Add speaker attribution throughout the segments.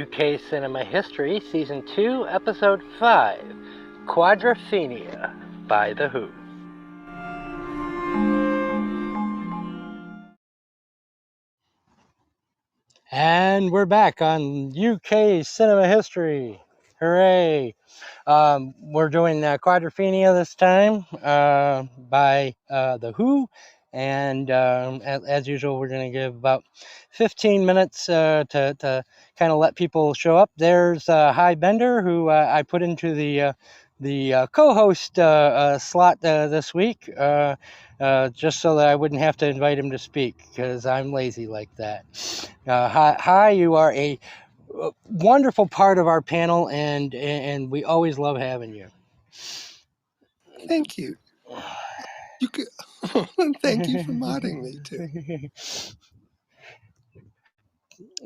Speaker 1: UK Cinema History, Season 2, Episode 5, Quadrophenia by The Who. And we're back on UK Cinema History. Hooray! We're doing Quadrophenia this time by The Who. And as usual, we're going to give about 15 minutes to kind of let people show up. There's Hi Bender, who I put into the co-host slot this week, just so that I wouldn't have to invite him to speak, because I'm lazy like that. Hi, you are a wonderful part of our panel, and we always love having you.
Speaker 2: Thank you. You could, thank you for modding me too.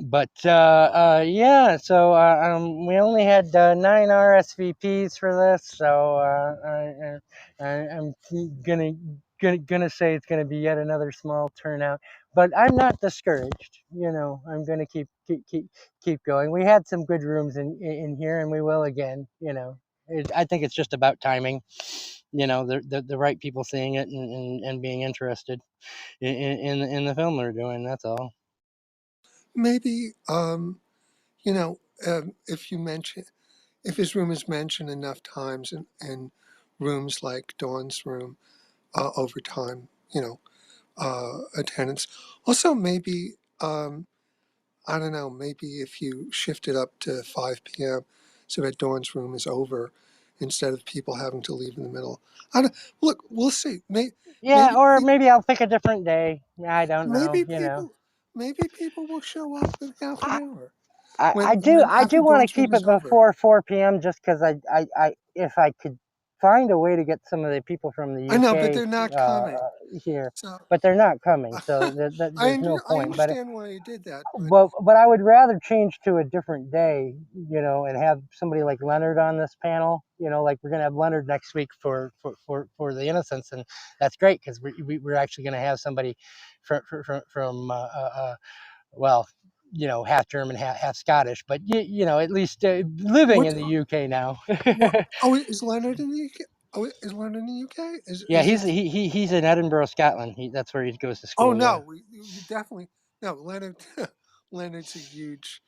Speaker 1: But yeah, so we only had 9 RSVPs for this, so I'm gonna say it's gonna be yet another small turnout. But I'm not discouraged. I'm gonna keep going. We had some good rooms in here, and we will again. I think it's just about timing. The right people seeing it and being interested in the film they're doing. That's all.
Speaker 2: Maybe if his room is mentioned enough times in rooms like Dawn's room, over time, attendance. Also, maybe I don't know. Maybe if you shift it up to 5 p.m. so that Dawn's room is over, instead of people having to leave in the middle. Look, we'll see.
Speaker 1: Maybe I'll pick a different day. I don't know.
Speaker 2: Maybe people will show up in half an hour.
Speaker 1: I
Speaker 2: After
Speaker 1: do want to
Speaker 2: Dawn's room
Speaker 1: keep
Speaker 2: is
Speaker 1: it
Speaker 2: over.
Speaker 1: before 4 p.m. just because if I could find a way to get some of the people from the UK
Speaker 2: I know, but they're not coming
Speaker 1: here,
Speaker 2: so,
Speaker 1: but they're not coming, so there's no
Speaker 2: I
Speaker 1: point.
Speaker 2: understand why you did that,
Speaker 1: But I would rather change to a different day, and have somebody like Leonard on this panel. Like we're gonna have Leonard next week for the Innocents, and that's great because we're actually gonna have somebody from well, half German, half Scottish, but at least living in the UK now.
Speaker 2: Is Leonard in the UK? Oh, is Leonard in the UK?
Speaker 1: Yeah, he's in Edinburgh, Scotland. That's where he goes to school.
Speaker 2: Oh no, you definitely no. Leonard's a huge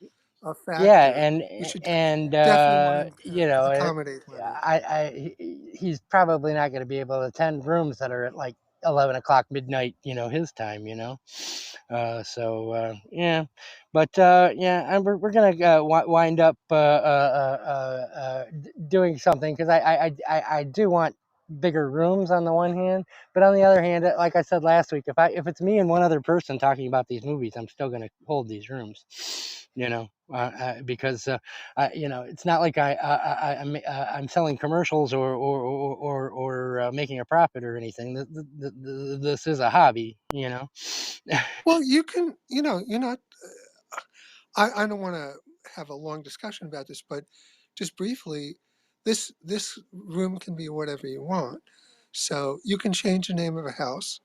Speaker 2: factor.
Speaker 1: Yeah,
Speaker 2: we should
Speaker 1: and
Speaker 2: definitely want to accommodate Leonard.
Speaker 1: He's probably not going to be able to attend rooms that are at like 11 o'clock midnight, his time, yeah, but yeah, we're gonna wind up doing something, because I do want bigger rooms on the one hand, but on the other hand, like I said last week, if it's me and one other person talking about these movies, I'm still gonna hold these rooms, because it's not like I'm selling commercials or making a profit or anything. This is a hobby,
Speaker 2: Well, you can, you're not. I don't want to have a long discussion about this, but just briefly, this room can be whatever you want. So you can change the name of a house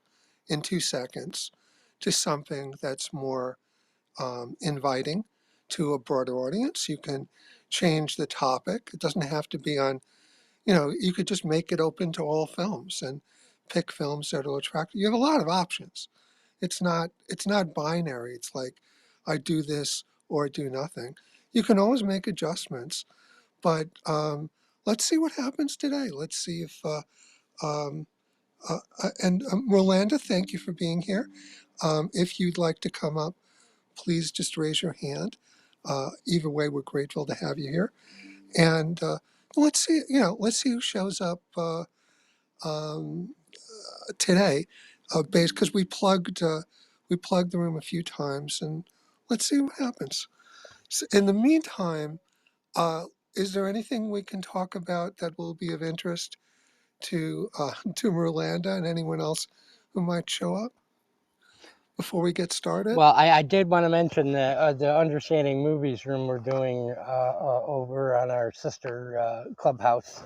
Speaker 2: in 2 seconds to something that's more inviting to a broader audience. You can change the topic. It doesn't have to be on, you could just make it open to all films and pick films that will attract you. You have a lot of options. It's not binary. It's like I do this or I do nothing. You can always make adjustments, but let's see what happens today. Let's see if and Rolanda, thank you for being here. If you'd like to come up, please just raise your hand. Either way, we're grateful to have you here. And let's see, let's see who shows up today, because we plugged the room a few times, and let's see what happens. So in the meantime, is there anything we can talk about that will be of interest to to Rolanda and anyone else who might show up before we get started?
Speaker 1: Well, I did want to mention the Understanding Movies room we're doing over on our sister clubhouse.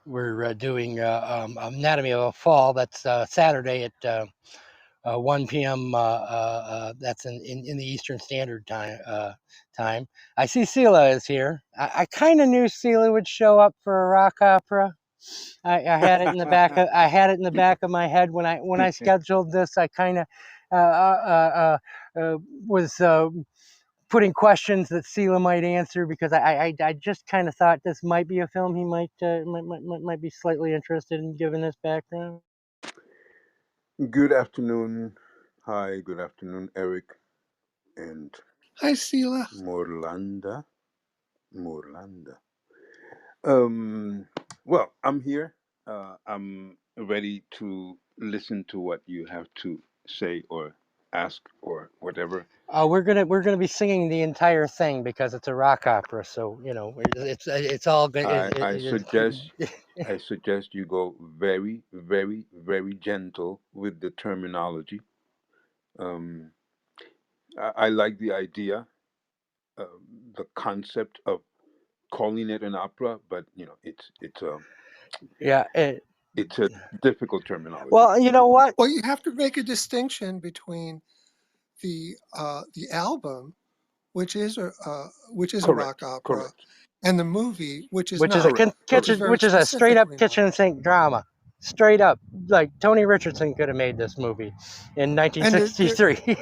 Speaker 1: We're doing Anatomy of a Fall. That's Saturday at 1 p.m. That's in the Eastern Standard Time. I see Sila is here. I kind of knew Sila would show up for a rock opera. I had it in the back. I had it in the back of my head when I scheduled this. I kind of was putting questions that Sila might answer because I just kind of thought this might be a film he might be slightly interested in given this background.
Speaker 3: Good afternoon. Hi, good afternoon, Eric and
Speaker 2: Hi, Sila.
Speaker 3: Morlanda. Morlanda. Well, I'm here. I'm ready to listen to what you have to say or ask or whatever.
Speaker 1: We're gonna be singing the entire thing because it's a rock opera. So it's all good.
Speaker 3: I suggest I suggest you go very, very, very gentle with the terminology. Um, I like the idea, the concept of calling it an opera, but
Speaker 1: Yeah.
Speaker 3: it's a difficult terminology.
Speaker 1: Well, you know what?
Speaker 2: Well, you have to make a distinction between the album, which is a rock
Speaker 3: Correct.
Speaker 2: opera,
Speaker 3: Correct.
Speaker 2: and the movie, which is
Speaker 1: Which is a
Speaker 2: not,
Speaker 3: Correct.
Speaker 2: which is
Speaker 3: Correct.
Speaker 1: kitchen,
Speaker 2: very
Speaker 1: which is a straight up
Speaker 2: specifically not.
Speaker 1: kitchen sink drama. Straight up, like Tony Richardson could have made this movie in
Speaker 2: And
Speaker 1: 1963.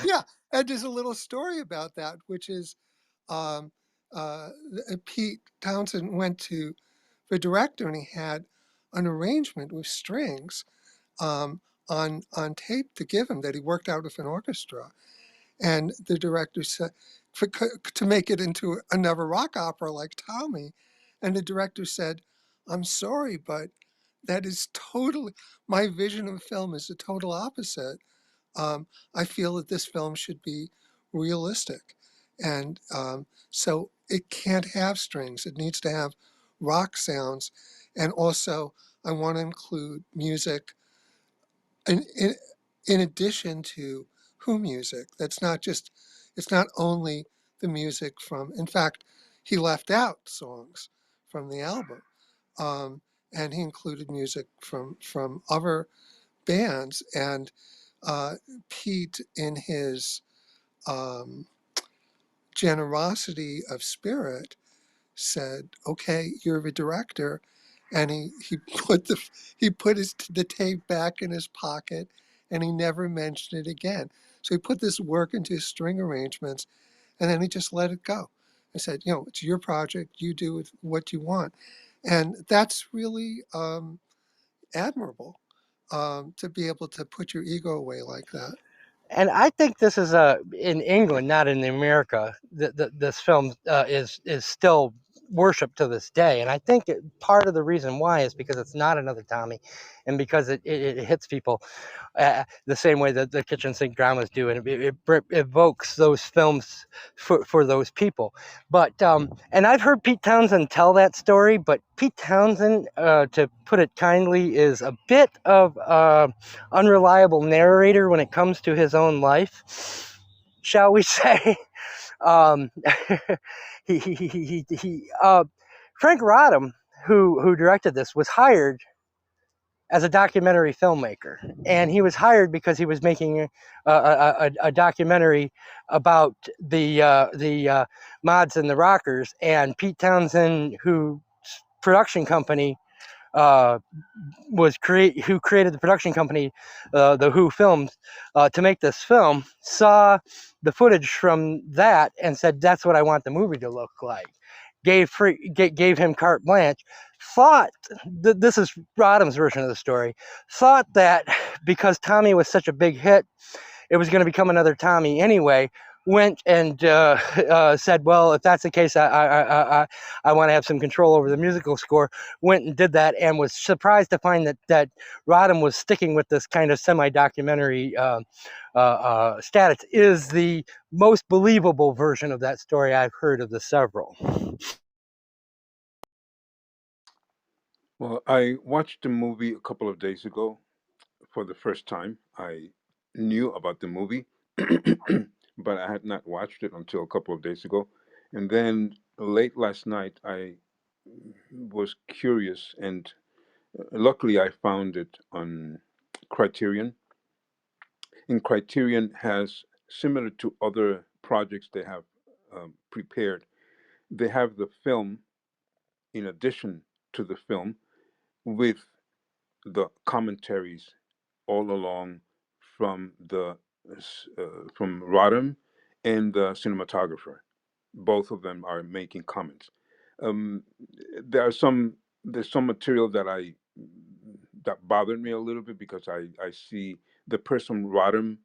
Speaker 2: yeah, and there's a little story about that, which is um, Pete Townsend went to the director and he had an arrangement with strings on tape to give him that he worked out with an orchestra. And the director said, to make it into another rock opera like Tommy. And the director said, I'm sorry, but that is totally, my vision of film is the total opposite. I feel that this film should be realistic. And so it can't have strings, it needs to have rock sounds. And also, I want to include music in addition to Who music. That's not just, it's not only the music from, in fact, he left out songs from the album. Um, and he included music from other bands. And uh, Pete, in his um, generosity of spirit, said, "Okay, you're the director," and he put the tape back in his pocket, and he never mentioned it again. So he put this work into his string arrangements, and then he just let it go. I said, it's your project. You do with what you want, and that's really admirable, to be able to put your ego away like that.
Speaker 1: And I think this is in England, not in America. This film is still worshipped to this day, and I think part of the reason why is because it's not another Tommy, and because it hits people the same way that the kitchen sink dramas do, and it evokes those films for those people. But and I've heard Pete Townsend tell that story, but Pete Townsend, to put it kindly, is a bit of unreliable narrator when it comes to his own life, shall we say. Um, Frank Rodham, who directed this, was hired as a documentary filmmaker, and he was hired because he was making a documentary about the mods and the rockers, and Pete Townsend, who production company uh, who created the production company, the Who Films, to make this film, saw the footage from that and said, "That's what I want the movie to look like." Gave him carte blanche. Thought this is Rodham's version of the story. Thought that because Tommy was such a big hit, it was going to become another Tommy anyway. Went and said, "Well, if that's the case, I want to have some control over the musical score." Went and did that, and was surprised to find that Rodham was sticking with this kind of semi-documentary status. Is the most believable version of that story I've heard of the several.
Speaker 3: Well, I watched the movie a couple of days ago for the first time. I knew about the movie, but I had not watched it until a couple of days ago. And then late last night, I was curious, and luckily I found it on Criterion. And Criterion has, similar to other projects they have prepared, they have the film in addition to the film with the commentaries all along from the from Rodham and the cinematographer. Both of them are making comments. Um, there are some there's some material that bothered me a little bit because I see the person Rodham.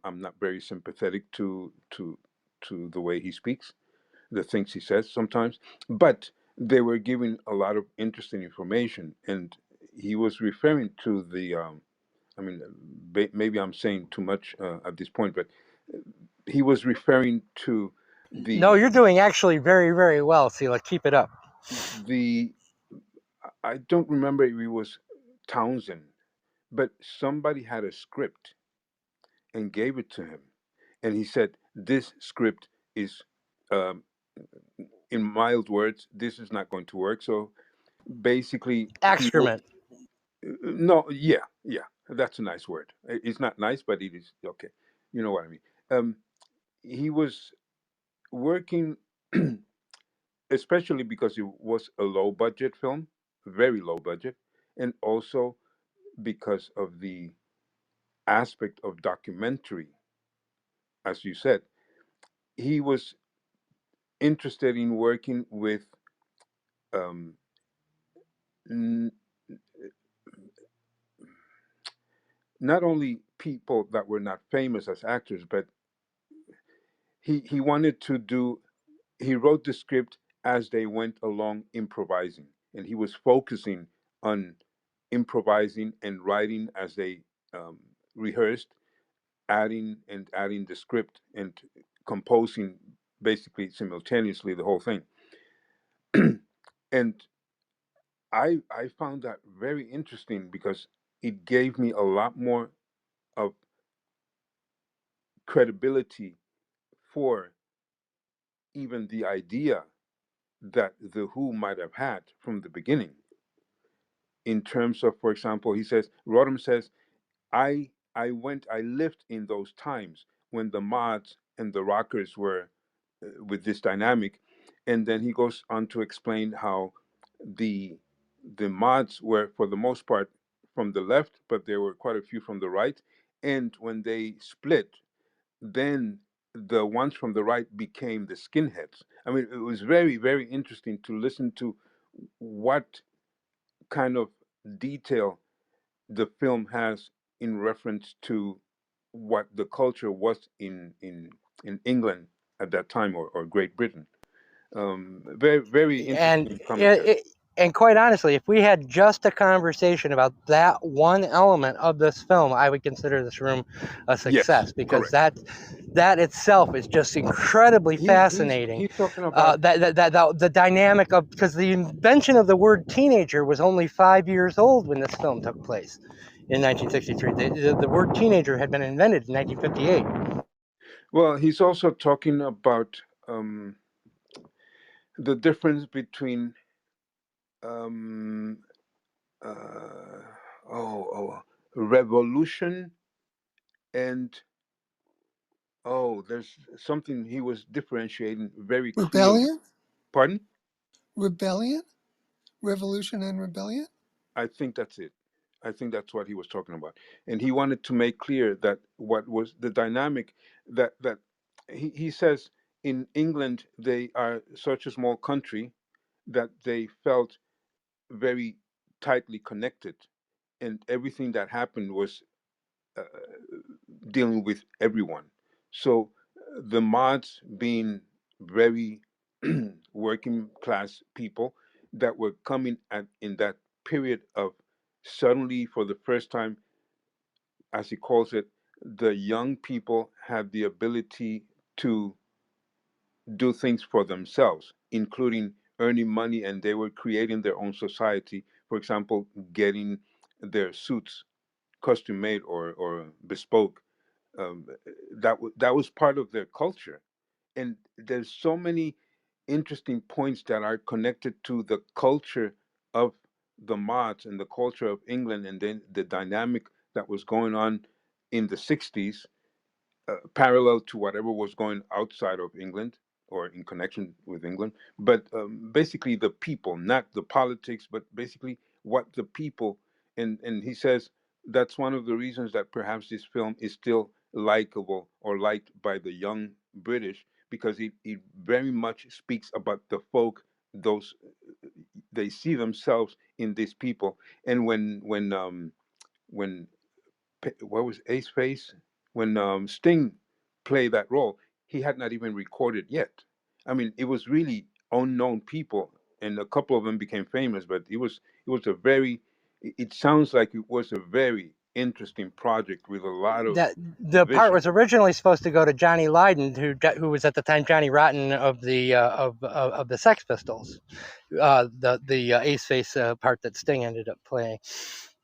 Speaker 3: I'm not very sympathetic to the way he speaks, the things he says sometimes, but they were giving a lot of interesting information, and he was referring to the. I mean, maybe I'm saying too much at this point, but he was referring to
Speaker 1: No,
Speaker 3: the
Speaker 1: you're doing actually very, very well, Sila. Keep it up.
Speaker 3: the. I don't remember if it was Townshend, but somebody had a script and gave it to him, and he said, "This script is, um, in mild words, this is not going to work." So basically,
Speaker 1: Excrement.
Speaker 3: no, yeah, that's a nice word. It's not nice, but it is okay. You know what I mean. Um, he was working, especially because it was a low budget film, very low budget, and also because of the aspect of documentary, as you said. He was interested in working with um, n- not only people that were not famous as actors, but he wanted to do. He wrote the script as they went along improvising, and he was focusing on improvising and writing as they um, rehearsed, adding the script and composing basically simultaneously the whole thing. And I found that very interesting because it gave me a lot more of credibility for even the idea that the Who might have had from the beginning. In terms of, for example, he says, Rodham says, I lived in those times when the mods and the rockers were with this dynamic, and then he goes on to explain how the the mods were for the most part from the left, but there were quite a few from the right, and when they split, then the ones from the right became the skinheads. I mean, it was very, very interesting to listen to what kind of detail the film has in reference to what the culture was in England at that time, or Great Britain. Very, very
Speaker 1: And
Speaker 3: interesting commentary.
Speaker 1: and quite honestly, if we had just a conversation about that one element of this film, I would consider this room a
Speaker 3: Yes,
Speaker 1: success because
Speaker 3: correct.
Speaker 1: that itself is just incredibly fascinating.
Speaker 3: He's talking about.
Speaker 1: The dynamic of, because the invention of the word teenager was only 5 years old when this film took place in 1963. The word teenager had been invented in 1958.
Speaker 3: Well, he's also talking about the difference between um, uh, revolution and there's something he was differentiating very clearly.
Speaker 2: Rebellion,
Speaker 3: Pardon?
Speaker 2: rebellion, revolution, and rebellion.
Speaker 3: I think that's it. I think that's what he was talking about, and he wanted to make clear that what was the dynamic that he says in England they are such a small country that they felt very tightly connected, and everything that happened was uh, dealing with everyone. So the mods being very working class people that were coming at in that period of suddenly for the first time, as he calls it, the young people had the ability to do things for themselves, including earning money, and they were creating their own society. For example, getting their suits custom made or bespoke. Um, that was part of their culture, and there's so many interesting points that are connected to the culture of the mods and the culture of England, and then the dynamic that was going on in the 60s, parallel to whatever was going outside of England or in connection with England. But basically, the people, not the politics, but basically what the people. And he says that's one of the reasons that perhaps this film is still likable or liked by the young British, because it very much speaks about the folk. Those they see themselves in these people. And when what was Ace Face, when Sting played that role, he had not even recorded yet. I mean, it was really unknown people, and a couple of them became famous. But it was a very. It sounds like it was a very interesting project with a lot of
Speaker 1: That the part
Speaker 3: vision.
Speaker 1: was originally supposed to go to Johnny Lydon, who was at the time Johnny Rotten of the Sex Pistols. The Ace Face part that Sting ended up playing.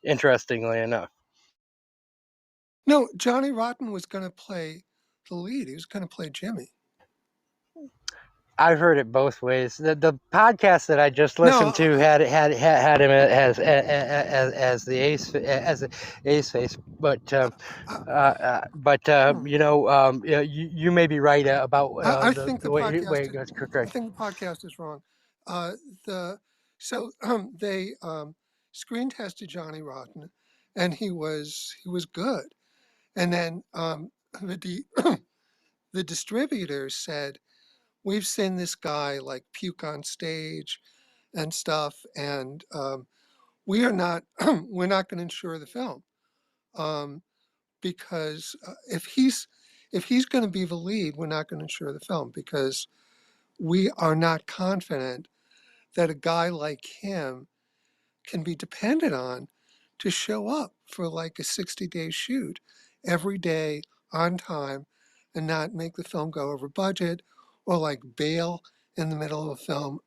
Speaker 1: Interestingly enough,
Speaker 2: No, Johnny Rotten was going to play the lead. He was going to play Jimmy.
Speaker 1: I've heard it both ways. The podcast that I just
Speaker 2: No,
Speaker 1: listened to had him as the Ace Face, but yeah, you may be right about
Speaker 2: I think
Speaker 1: the way it goes.
Speaker 2: I
Speaker 1: Correct.
Speaker 2: think the podcast is wrong. The so they screen tested Johnny Rotten, and he was good. And then the the distributors said, we've seen this guy like puke on stage and stuff, and we are not we're not going to insure the film, because if he's going to be the lead, we're not going to insure the film, because we are not confident that a guy like him can be depended on to show up for like a 60-day shoot every day on time and not make the film go over budget or like bail in the middle of a film.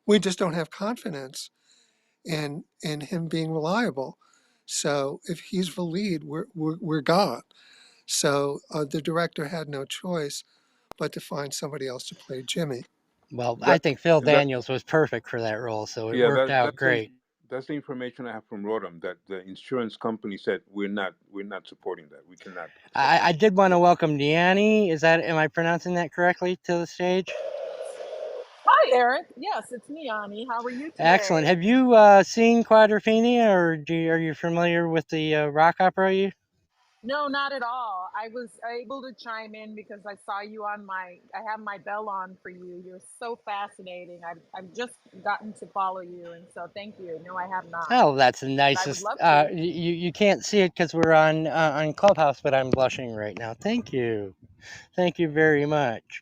Speaker 2: We just don't have confidence in him being reliable. So if he's the lead, we're gone. So the director had no choice but to find somebody else to play Jimmy.
Speaker 1: Well, I
Speaker 3: That
Speaker 1: think Phil
Speaker 3: that
Speaker 1: Daniels was perfect for that role, so it
Speaker 3: yeah,
Speaker 1: worked out great.
Speaker 3: that's the information I have from Rodham, that the insurance company said we're not supporting that. We cannot accept that.
Speaker 1: I did want to welcome Deanne. Am I pronouncing that correctly, to the stage?
Speaker 4: Hi, Eric. Yes, it's me, Ani. How are you
Speaker 1: Excellent.
Speaker 4: today?
Speaker 1: Have you seen Quadrophenia, or are you familiar with the rock opera?
Speaker 4: No, not at all. I was able to chime in because I saw you on I have my bell on for you. You're so fascinating. I've just gotten to follow you, and so thank you. No, I have not,
Speaker 1: Oh, that's the
Speaker 4: but I would
Speaker 1: nicest.
Speaker 4: love to.
Speaker 1: You can't see it because we're on Clubhouse, but I'm blushing right now. Thank you very much.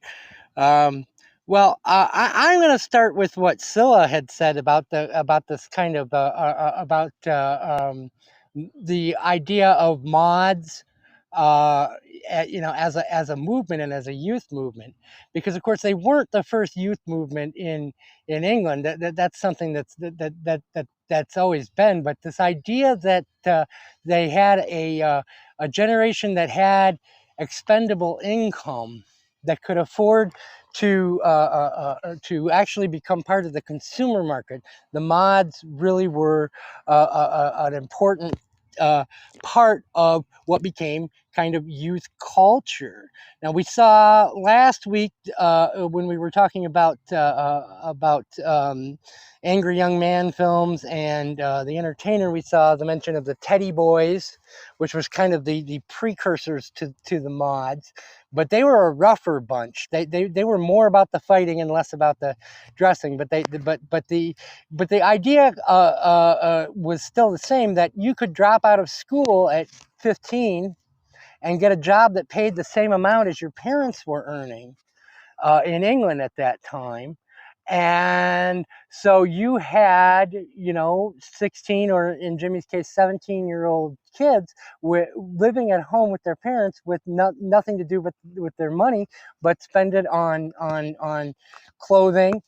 Speaker 1: Um, well, I'm going to start with what Sila had said about this kind of about the idea of mods, as a movement and as a youth movement, because of course they weren't the first youth movement in England. That's something that's always been. But this idea that they had a generation that had expendable income, that could afford to actually become part of the consumer market. The mods really were an important part of what became kind of youth culture. Now, we saw last week when we were talking about angry young man films and The Entertainer, we saw the mention of the Teddy Boys, which was kind of the precursors to the mods. But they were a rougher bunch. They were more about the fighting and less about the dressing. But the idea was still the same, that you could drop out of school at 15 and get a job that paid the same amount as your parents were earning in England at that time. And so you had, 16, or in Jimmy's case, 17-year-old kids living at home with their parents with nothing to do with their money, but spend it on clothing,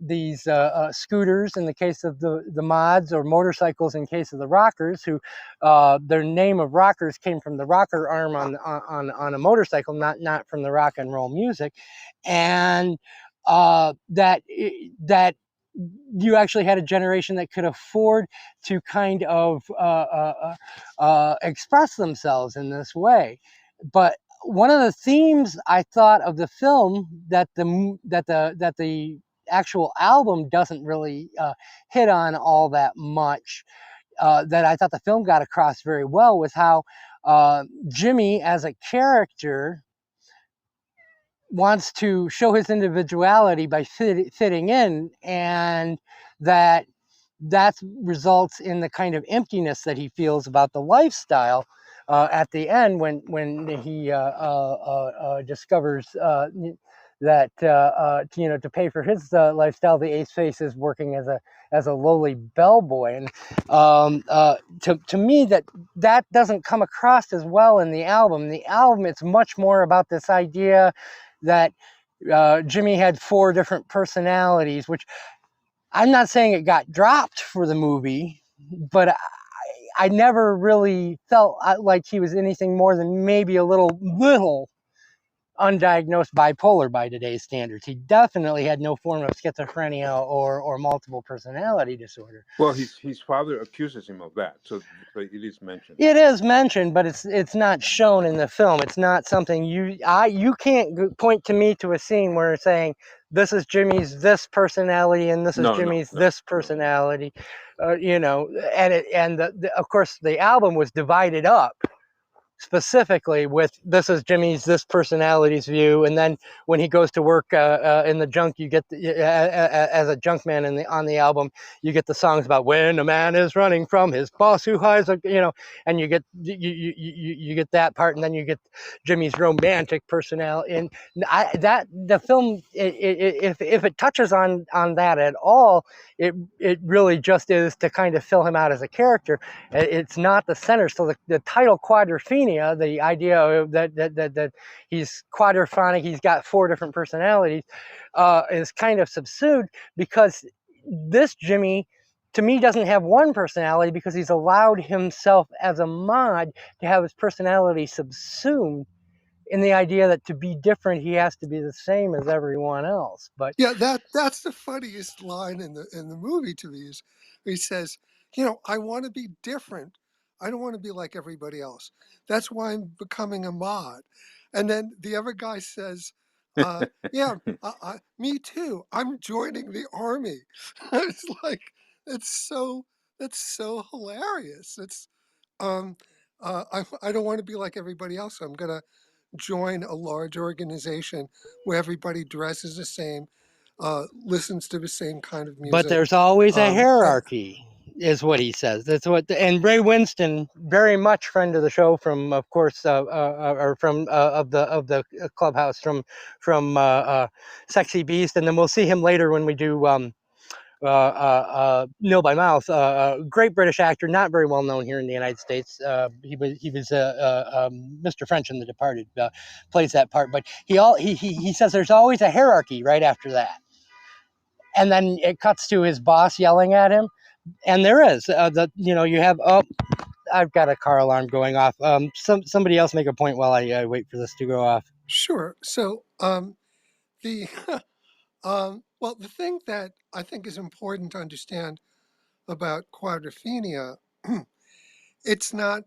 Speaker 1: these scooters in the case of the mods, or motorcycles in case of the rockers, who their name of rockers came from the rocker arm on a motorcycle, not from the rock and roll music. And that you actually had a generation that could afford to kind of express themselves in this way. But one of the themes I thought of the film that the actual album doesn't really hit on all that much, that I thought the film got across very well, was how Jimmy as a character wants to show his individuality by fitting in, and that results in the kind of emptiness that he feels about the lifestyle at the end when he discovers that to pay for his lifestyle, the ace face is working as a lowly bellboy. And to me, that doesn't come across as well in the album. The album, it's much more about this idea that Jimmy had 4 different personalities, which I'm not saying it got dropped for the movie, but I never really felt like he was anything more than maybe a little undiagnosed bipolar by today's standards. He definitely had no form of schizophrenia or multiple personality disorder.
Speaker 3: Well, his father accuses him of that, so it is mentioned.
Speaker 1: It is mentioned, but it's not shown in the film. It's not something you can't point to me to a scene where it's saying this is Jimmy's this personality and this is Jimmy's this personality, and of course the album was divided up specifically with this is Jimmy's this personality's view, and then when he goes to work in the junk, you get as a junk man on the album, you get the songs about when a man is running from his boss who hides and you get you get that part, and then you get Jimmy's romantic personality. And that the film, if it touches on that at all, it really just is to kind of fill him out as a character. It's not the center. So the title Quadrophenia, the idea that he's quadraphonic, he's got 4 different personalities, is kind of subsumed because this Jimmy, to me, doesn't have one personality because he's allowed himself as a mod to have his personality subsumed in the idea that to be different, he has to be the same as everyone else. But
Speaker 2: yeah, that's the funniest line in the movie to me is he says, I want to be different. I don't want to be like everybody else. That's why I'm becoming a mod. And then the other guy says, yeah, me too. I'm joining the army. It's like, that's so hilarious. It's, I don't want to be like everybody else. I'm going to join a large organization where everybody dresses the same, listens to the same kind of music.
Speaker 1: But there's always a hierarchy, is what he says. That's what. And Ray Winston, very much friend of the show, from of course, or from of the clubhouse, from Sexy Beast, and then we'll see him later when we do Nil by Mouth. Great British actor, not very well known here in the United States. He was Mr. French in The Departed, plays that part. But he says there's always a hierarchy right after that. And then it cuts to his boss yelling at him, and there is you have I've got a car alarm going off. Somebody else make a point while I wait for this to go off.
Speaker 2: Sure. So the well, the thing that I think is important to understand about Quadrophenia, it's not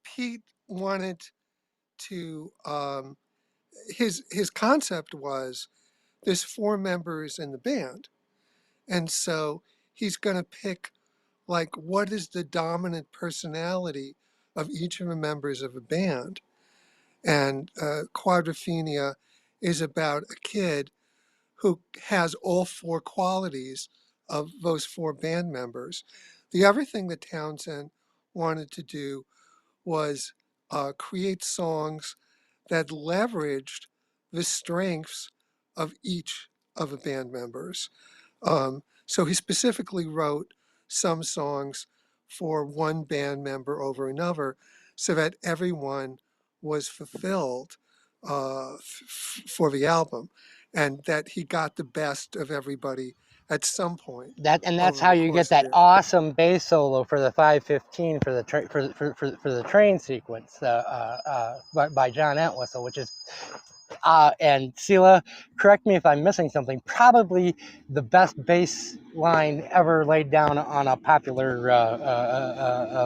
Speaker 2: Pete wanted to his concept was there's 4 members in the band, and so he's going to pick like what is the dominant personality of each of the members of a band. And Quadrophenia is about a kid who has all 4 qualities of those 4 band members. The other thing that Townshend wanted to do was create songs that leveraged the strengths of each of the band members. So he specifically wrote some songs for one band member over another so that everyone was fulfilled for the album, and that he got the best of everybody at some point.
Speaker 1: That's how you get that awesome bass solo for the 5:15 for the train sequence by John Entwistle, which is And Sila, correct me if I'm missing something, probably the best bass line ever laid down on a popular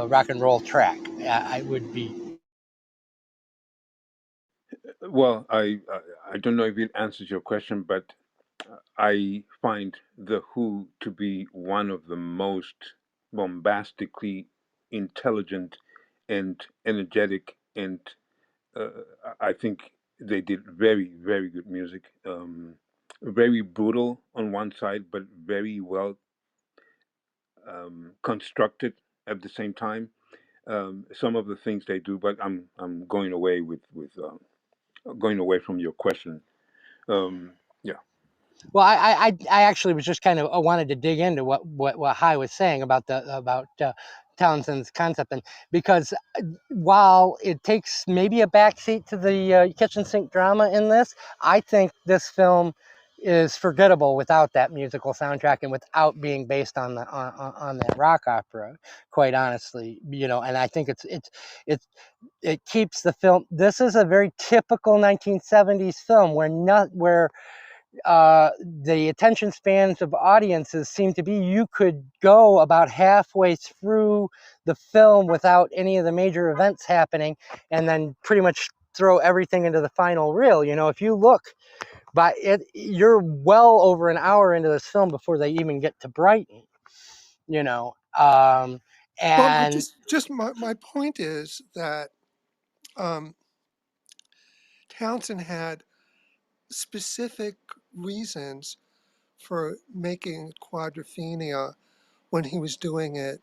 Speaker 1: rock and roll track. I would be.
Speaker 3: Well, I don't know if it answers your question, but I find The Who to be one of the most bombastically intelligent and energetic, and uh, I think they did very, very good music. Very brutal on one side, but very well constructed at the same time. Some of the things they do, but I'm going away with going away from your question. Yeah.
Speaker 1: Well, I actually was just kind of wanted to dig into what Hai was saying about Townshend's concept, and because while it takes maybe a backseat to the kitchen sink drama in this, I think this film is forgettable without that musical soundtrack and without being based on on that rock opera. Quite honestly, and I think it keeps the film. This is a very typical 1970s film where the attention spans of audiences seem to be you could go about halfway through the film without any of the major events happening and then pretty much throw everything into the final reel. If you look, but you're well over an hour into this film before they even get to Brighton, you know.
Speaker 2: Well,
Speaker 1: And
Speaker 2: just my point is that Townsend had specific reasons for making Quadrophenia when he was doing it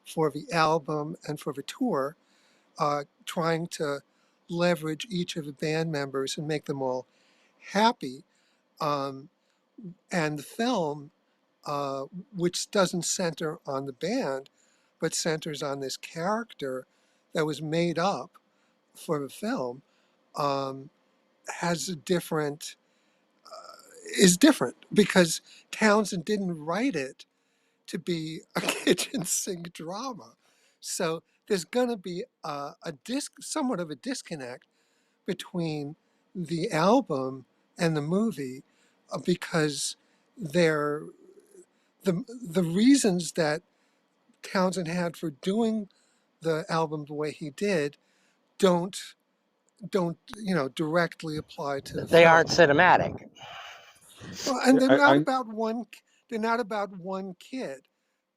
Speaker 2: for the album and for the tour, trying to leverage each of the band members and make them all happy. Um, and the film, uh, which doesn't center on the band, but centers on this character that was made up for the film, um, has a different is different because Townsend didn't write it to be a kitchen sink drama. So there's going to be somewhat of a disconnect between the album and the movie because they're the reasons that Townsend had for doing the album the way he did don't directly apply to the
Speaker 1: they aren't
Speaker 2: film.
Speaker 1: cinematic.
Speaker 2: Well, and
Speaker 3: Yeah,
Speaker 2: they're not about one kid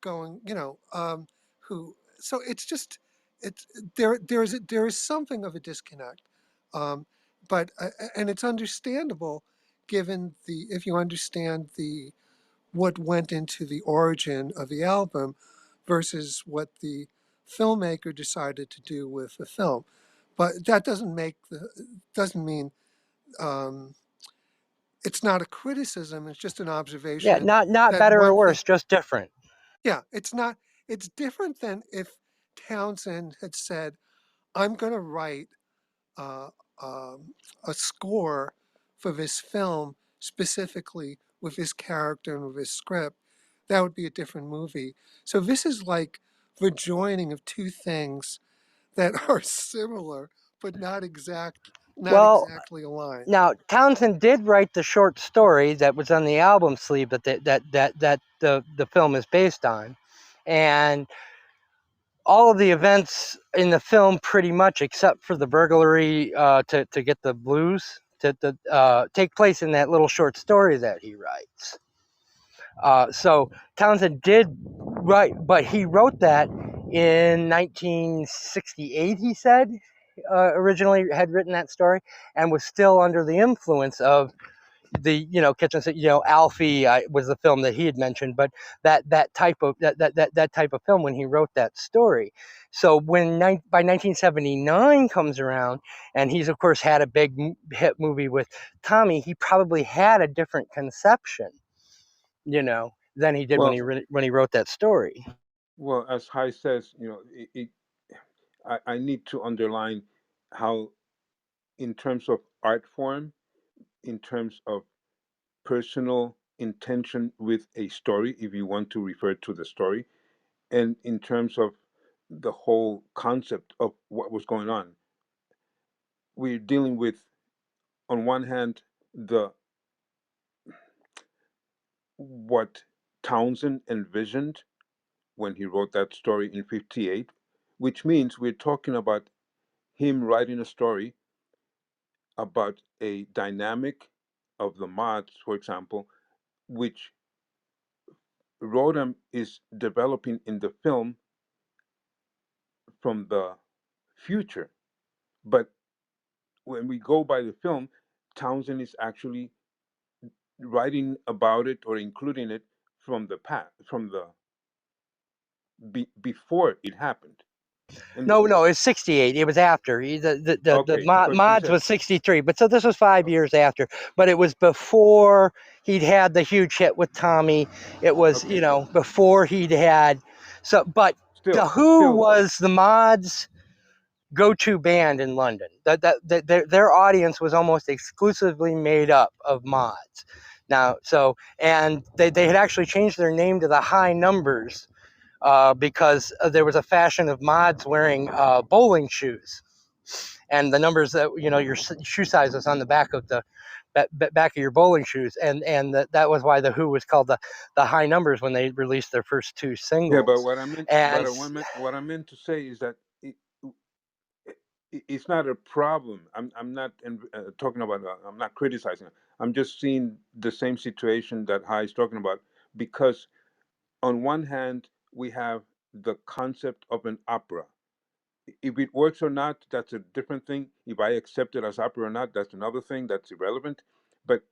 Speaker 2: going, who. So it's just, it's there is something of a disconnect, um, but and it's understandable, given the if you understand the what went into the origin of the album, versus what the filmmaker decided to do with the film, but that doesn't mean. Um, it's not a criticism, it's just an
Speaker 1: Yeah,
Speaker 2: observation
Speaker 1: not
Speaker 2: that
Speaker 1: better or
Speaker 2: one thing,
Speaker 1: worse, just different.
Speaker 2: yeah, it's different than if Townsend had said, I'm going to write uh, um, a score for this film specifically with this character and with this script. That would be a different movie. So this is like the joining of two things that are similar, but not
Speaker 1: Well,
Speaker 2: exactly aligned.
Speaker 1: now, Townsend did write the short story that was on the album sleeve that the film is based on, and all of the events in the film, pretty much, except for the burglary to get the blues, to take place in that little short story that he writes. So Townsend did write, but he wrote that in 1968. He said originally had written that story and was still under the influence of the kitchen Alfie was the film that he had mentioned, but that type of that type of film when he wrote that story. So by 1979 comes around, and he's of course had a big hit movie with Tommy, he probably had a different conception than he did when
Speaker 3: Well,
Speaker 1: he wrote that story.
Speaker 3: well, as Hai says, I need to underline how, in terms of art form, in terms of personal intention with a story, if you want to refer to the story, and in terms of the whole concept of what was going on, we're dealing with on one hand, the what Townsend envisioned when he wrote that story in 58, which means we're talking about him writing a story about a dynamic of the mods, for example, which Rodham is developing in the film from the future. But when we go by the film, Townsend is actually writing about it or including it from the past, from the before it happened. And
Speaker 1: No, it's 68. It was after.
Speaker 3: okay, because he
Speaker 1: mods
Speaker 3: said
Speaker 1: was 63. But so this was 5 years after. But it was before he'd had the huge hit with Tommy. It was,
Speaker 3: okay,
Speaker 1: before he'd had. So, but the Who
Speaker 3: still,
Speaker 1: was the mods' go-to band in London. Their audience was almost exclusively made up of mods. Now, and they had actually changed their name to the High Numbers because there was a fashion of mods wearing bowling shoes, and the numbers that your shoe size was on the back of the back of your bowling shoes, and that was why the Who was called the High Numbers when they released their first two
Speaker 3: yeah. But
Speaker 1: singles.
Speaker 3: what I meant,
Speaker 1: And
Speaker 3: what I meant to say is that it's not a problem. I'm not talking about. I'm not criticizing. I'm just seeing the same situation that High is talking about, because on one hand we have the concept of an opera. If it works or not, that's a different thing. If I accept it as opera or not, that's another thing. That's irrelevant. But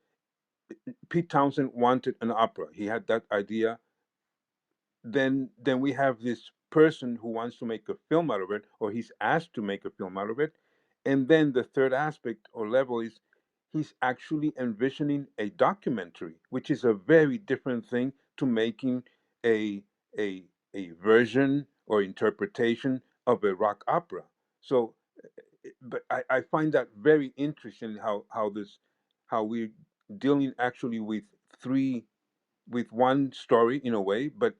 Speaker 3: Pete Townsend wanted an opera. He had that idea. Then we have this person who wants to make a film out of it, or he's asked to make a film out of it. And then the third aspect or level is he's actually envisioning a documentary, which is a very different thing to making a a a version or interpretation of a rock opera. So but I find that very interesting how we're dealing actually with three with one story in a way, but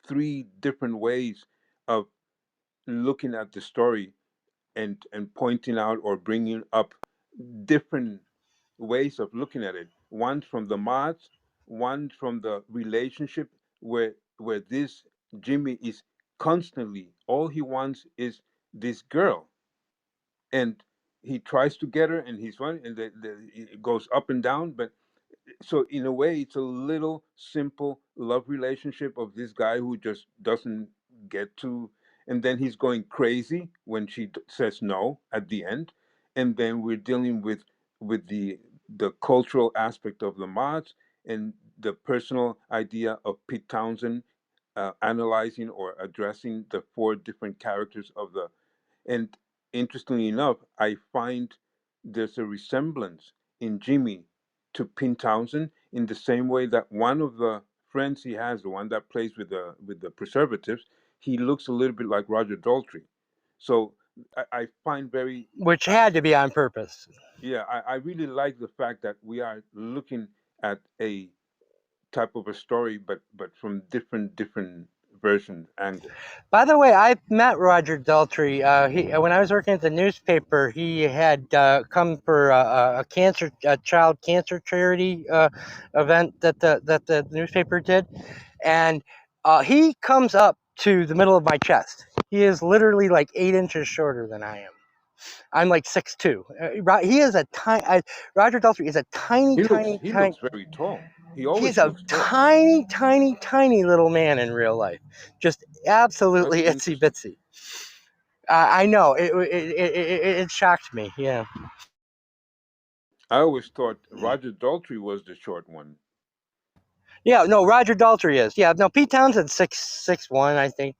Speaker 3: three different ways of looking at the story, and pointing out or bringing up different ways of looking at it. One from the mods, one from the relationship where this Jimmy is constantly, all he wants is this girl, and he tries to get her, and he's one, and it goes up and down. But so in a way it's a little simple love relationship of this guy who just doesn't get to, and then he's going crazy when she says no at the end. And then we're dealing with the cultural aspect of the mods, and the personal idea of Pete Townsend, analyzing or addressing the four different characters of the. And interestingly enough, I find there's a resemblance in Jimmy to Pete Townsend, in the same way that one of the friends he has, the one that plays with the preservatives, he looks a little bit like Roger Daltrey. So I find very
Speaker 1: which had to be on purpose.
Speaker 3: yeah, I really like the fact that we are looking at a type of a story, but from different version angles.
Speaker 1: By the way, I met Roger Daltrey. When I was working at the newspaper, he had come for a child cancer charity event that the newspaper did, and he comes up to the middle of my chest. He is literally like 8 inches shorter than I am. I'm like 6'2". He is a tiny. Roger Daltrey is a tiny, tiny,
Speaker 3: He
Speaker 1: tiny.
Speaker 3: looks very tall. He
Speaker 1: He's
Speaker 3: always
Speaker 1: a
Speaker 3: looks tall.
Speaker 1: tiny, tiny, tiny little man in real life. Just
Speaker 3: That's
Speaker 1: absolutely itsy
Speaker 3: interesting.
Speaker 1: bitsy. I know it shocked me. Yeah.
Speaker 3: I always thought Roger Daltrey was the short one.
Speaker 1: Yeah. No, Roger Daltrey is. Yeah. No, Pete Townsend's 6'1", I think,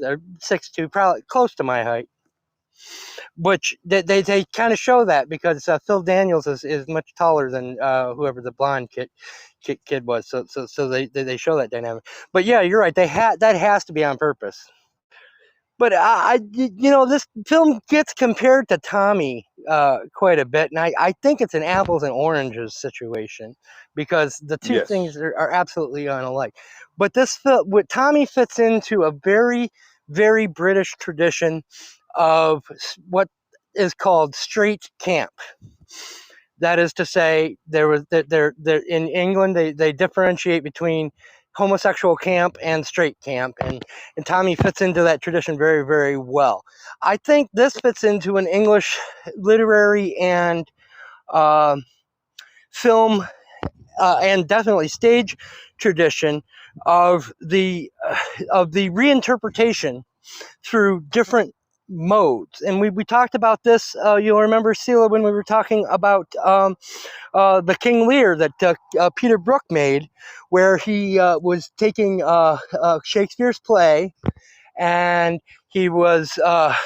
Speaker 1: 6'2", probably close to my height. Which they kind of show that because Phil Daniels is much taller than whoever the blonde kid was. So they show that dynamic. But yeah, you're right. That has to be on purpose. But this film gets compared to Tommy quite a bit, and I think it's an apples and oranges situation because the two things
Speaker 3: Yes.
Speaker 1: are absolutely unlike. But this film, with Tommy, fits into a very, very British tradition of what is called straight camp. That is to say, in England they differentiate between homosexual camp and straight camp, and Tommy fits into that tradition very, very well. I think this fits into an English literary and film and definitely stage tradition of the reinterpretation through different modes. And we talked about this, you'll remember, Sila, when we were talking about the King Lear that Peter Brook made, where he was taking Shakespeare's play, and he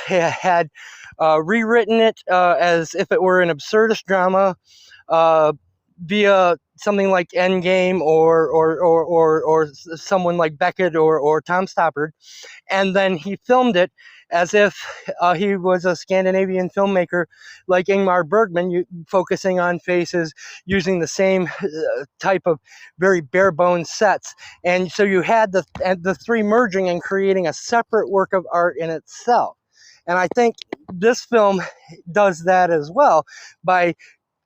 Speaker 1: had rewritten it as if it were an absurdist drama uh, via something like Endgame or someone like Beckett or Tom Stoppard, and then he filmed it as if he was a Scandinavian filmmaker like Ingmar Bergman, focusing on faces, using the same type of very bare bones sets. And so you had the three merging and creating a separate work of art in itself. And I think this film does that as well by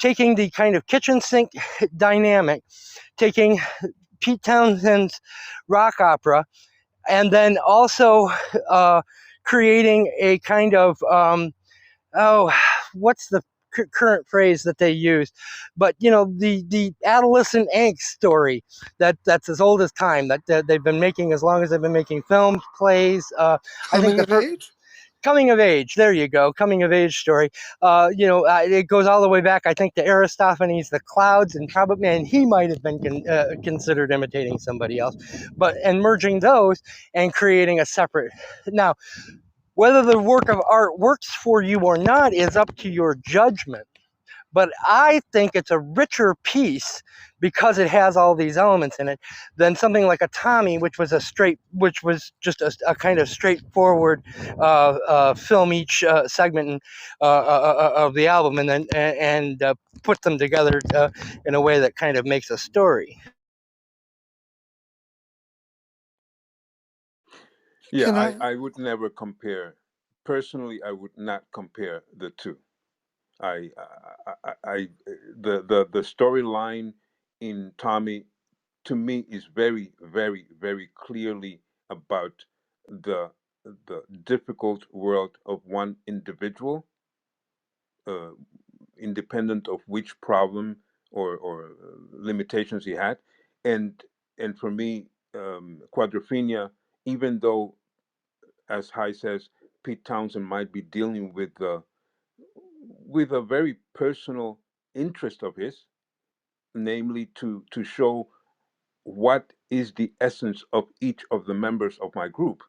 Speaker 1: taking the kind of kitchen sink dynamic, taking Pete Townshend's rock opera, and then also creating a kind of what's the current phrase that they use? But the adolescent angst story that's as old as time, that they've been making as long as they've been making films, plays. I
Speaker 2: Coming
Speaker 1: think
Speaker 2: of age?
Speaker 1: Coming of age, there you go, coming of age story. It goes all the way back, I think, to Aristophanes' The Clouds, and probably, and he might have been considered imitating somebody else, and merging those and creating a separate. Now, whether the work of art works for you or not is up to your judgment. But I think it's a richer piece because it has all these elements in it than something like a Tommy, which was just a kind of straightforward film each segment of the album, and then put them together in a way that kind of makes a story.
Speaker 3: Yeah, I would never compare. Personally, I would not compare the two. The storyline in Tommy, to me, is very, very, very clearly about the difficult world of one individual, independent of which problem or limitations he had, and for me, Quadrophenia, even though, as High says, Pete Townsend might be dealing with a very personal interest of his, namely to show what is the essence of each of the members of my group.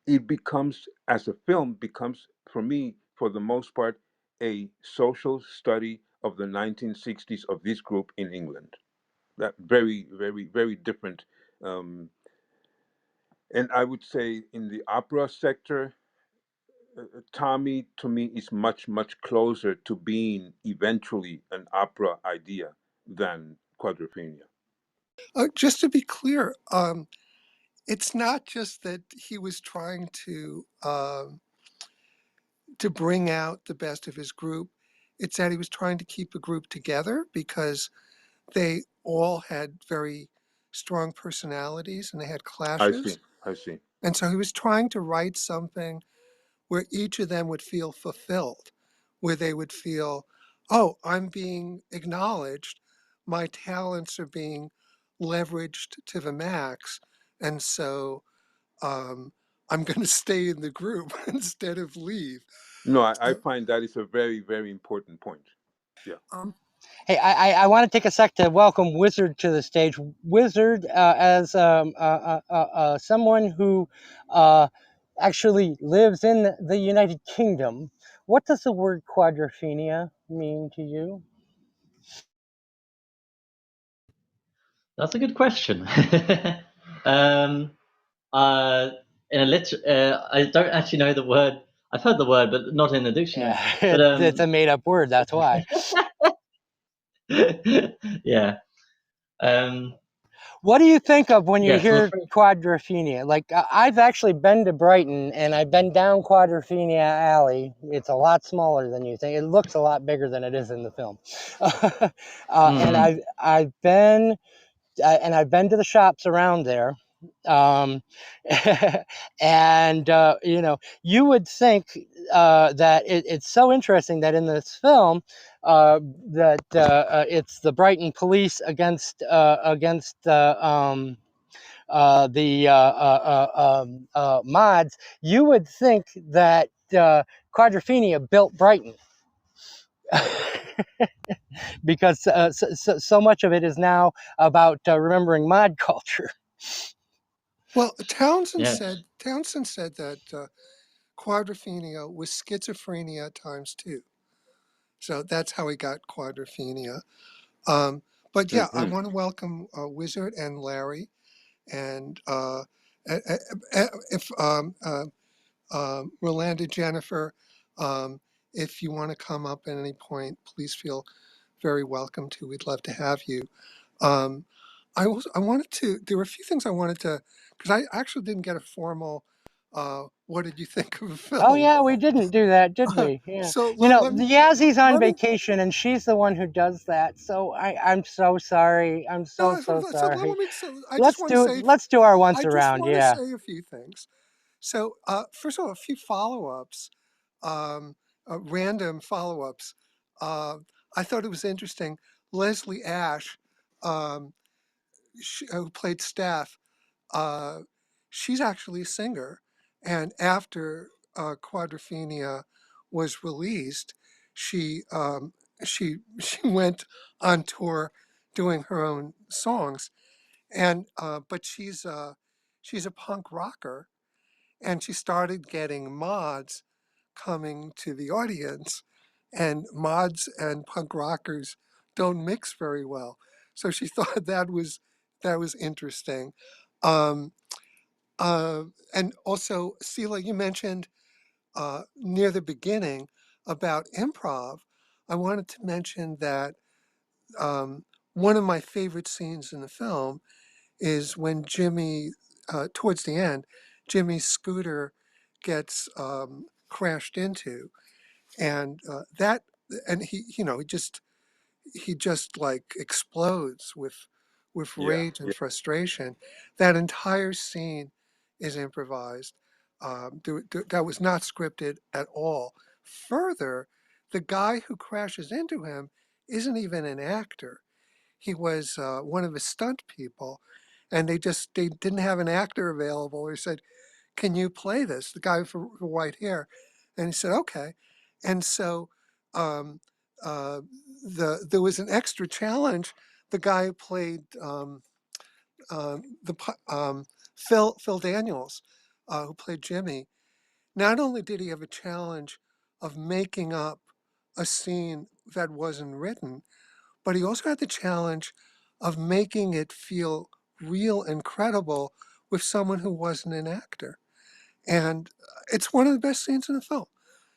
Speaker 3: It becomes, as a film, becomes for me, for the most part, a social study of the 1960s of this group in England. That very, very, very different. Um, and I would say in the opera sector, Tommy, to me, is much, much closer to being eventually an opera idea than Quadrophenia.
Speaker 2: Just to be clear, it's not just that he was trying to bring out the best of his group. It's that he was trying to keep a group together because they all had very strong personalities and they had
Speaker 3: I
Speaker 2: clashes.
Speaker 3: see. I see.
Speaker 2: And so he was trying to write something where each of them would feel fulfilled, where they would feel, oh, I'm being acknowledged, my talents are being leveraged to the max, and so I'm going to stay in the group instead of leave.
Speaker 3: No, I
Speaker 2: So,
Speaker 3: find that is a very, very important point. Yeah.
Speaker 1: Hey, I want to take a sec to welcome Wizard to the stage. Wizard, as someone who actually lives in the United Kingdom, what does the word quadrophenia mean to you?
Speaker 5: That's a good question. I don't actually know the word. I've heard the word, but not in the dictionary.
Speaker 1: Yeah,
Speaker 5: But
Speaker 1: it's a made-up word. That's why.
Speaker 5: yeah.
Speaker 1: What do you think of when you
Speaker 5: Yes, I'm
Speaker 1: hear
Speaker 5: afraid.
Speaker 1: Quadrophenia? Like, I've actually been to Brighton and I've been down Quadrophenia Alley. It's a lot smaller than you think. It looks a lot bigger than it is in the film. And
Speaker 5: Mm-hmm.
Speaker 1: I've been to the shops around there. Um, and you know, you would think that it's so interesting that in this film that it's the Brighton police against the mods. You would think that Quadrophenia built Brighton. Because so much of it is now about remembering mod culture.
Speaker 2: Well,
Speaker 5: Yes.
Speaker 2: Townsend said that quadrophenia was schizophrenia times two. So that's how he got quadrophenia. But yeah, I
Speaker 5: Mm-hmm.
Speaker 2: want to welcome Wizard and Larry, and if Rolanda, Jennifer, um, if you want to come up at any point, please feel very welcome to. We'd love to have you. Um, I wanted to. There were a few things I wanted to, because I actually didn't get a formal. What did you think of the
Speaker 1: Oh
Speaker 2: film?
Speaker 1: yeah, we didn't do that, did we? Yeah.
Speaker 2: So
Speaker 1: You know,
Speaker 2: let me
Speaker 1: Yazzy's on
Speaker 2: let me.
Speaker 1: vacation and she's the one who does that. So I'm so sorry. I'm
Speaker 2: No,
Speaker 1: so
Speaker 2: so
Speaker 1: sorry.
Speaker 2: I just want to say.
Speaker 1: Let's do our
Speaker 2: I
Speaker 1: once
Speaker 2: just
Speaker 1: around,
Speaker 2: want to
Speaker 1: yeah.
Speaker 2: say a few things. So, first of all, a few follow-ups, um, random follow-ups. Uh, I thought it was interesting. Leslie Ash, um, who played Steph, uh, she's actually a singer. And after Quadrophenia was released, she she went on tour doing her own songs. And but she's a punk rocker, and she started getting mods coming to the audience, and mods and punk rockers don't mix very well, so she thought that was interesting. um, uh, and also, Sila, you mentioned near the beginning about improv. I wanted to mention that one of my favorite scenes in the film is when Jimmy, towards the end, Jimmy's scooter gets crashed into, and and he just like explodes with
Speaker 3: Yeah,
Speaker 2: rage and
Speaker 3: yeah.
Speaker 2: frustration. That entire scene is improvised. That was not scripted at all. Further, the guy who crashes into him isn't even an actor. He was one of his stunt people, and they didn't have an actor available. He said, "Can you play this?" The guy with the white hair, and he said, "Okay." And so um, uh, there was an extra challenge. The guy who played the Phil Daniels, who played Jimmy. Not only did he have a challenge of making up a scene that wasn't written, but he also had the challenge of making it feel real and credible with someone who wasn't an actor. And it's one of the best scenes in the film.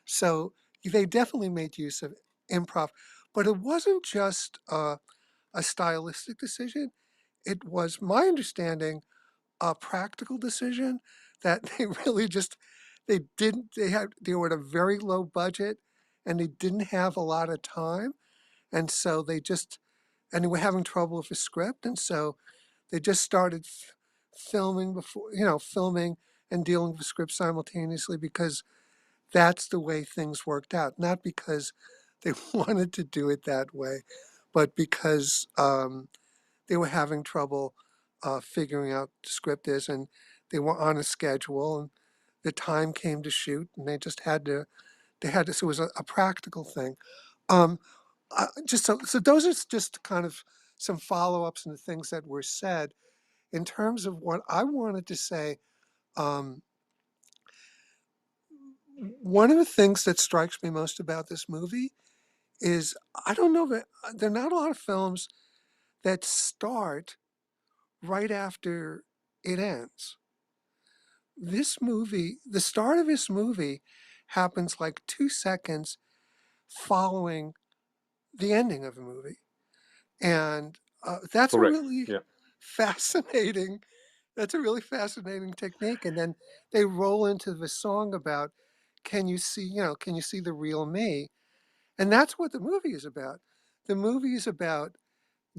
Speaker 2: So they definitely made use of improv, but it wasn't just a stylistic decision. It was, my understanding, a practical decision that they really just they were at a very low budget, and they didn't have a lot of time, and so they were having trouble with the script, and so they just started filming filming and dealing with the script simultaneously, because that's the way things worked out. Not because they wanted to do it that way, but because they were having trouble figuring out the script is, and they were on a schedule, and the time came to shoot, and they just had to. So it was a practical thing. Um, so those are just kind of some follow-ups and the things that were said. In terms of what I wanted to say, um, one of the things that strikes me most about this movie is, I don't know that there are not a lot of films that start right after it ends. This movie, the start of this movie happens like 2 seconds following the ending of the movie. And that's a
Speaker 3: Correct.
Speaker 2: really,
Speaker 3: Yeah.
Speaker 2: fascinating. That's a really fascinating technique. And then they roll into the song about, can you see the real me? And that's what the movie is about. The movie is about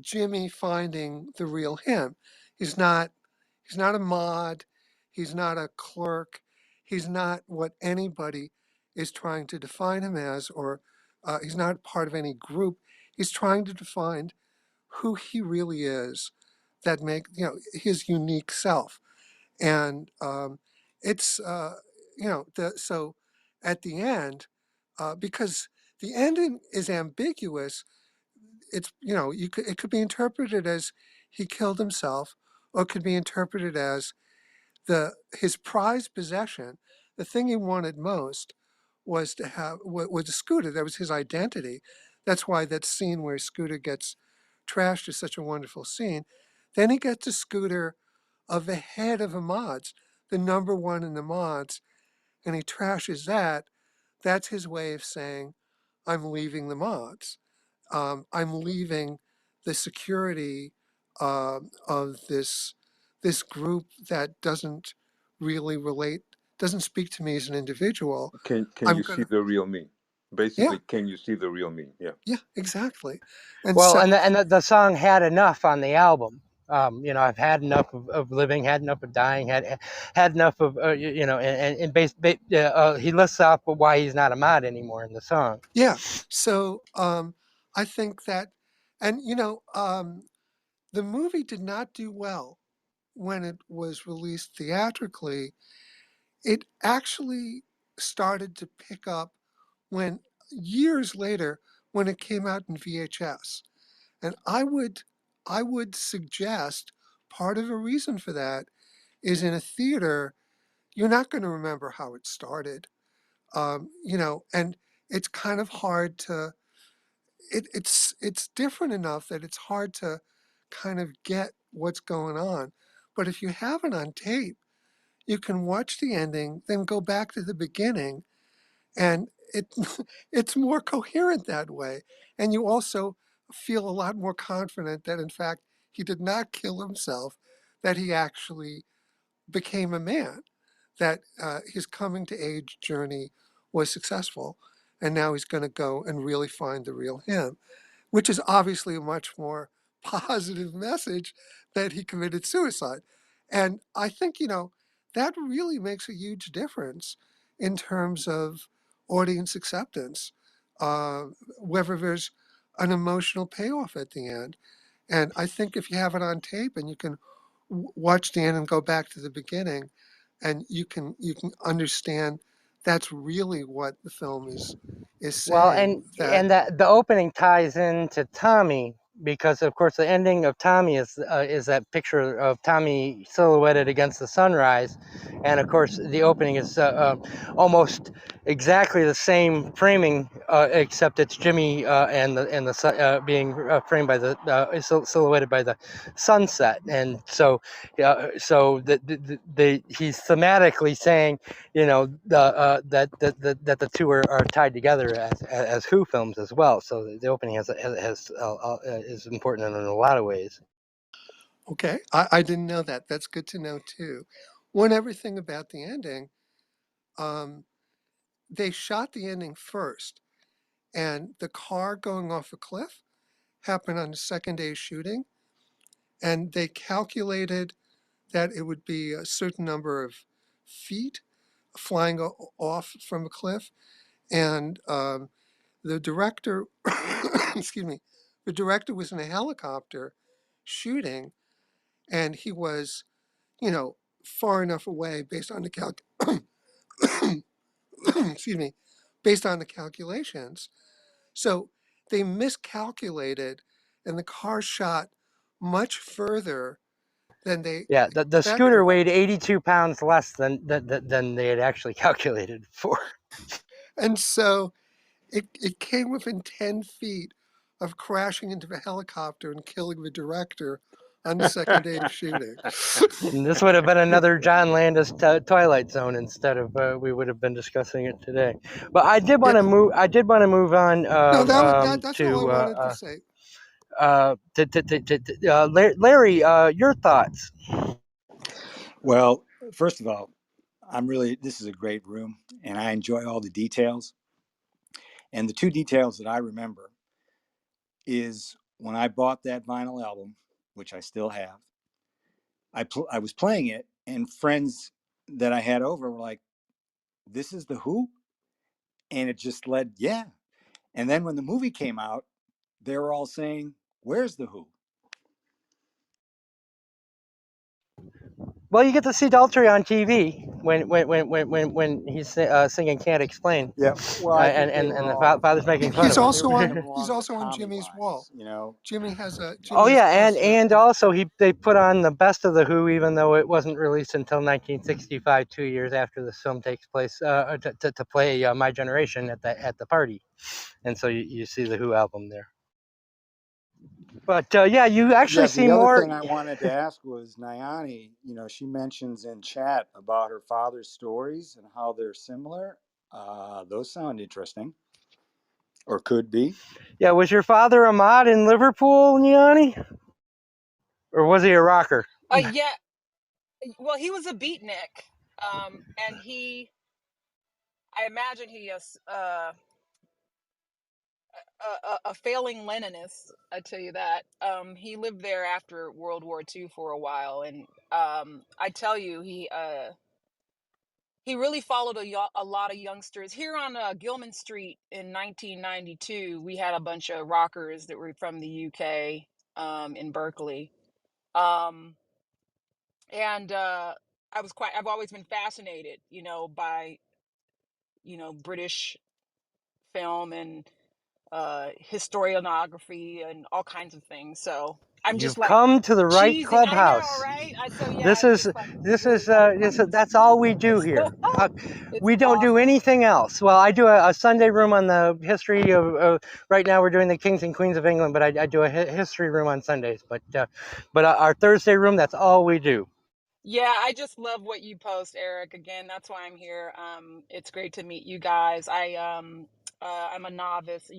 Speaker 2: Jimmy finding the real him. He's not he's not a mod, he's not a clerk, he's not what anybody is trying to define him as, or he's not part of any group. He's trying to define who he really is, that make his unique self. And it's so at the end, because the ending is ambiguous, it's it could be interpreted as he killed himself, or it could be interpreted as his prized possession, the thing he wanted most, was to have was a scooter. That was his identity. That's why that scene where Scooter gets trashed is such a wonderful scene. Then he gets a scooter of the head of the mods, the number one in the mods, and he trashes that. That's his way of saying, I'm leaving the mods. I'm leaving the security of this group that doesn't really relate, doesn't speak to me as an individual.
Speaker 3: Can
Speaker 2: I'm
Speaker 3: you see
Speaker 2: gonna,
Speaker 3: the real me?
Speaker 2: yeah,
Speaker 3: Basically, can you see the real me? Yeah.
Speaker 2: yeah, exactly. And
Speaker 1: Well,
Speaker 2: so,
Speaker 1: and the song Had Enough on the album. I've had enough of living, had enough of dying, had enough of, he lists off why he's not a mod anymore in the song.
Speaker 2: yeah, so I think that, and the movie did not do well when it was released theatrically. It actually started to pick up when years later, when it came out in VHS. And I would suggest part of the reason for that is, in a theater, you're not going to remember how it started. And it's kind of hard to, it's different enough that it's hard to kind of get what's going on. But if you have it on tape, you can watch the ending, then go back to the beginning, and it's more coherent that way. And you also feel a lot more confident that, in fact, he did not kill himself, that he actually became a man, that his coming to age journey was successful, and now he's going to go and really find the real him, which is obviously a much more positive message that he committed suicide. And I think, that really makes a huge difference in terms of audience acceptance, uh, whether there's an emotional payoff at the end. And I think if you have it on tape and you can watch the end and go back to the beginning, and you can understand that's really what the film is
Speaker 1: Well,
Speaker 2: saying. That,
Speaker 1: and that the opening ties into Tommy, because of course the ending of Tommy is that picture of Tommy silhouetted against the sunrise, and of course the opening is almost exactly the same framing, except it's Jimmy and the being framed by silhouetted by the sunset, and so he's thematically saying, that the two are tied together as Who films as well. So the opening is important in a lot of ways.
Speaker 2: okay, I didn't know that. That's good to know too. One other thing about the ending, um, they shot the ending first, and the car going off a cliff happened on the second day of shooting, and they calculated that it would be a certain number of feet flying off from a cliff, and the director, excuse me, the director was in a helicopter shooting, and he was, far enough away based on the excuse me, based on the calculations. So they miscalculated, and the car shot much further than they
Speaker 1: Yeah, the scooter
Speaker 2: expected.
Speaker 1: weighed 82 pounds less than they had actually calculated for.
Speaker 2: And so it came within 10 feet of crashing into the helicopter and killing the director on the second day of shooting.
Speaker 1: And this would have been another John Landis Twilight Zone instead of we would have been discussing it today. But I did want
Speaker 2: Yeah.
Speaker 1: to move. I did want to move on
Speaker 2: No, that's all I
Speaker 1: to
Speaker 2: wanted to say.
Speaker 1: Larry, your thoughts?
Speaker 6: Well, first of all, this is a great room and I enjoy all the details. And the two details that I remember is when I bought that vinyl album, which I still have, I was playing it and friends that I had over were like, this is the Who? And it just led, yeah. And then when the movie came out, they were all saying, where's the Who?
Speaker 1: Well, you get to see Daltrey on TV when he's singing "Can't Explain,"
Speaker 6: Yeah, well, I think they
Speaker 1: and
Speaker 6: were
Speaker 1: the
Speaker 6: all,
Speaker 1: father's making fun
Speaker 2: He's
Speaker 1: of him.
Speaker 6: they were
Speaker 2: also
Speaker 6: kind
Speaker 2: on.
Speaker 6: of
Speaker 2: He's
Speaker 6: along the
Speaker 2: also on
Speaker 6: comedy
Speaker 2: Jimmy's
Speaker 6: lines,
Speaker 2: wall.
Speaker 6: you know.
Speaker 2: Jimmy has a.
Speaker 1: Oh
Speaker 2: Jimmy
Speaker 1: yeah,
Speaker 2: has
Speaker 1: and also they put on the best of the Who, even though it wasn't released until 1965, 2 years after this film takes place, to play "My Generation" at the party, and so you see the Who album there. But yeah, you actually
Speaker 6: Yeah,
Speaker 1: see
Speaker 6: the other
Speaker 1: more.
Speaker 6: thing I wanted to ask was Nyani, she mentions in chat about her father's stories and how they're similar. Those sound interesting, or could be.
Speaker 1: Yeah, was your father a mod in Liverpool, Niani, or was he a rocker?
Speaker 4: Yeah. Well, he was a beatnik, and I imagine he is a failing Leninist. I tell you that. He lived there after World War II for a while, and I tell you, he really followed a lot of youngsters here on Gilman Street in 1992. We had a bunch of rockers that were from the UK, in Berkeley, um, and I've always been fascinated, by British film and historiography and all kinds of things. So I'm just
Speaker 1: You've
Speaker 4: like
Speaker 1: come to the right
Speaker 4: cheesing. I know,
Speaker 1: clubhouse.
Speaker 4: right? So yeah,
Speaker 1: This
Speaker 4: it's
Speaker 1: is
Speaker 4: just like really
Speaker 1: that's all we do here.
Speaker 4: it's
Speaker 1: We don't do
Speaker 4: awesome.
Speaker 1: anything else. Well, I do a Sunday room on the history of. Right now, we're doing the kings and queens of England, but I do a history room on Sundays. But our Thursday room, that's all we do.
Speaker 4: Yeah, I just love what you post, Eric. Again, that's why I'm here. It's great to meet you guys. I'm a novice.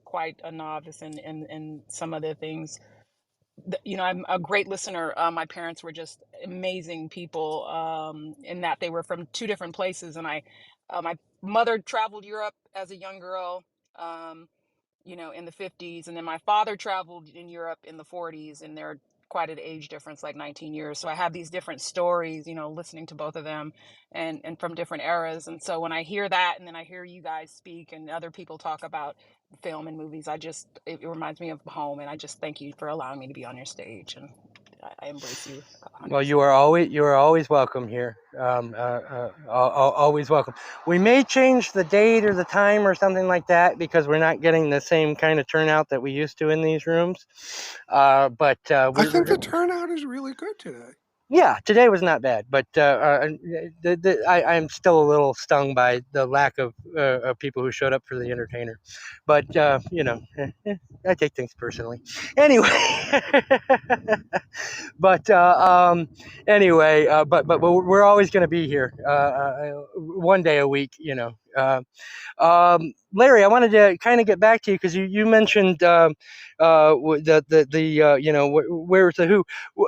Speaker 4: Quite a novice in some of the things. I'm a great listener. My parents were just amazing people, in that they were from two different places, and my mother traveled Europe as a young girl, um, in the 50s, and then my father traveled in Europe in the 40s, and they're quite an age difference, like 19 years. So I have these different stories, listening to both of them, and from different eras. And so when I hear that, and then I hear you guys speak and other people talk about film and movies, it reminds me of home, and I just thank you for allowing me to be on your stage, and I embrace you
Speaker 1: Well,
Speaker 4: 100%.
Speaker 1: you are always welcome here. Always welcome. We may change the date or the time or something like that because we're not getting the same kind of turnout that we used to in these rooms. But
Speaker 2: I think the turnout is really good today.
Speaker 1: yeah, today was not bad, but I'm still a little stung by the lack of people who showed up for the entertainer. But I take things personally. Anyway, but but we're always going to be here, one day a week. Larry, I wanted to kind of get back to you because you mentioned where's the Who.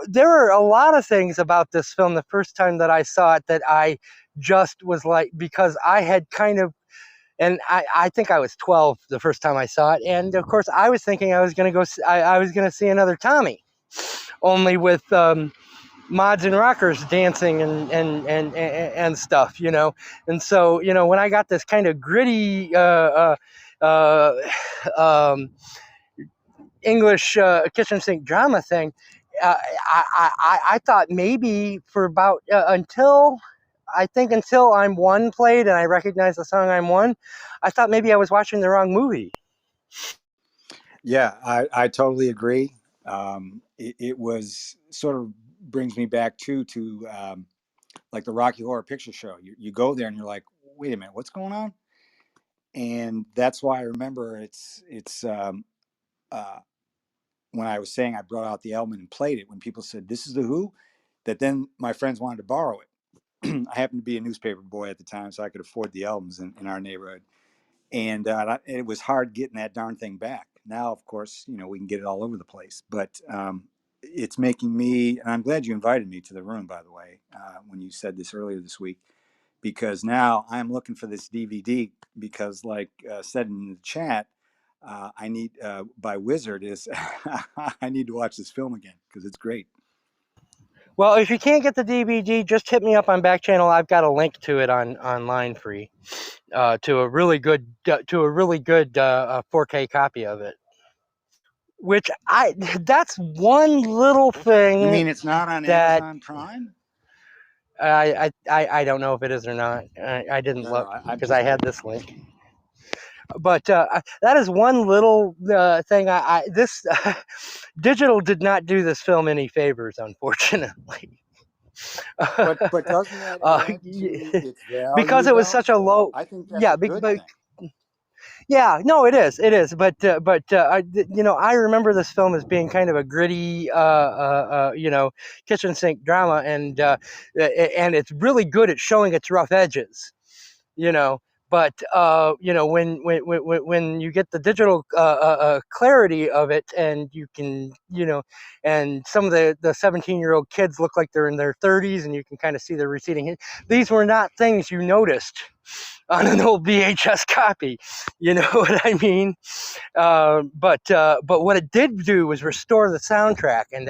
Speaker 1: There are a lot of things about this film the first time that I saw it that I just was like, because I had kind of, and I think I was 12 the first time I saw it, and of course I was thinking I was going to go I was going to see another Tommy, only with mods and rockers dancing and stuff, and so when I got this kind of gritty uh, um, English kitchen sink drama thing, I thought maybe for about until I'm One played and I recognized the song I'm One, I thought maybe I was watching the wrong movie.
Speaker 6: Yeah, I totally agree. It was sort of brings me back to like the Rocky Horror Picture Show. You go there and you're like, wait a minute, what's going on? And that's why I remember it's uh, when I was saying I brought out the album and played it, when people said this is the Who, that then my friends wanted to borrow it. I happened to be a newspaper boy at the time, so I could afford the albums in our neighborhood, and it was hard getting that darn thing back. now, of course, we can get it all over the place. But it's making me, and I'm glad you invited me to the room, by the way, when you said this earlier this week, because now I'm looking for this DVD because, like said in the chat, I need by Wizard is I need to watch this film again because it's great.
Speaker 1: Well, if you can't get the DVD, just hit me up on back channel. I've got a link to it online free to a really good 4K copy of it. Which that's one little thing.
Speaker 6: You mean it's not on
Speaker 1: that
Speaker 6: Amazon Prime?
Speaker 1: I don't know if it is or not. I didn't look because I had this link. But that is one little thing. This digital did not do this film any favors, unfortunately.
Speaker 6: But doesn't that add to its value?
Speaker 1: Because it was
Speaker 6: though?
Speaker 1: such a low.
Speaker 6: I think that's a good thing.
Speaker 1: Yeah, no, it is. But I remember this film as being kind of a gritty, kitchen sink drama, and it's really good at showing its rough edges, But when you get the digital clarity of it, and you can, and some of the 17-year-old kids look like they're in their 30s, and you can kind of see the receding. These were not things you noticed on an old VHS copy, you know what I mean? But what it did do was restore the soundtrack, and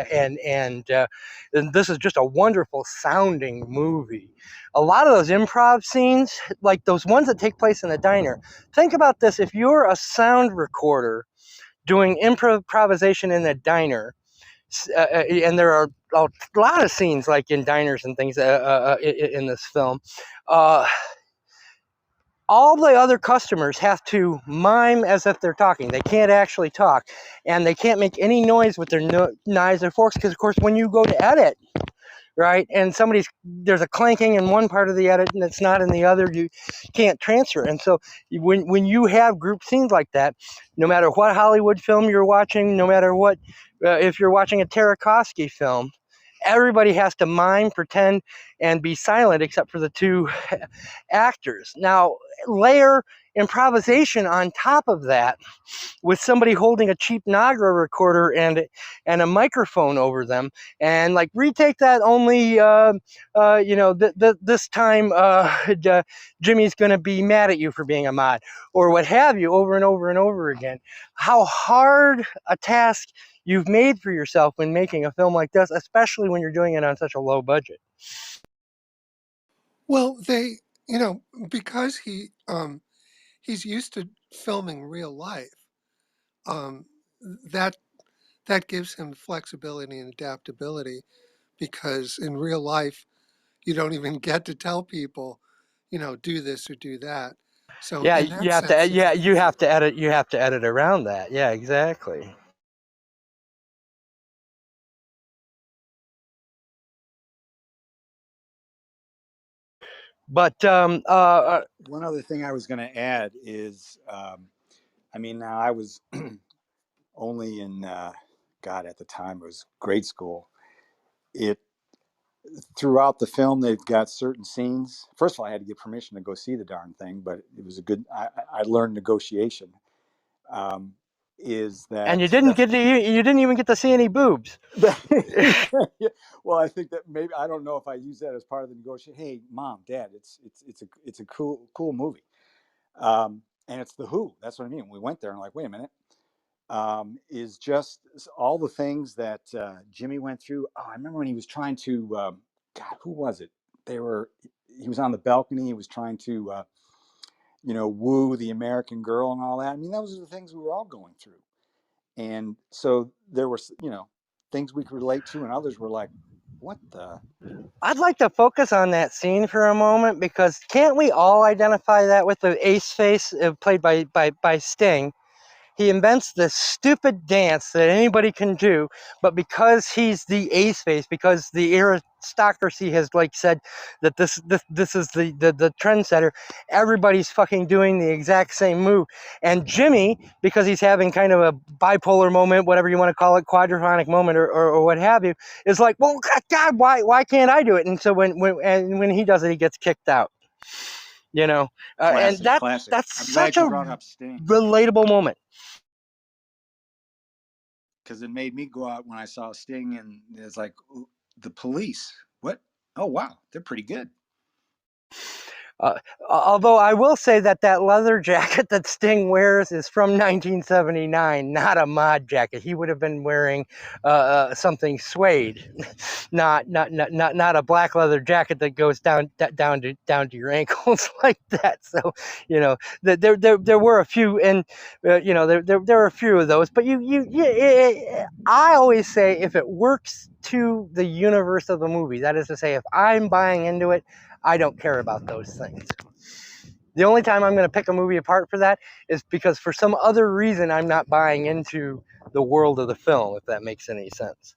Speaker 1: this is just a wonderful sounding movie. A lot of those improv scenes, like those ones that take place in the diner, think about this: if you're a sound recorder doing improvisation in the diner, and there are a lot of scenes like in diners and things in this film. All the other customers have to mime as if they're talking. They can't actually talk, and they can't make any noise with their knives or forks, because of course when you go to edit, right, and there's a clanking in one part of the edit and it's not in the other, you can't transfer. And so when you have group scenes like that, no matter what Hollywood film you're watching, no matter what, if you're watching a Tarkovsky film, everybody has to mime, pretend, and be silent except for the two actors. Now, layer improvisation on top of that with somebody holding a cheap Nagra recorder and a microphone over them, and like retake that only, this time Jimmy's going to be mad at you for being a mod, or what have you, over and over and over again. How hard a task you've made for yourself when making a film like this, especially when you're doing it on such a low budget.
Speaker 2: Well, because he's used to filming real life, that gives him flexibility and adaptability, because in real life you don't even get to tell people, do this or do that. So
Speaker 1: Yeah,
Speaker 2: in that
Speaker 1: you have to.
Speaker 2: sense,
Speaker 1: Yeah, you have to edit. You have to edit around that. Yeah, exactly. But
Speaker 6: one other thing I was going to add is, now I was only in at the time it was grade school. Throughout the film, they've got certain scenes. First of all, I had to get permission to go see the darn thing, but it was I learned negotiation. Is that,
Speaker 1: and you didn't even get to see any boobs.
Speaker 6: Well, I think that maybe, I don't know if I use that as part of the negotiation. Hey, Mom, Dad, it's a cool movie, and it's the Who. That's what I mean. We went there and like, wait a minute, is just all the things that Jimmy went through. Oh, I remember when he was trying to, who was it? He was on the balcony. He was trying to, woo the American girl and all that. I mean, those are the things we were all going through. And so there were, things we could relate to, and others were like, what the?
Speaker 1: I'd like to focus on that scene for a moment, because can't we all identify that with the ace face played by Sting? He invents this stupid dance that anybody can do, but because he's the ace face, because the aristocracy has said that this is the trendsetter, everybody's fucking doing the exact same move. And Jimmy, because he's having kind of a bipolar moment, whatever you want to call it, quadrophonic moment, or what have you, is like, well, God, why can't I do it? And so when he does it, he gets kicked out.
Speaker 6: Classic,
Speaker 1: and
Speaker 6: classic.
Speaker 1: that's such a
Speaker 6: relatable
Speaker 1: moment.
Speaker 6: because it made me go out when I saw Sting, and it's like, the Police. What? Oh wow, they're pretty good.
Speaker 1: Although I will say that that leather jacket that Sting wears is from 1979, not a mod jacket. He would have been wearing something suede, not a black leather jacket that goes down to your ankles like that. So, you know, there were a few, and you know, there were a few of those. But I always say if it works to the universe of the movie, that is to say, if I'm buying into it, I don't care about those things. The only time I'm going to pick a movie apart for that is because for some other reason I'm not buying into the world of the film, if that makes any sense.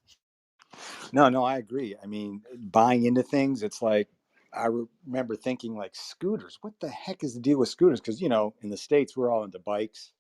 Speaker 6: No, I agree. I mean, buying into things, it's like, I remember thinking like, scooters, what the heck is the deal with scooters? Because, you know, in the States, we're all into bikes.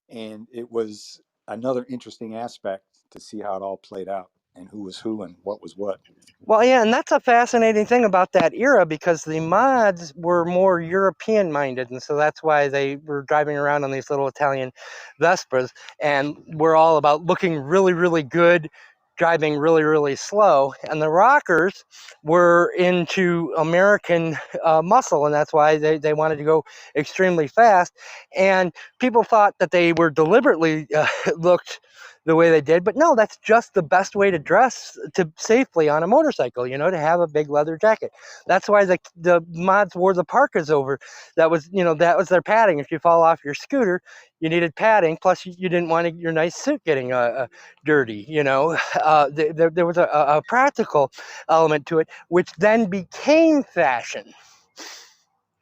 Speaker 6: And it was another interesting aspect to see how it all played out and who was who and what was what.
Speaker 1: Well, yeah, and that's a fascinating thing about that era because the mods were more European minded, and so that's why they were driving around on these little Italian Vespas, and we're all about looking really, really good, driving really, really slow. And the rockers were into American muscle, and that's why they wanted to go extremely fast. And people thought that they were deliberately looked the way they did, but no, that's just the best way to dress to safely on a motorcycle, you know, to have a big leather jacket. That's why the mods wore the parkas over. That was, you know, that was their padding. If you fall off your scooter, you needed padding, plus you didn't want your nice suit getting dirty, you know. There was a practical element to it, which then became fashion.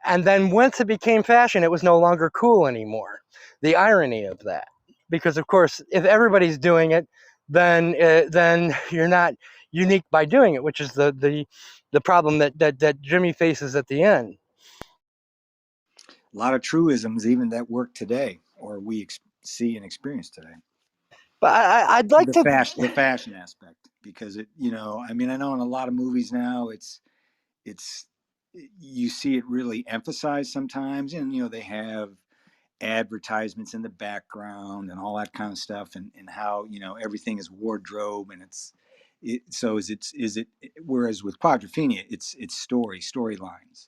Speaker 1: And then once it became fashion, it was no longer cool anymore. The irony of that. Because of course, if everybody's doing it, then you're not unique by doing it, which is the problem that Jimmy faces at the end.
Speaker 6: A lot of truisms, even that work today, or we see and experience today.
Speaker 1: But I'd like to.
Speaker 6: The fashion aspect, because it, you know, I mean, I know in a lot of movies now, it's you see it really emphasized sometimes, and you know, they have advertisements in the background and all that kind of stuff, and how, you know, everything is wardrobe, and so is it whereas with Quadrophenia, it's storylines,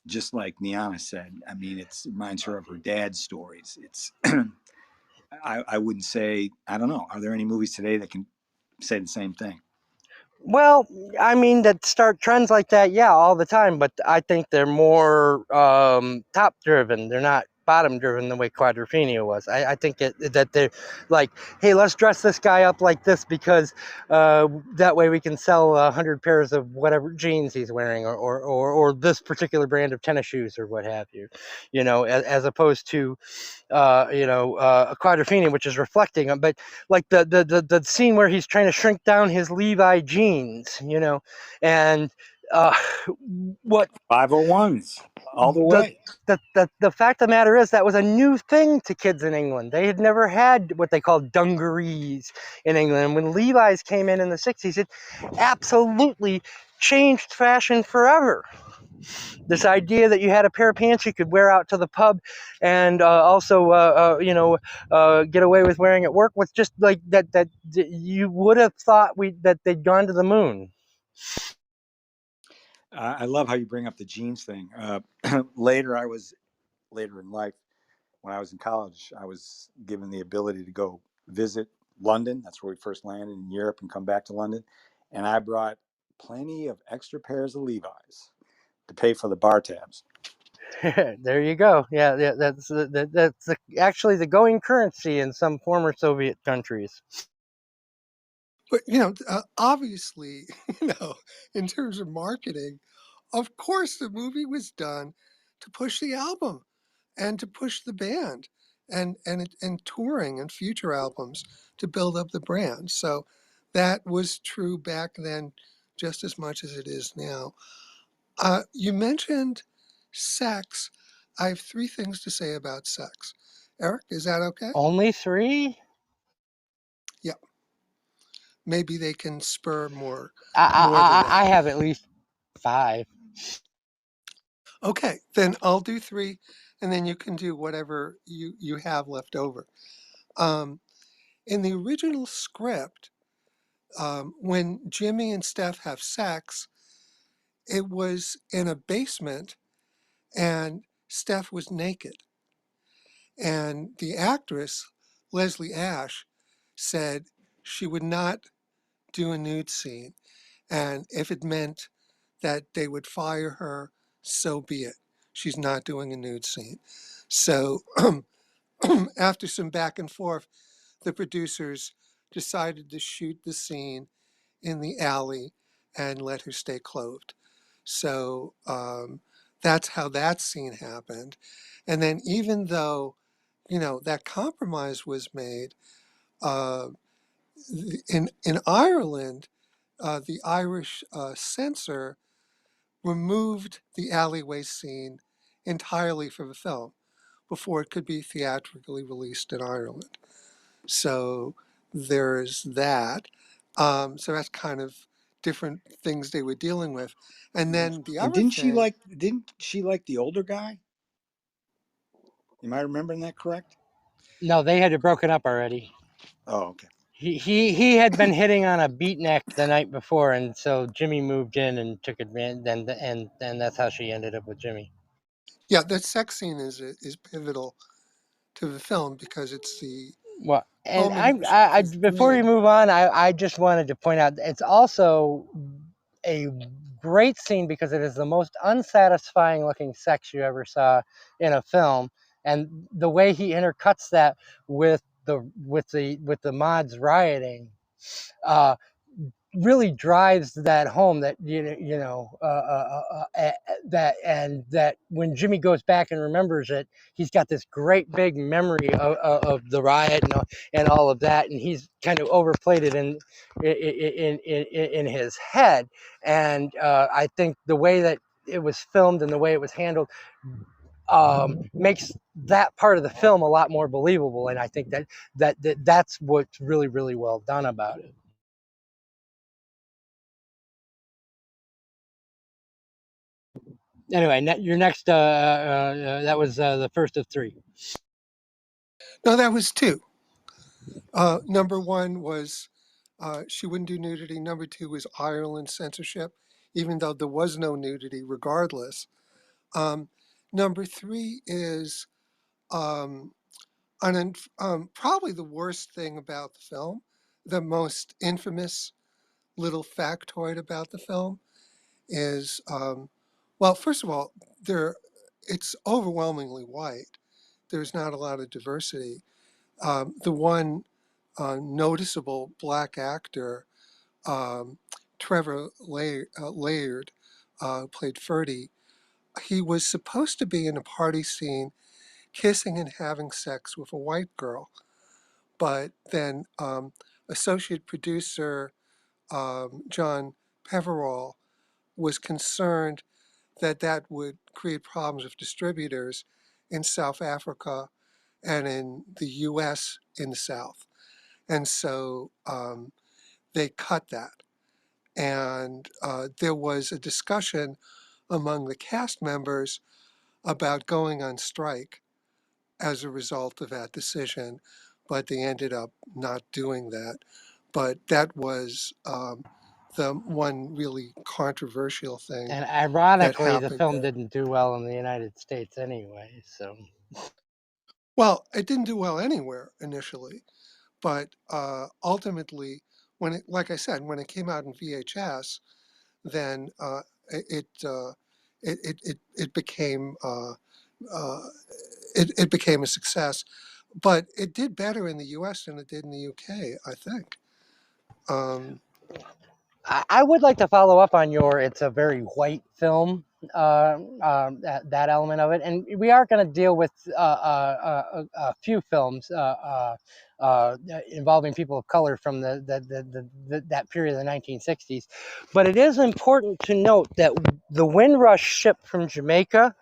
Speaker 6: just like Niana said. I mean, it reminds her of her dad's stories. It's I wouldn't say, I don't know, are there any movies today that can say the same thing?
Speaker 1: Well, I mean, that start trends like that, yeah, all the time. But I think they're more top driven. They're not bottom driven the way Quadrophenia was. I think that they're like, hey, let's dress this guy up like this because that way we can sell 100 pairs of whatever jeans he's wearing, or this particular brand of tennis shoes, or what have you. You know, as opposed to Quadrophenia, which is reflecting on, but like the scene where he's trying to shrink down his Levi jeans, you know, and uh, what
Speaker 6: 501s all the
Speaker 1: the
Speaker 6: way.
Speaker 1: the fact of the matter is that was a new thing to kids in England. They had never had what they called dungarees in England. When Levi's came in the 60s, it absolutely changed fashion forever. This idea that you had a pair of pants you could wear out to the pub and also get away with wearing at work was just like that you would have thought that they'd gone to the moon.
Speaker 6: I love how you bring up the jeans thing. Later in life, when I was in college, I was given the ability to go visit London. That's where we first landed in Europe, and come back to London. And I brought plenty of extra pairs of Levi's to pay for the bar tabs.
Speaker 1: There you go. Yeah, that's actually the going currency in some former Soviet countries.
Speaker 2: But you know, obviously, you know, in terms of marketing, of course, the movie was done to push the album and to push the band, and touring and future albums to build up the brand. So that was true back then, just as much as it is now. You mentioned sex. I have three things to say about sex. Eric, is that okay?
Speaker 1: Only 3?
Speaker 2: Yeah. Maybe they can spur more than
Speaker 1: I
Speaker 2: that.
Speaker 1: have at least 5.
Speaker 2: Okay, then I'll do 3, and then you can do whatever you have left over. Um, In the original script, when Jimmy and Steph have sex, it was in a basement and Steph was naked. And the actress, Leslie Ash, said she would not do a nude scene. And if it meant that they would fire her, so be it. She's not doing a nude scene. So after some back and forth, the producers decided to shoot the scene in the alley and let her stay clothed. So that's how that scene happened. And then even though, that compromise was made, uh, in Ireland, the Irish censor removed the alleyway scene entirely from the film before it could be theatrically released in Ireland. So there's that. So that's kind of different things they were dealing with. And then the
Speaker 6: And
Speaker 2: other thing,
Speaker 6: didn't she like the older guy? Am I remembering that correct?
Speaker 1: No, they had it broken up already.
Speaker 6: Oh, okay.
Speaker 1: He had been hitting on a beatnik the night before, and so Jimmy moved in and took advantage, and that's how she ended up with Jimmy.
Speaker 2: yeah, that sex scene is pivotal to the film because it's the
Speaker 1: Well, and
Speaker 2: culmination
Speaker 1: I
Speaker 2: of
Speaker 1: before we
Speaker 2: three.
Speaker 1: move on, I just wanted to point out it's also a great scene because it is the most unsatisfying looking sex you ever saw in a film, and the way he intercuts that with the mods rioting, uh, really drives that home that that when Jimmy goes back and remembers it, he's got this great big memory of the riot and all of that, and he's kind of overplayed it in his head. And I think the way that it was filmed and the way it was handled makes that part of the film a lot more believable, and I think that's what's really really well done about it. Anyway, your next that was the first of three.
Speaker 2: No, that was two. Number one was she wouldn't do nudity. Number two was Ireland censorship, even though there was no nudity regardless. Um, Number three is um, probably the worst thing about the film, the most infamous little factoid about the film is, well, first of all, it's overwhelmingly white. There's not a lot of diversity. The one noticeable black actor, um, Trevor Laird, played Ferdy. He was supposed to be in a party scene kissing and having sex with a white girl, but then associate producer John Peverall was concerned that that would create problems with distributors in South Africa and in the US in the South. And so they cut that. And there was a discussion among the cast members about going on strike as a result of that decision, but they ended up not doing that. But that was the one really controversial thing
Speaker 1: And
Speaker 2: that
Speaker 1: ironically, the
Speaker 2: happened
Speaker 1: film
Speaker 2: there.
Speaker 1: didn't do well in the United States anyway. So
Speaker 2: Well, it didn't do well anywhere initially, but ultimately, like I said, when it came out in VHS, then it, uh, it became uh, it became a success. But it did better in the U.S. than it did in the U.K. I think. Um,
Speaker 1: I would like to follow up on your "It's a very white film" that element of it, and we are going to deal with a few films involving people of color from that period of the 1960s. But it is important to note that the Windrush ship from Jamaica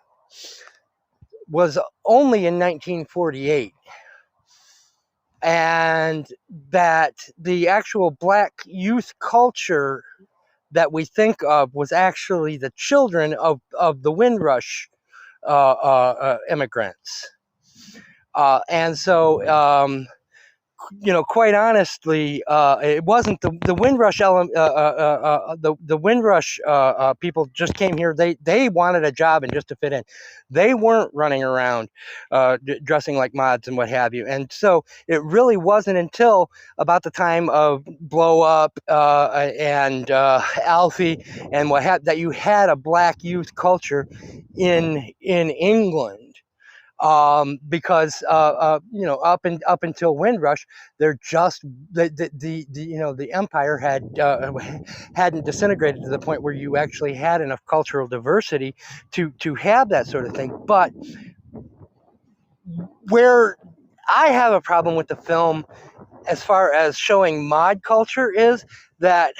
Speaker 1: was only in 1948, and that the actual black youth culture that we think of was actually the children of the Windrush immigrants. And so quite honestly, it wasn't the Windrush the Windrush people just came here. They wanted a job and just to fit in. They weren't running around dressing like mods and what have you. And so it really wasn't until about the time of Blow Up and Alfie and what have that you had a black youth culture in England. Because up until Windrush, they're just the empire hadn't disintegrated to the point where you actually had enough cultural diversity to have that sort of thing. But where I have a problem with the film, as far as showing mod culture, is that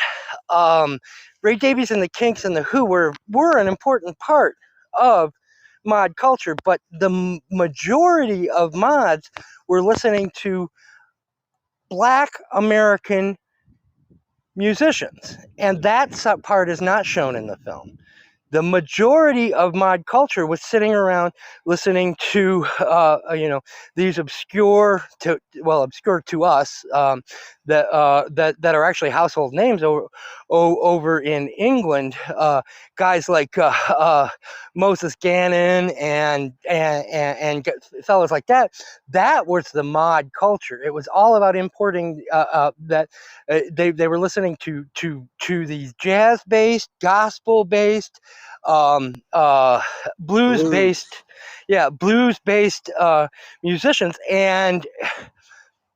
Speaker 1: Ray Davies and the Kinks and the Who were an important part of mod culture, but the majority of mods were listening to Black American musicians, and that part is not shown in the film. The majority of mod culture was sitting around listening to, these obscure to us, that are actually household names over in England. Guys like Moses Gannon and fellas like that. That was the mod culture. It was all about importing that. They were listening to these jazz-based, gospel-based, blues-based musicians, and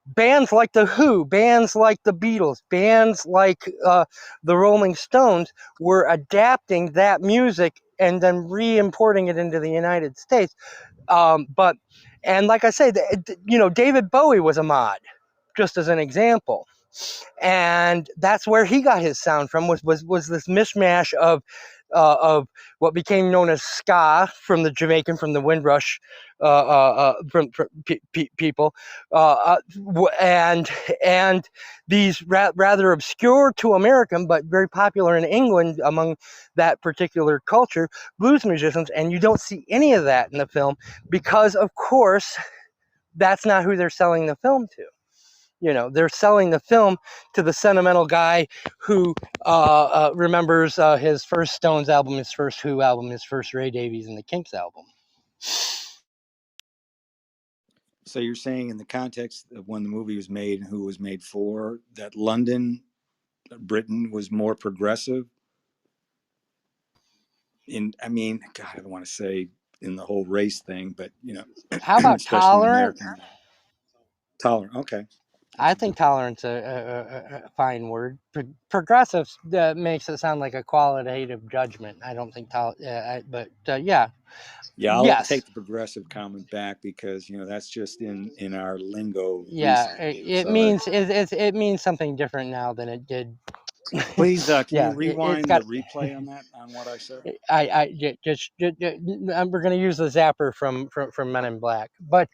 Speaker 1: bands like the Who, bands like the Beatles, bands like the Rolling Stones were adapting that music and then re-importing it into the United States. And like I say, David Bowie was a mod, just as an example. And that's where he got his sound from, was this mishmash of what became known as ska from the Windrush people, and these rather obscure to American but very popular in England among that particular culture blues musicians. And you don't see any of that in the film because, of course, that's not who they're selling the film to. They're selling the film to the sentimental guy who remembers his first Stones album, his first Who album, his first Ray Davies and the Kinks album.
Speaker 6: So you're saying, in the context of when the movie was made and who it was made for, that London, Britain, was more progressive? God, I don't want to say in the whole race thing, but
Speaker 1: how about tolerant?
Speaker 6: Tolerant, okay.
Speaker 1: I think tolerance a fine word. Progressive makes it sound like a qualitative judgment. I don't think but yeah.
Speaker 6: Yeah, I'll
Speaker 1: yes.
Speaker 6: take the progressive comment back, because that's just in our lingo.
Speaker 1: Yeah, it means something different now than it did.
Speaker 6: Please, can you rewind the replay on that, on what I said?
Speaker 1: We're going to use the zapper from Men in Black, but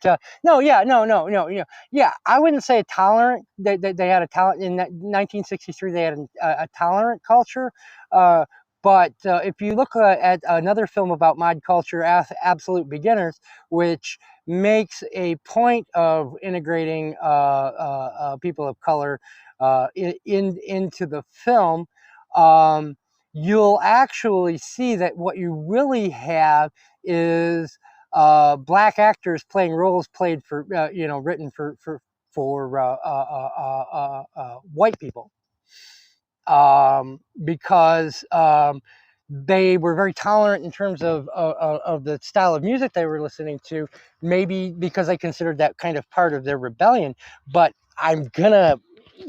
Speaker 1: no. I wouldn't say tolerant. They had a tolerant in 1963. They had a tolerant culture. But if you look at another film about mod culture, Absolute Beginners, which makes a point of integrating people of color into the film, you'll actually see that what you really have is black actors playing roles played for written for white people, because they were very tolerant in terms of the style of music they were listening to, maybe because they considered that kind of part of their rebellion. But I'm gonna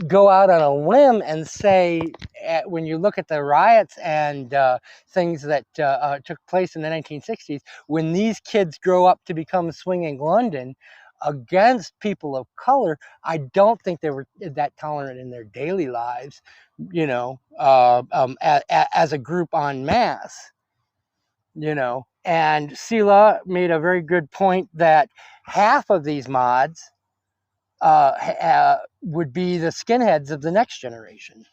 Speaker 1: go out on a limb and say, when you look at the riots and things that took place in the 1960s, when these kids grow up to become swinging London against people of color, I don't think they were that tolerant in their daily lives, as a group en masse. And Sila made a very good point that half of these mods would be the skinheads of the next generation.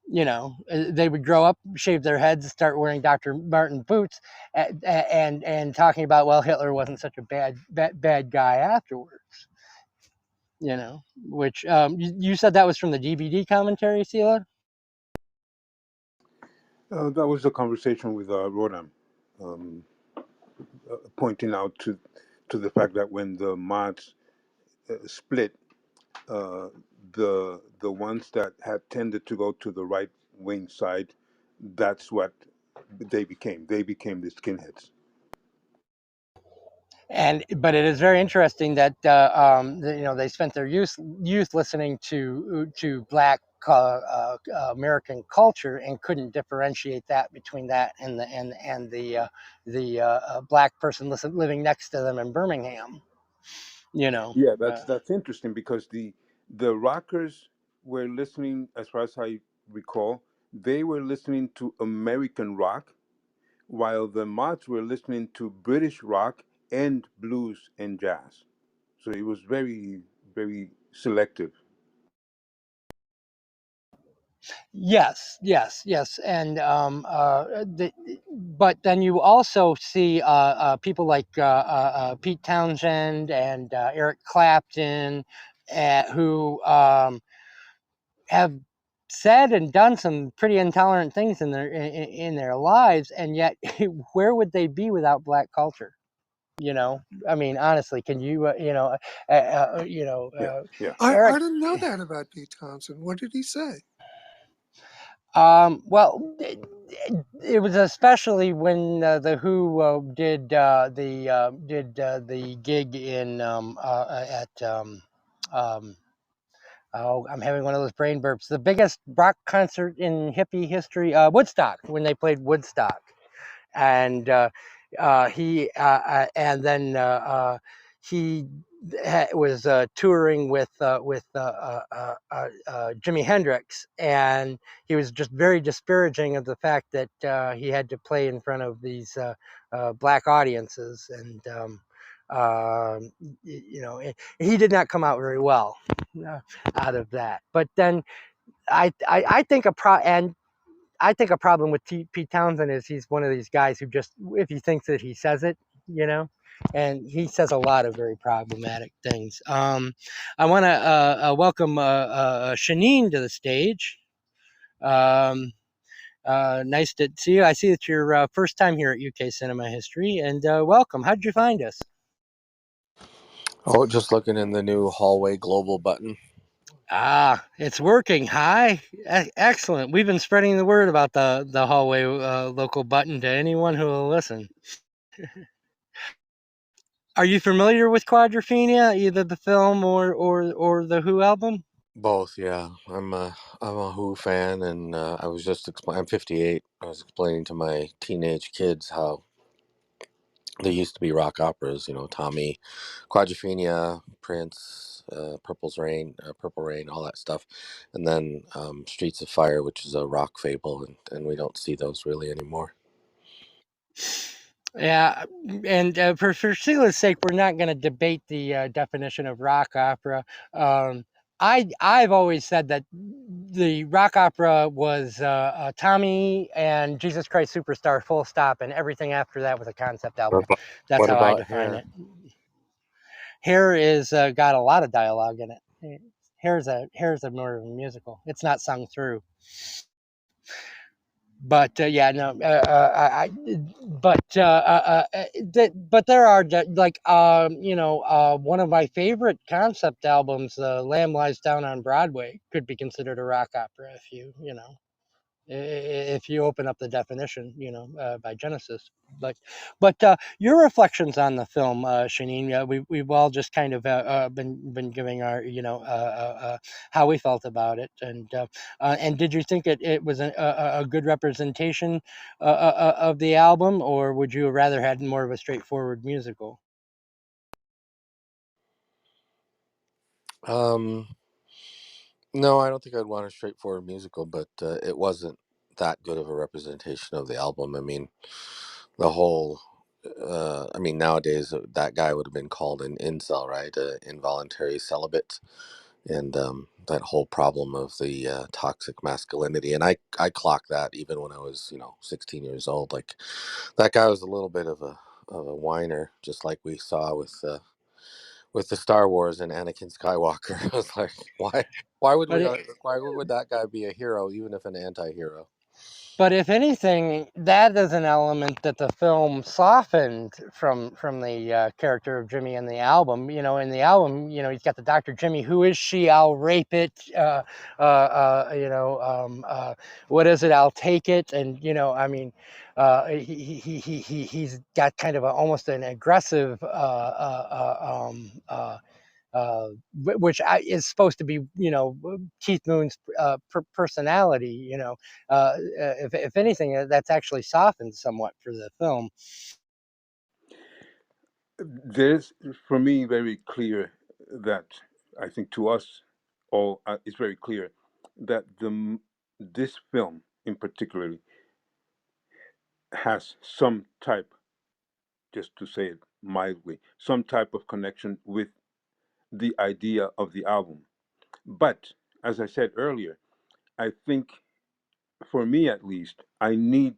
Speaker 1: They would grow up, shave their heads, start wearing Dr. Martin boots, and talking about, well, Hitler wasn't such a bad guy afterwards. which you said that was from the DVD commentary, Sila?
Speaker 3: That was a conversation with Rodam, pointing out to the fact that when the mods split, the ones that had tended to go to the right wing side, that's what they became. They became the skinheads.
Speaker 1: But it is very interesting that they spent their youth listening to black American culture and couldn't differentiate that between that and the black person living next to them in Birmingham.
Speaker 3: Yeah, that's interesting because the rockers were listening, as far as I recall, they were listening to American rock, while the mods were listening to British rock and blues and jazz. So it was very, very selective.
Speaker 1: Yes, and but then you also see people like Pete Townshend and Eric Clapton, who have said and done some pretty intolerant things in their lives, and yet where would they be without black culture? I mean, honestly, can you
Speaker 3: Yeah.
Speaker 1: Eric?
Speaker 2: I didn't know that about Pete Townsend. What did he say?
Speaker 1: Well, it was especially when the Who did the gig in at oh, I'm having one of those brain burps. The biggest rock concert in hippie history, Woodstock, when they played Woodstock, and and then he was touring with Jimi Hendrix, and he was just very disparaging of the fact that he had to play in front of these black audiences, and he did not come out very well out of that. But then I think I think a problem with Pete Townsend is he's one of these guys who just, if he thinks it, he says it, and he says a lot of very problematic things. I want to welcome Shanine to the stage. Nice to see you. I see it's your first time here at UK Cinema History, and welcome. How did you find us?
Speaker 7: Oh, just looking in the new hallway global button.
Speaker 1: Ah, it's working. Hi. Excellent. We've been spreading the word about the hallway local button to anyone who will listen. Are you familiar with Quadrophenia, either the film or the Who album?
Speaker 7: Both, yeah. I'm a Who fan, and I was just I'm 58. I was explaining to my teenage kids how there used to be rock operas. Tommy, Quadrophenia, Prince, Purple Rain, all that stuff, and then Streets of Fire, which is a rock fable, and we don't see those really anymore.
Speaker 1: Yeah, and for Sila's sake, we're not going to debate the definition of rock opera. I've always said that the rock opera was Tommy and Jesus Christ Superstar, full stop, and everything after that was a concept album. That's
Speaker 7: What
Speaker 1: how I
Speaker 7: about
Speaker 1: define
Speaker 7: Hair?
Speaker 1: it. Hair is got a lot of dialogue in it. Hair's a more of a musical. It's not sung through. But yeah, no, but there are like one of my favorite concept albums, Lamb Lies Down on Broadway, could be considered a rock opera if you open up the definition, by Genesis. But your reflections on the film, Shanine, we've all just kind of been giving our, how we felt about it, and did you think it was a good representation of the album, or would you have rather had more of a straightforward musical?
Speaker 7: No, I don't think I'd want a straightforward musical, but it wasn't that good of a representation of the album. I mean, the whole, nowadays that guy would have been called an incel, right? Involuntary celibate, and that whole problem of the toxic masculinity. And I clocked that even when I was, 16 years old. Like, that guy was a little bit of a whiner, just like we saw with with the Star Wars and Anakin Skywalker. I was like, why would
Speaker 1: But
Speaker 7: why would that guy be a hero, even if an anti-hero?
Speaker 1: But if anything, that is an element that the film softened from the character of Jimmy in the album. You know, in the album, you know, he's got the Dr. Jimmy. Who is she? I'll rape it. What is it? I'll take it. And you know, I mean, he's got kind of almost an aggressive which is supposed to be, you know, Keith Moon's personality. You know, if anything, that's actually softened somewhat for the film.
Speaker 3: There's, for me, very clear that I think to us all, it's very clear that this film in particularly has some type, just to say it mildly, some type of connection with the idea of the album. But as I said earlier, I think for me at least, I need,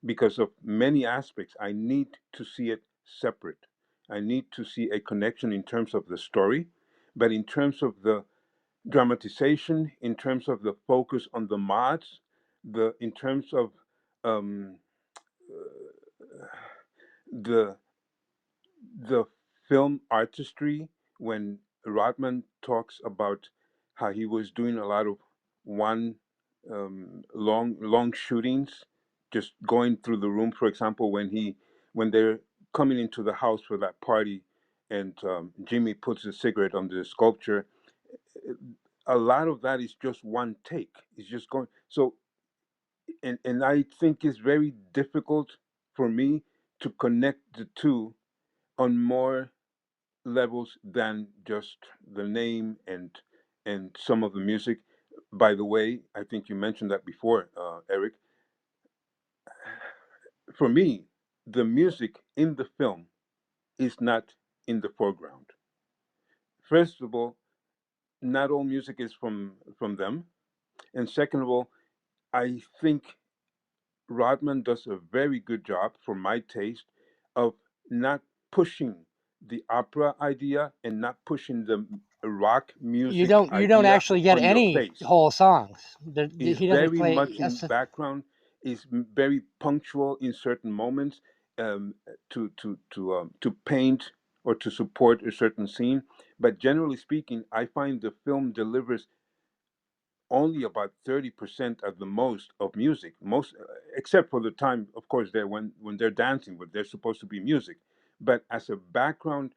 Speaker 3: because of many aspects, I need to see it separate. I need to see a connection in terms of the story, but in terms of the dramatization, in terms of the focus on the mods, in terms of um, the the film artistry, when Rodman talks about how he was doing a lot of one long shootings, just going through the room. For example, when they're coming into the house for that party, and Jimmy puts a cigarette on the sculpture, a lot of that is just one take. It's just going so, and I think it's very difficult for me to connect the two on more levels than just the name and some of the music. By the way, I think you mentioned that before, Eric. For me, the music in the film is not in the foreground. First of all, not all music is from them, and second of all, I think Rodman does a very good job, for my taste, of not pushing the opera idea and not pushing the rock music
Speaker 1: You don't
Speaker 3: idea
Speaker 1: actually get
Speaker 3: on your
Speaker 1: any
Speaker 3: face.
Speaker 1: whole songs.
Speaker 3: Is
Speaker 1: He doesn't
Speaker 3: very
Speaker 1: play.
Speaker 3: much in background, is very punctual in certain moments, um, to paint or to support a certain scene. But generally speaking, I find the film delivers only about 30% at the most of music, most except for the time, of course, they're when they're dancing, but there's supposed to be music. But as a background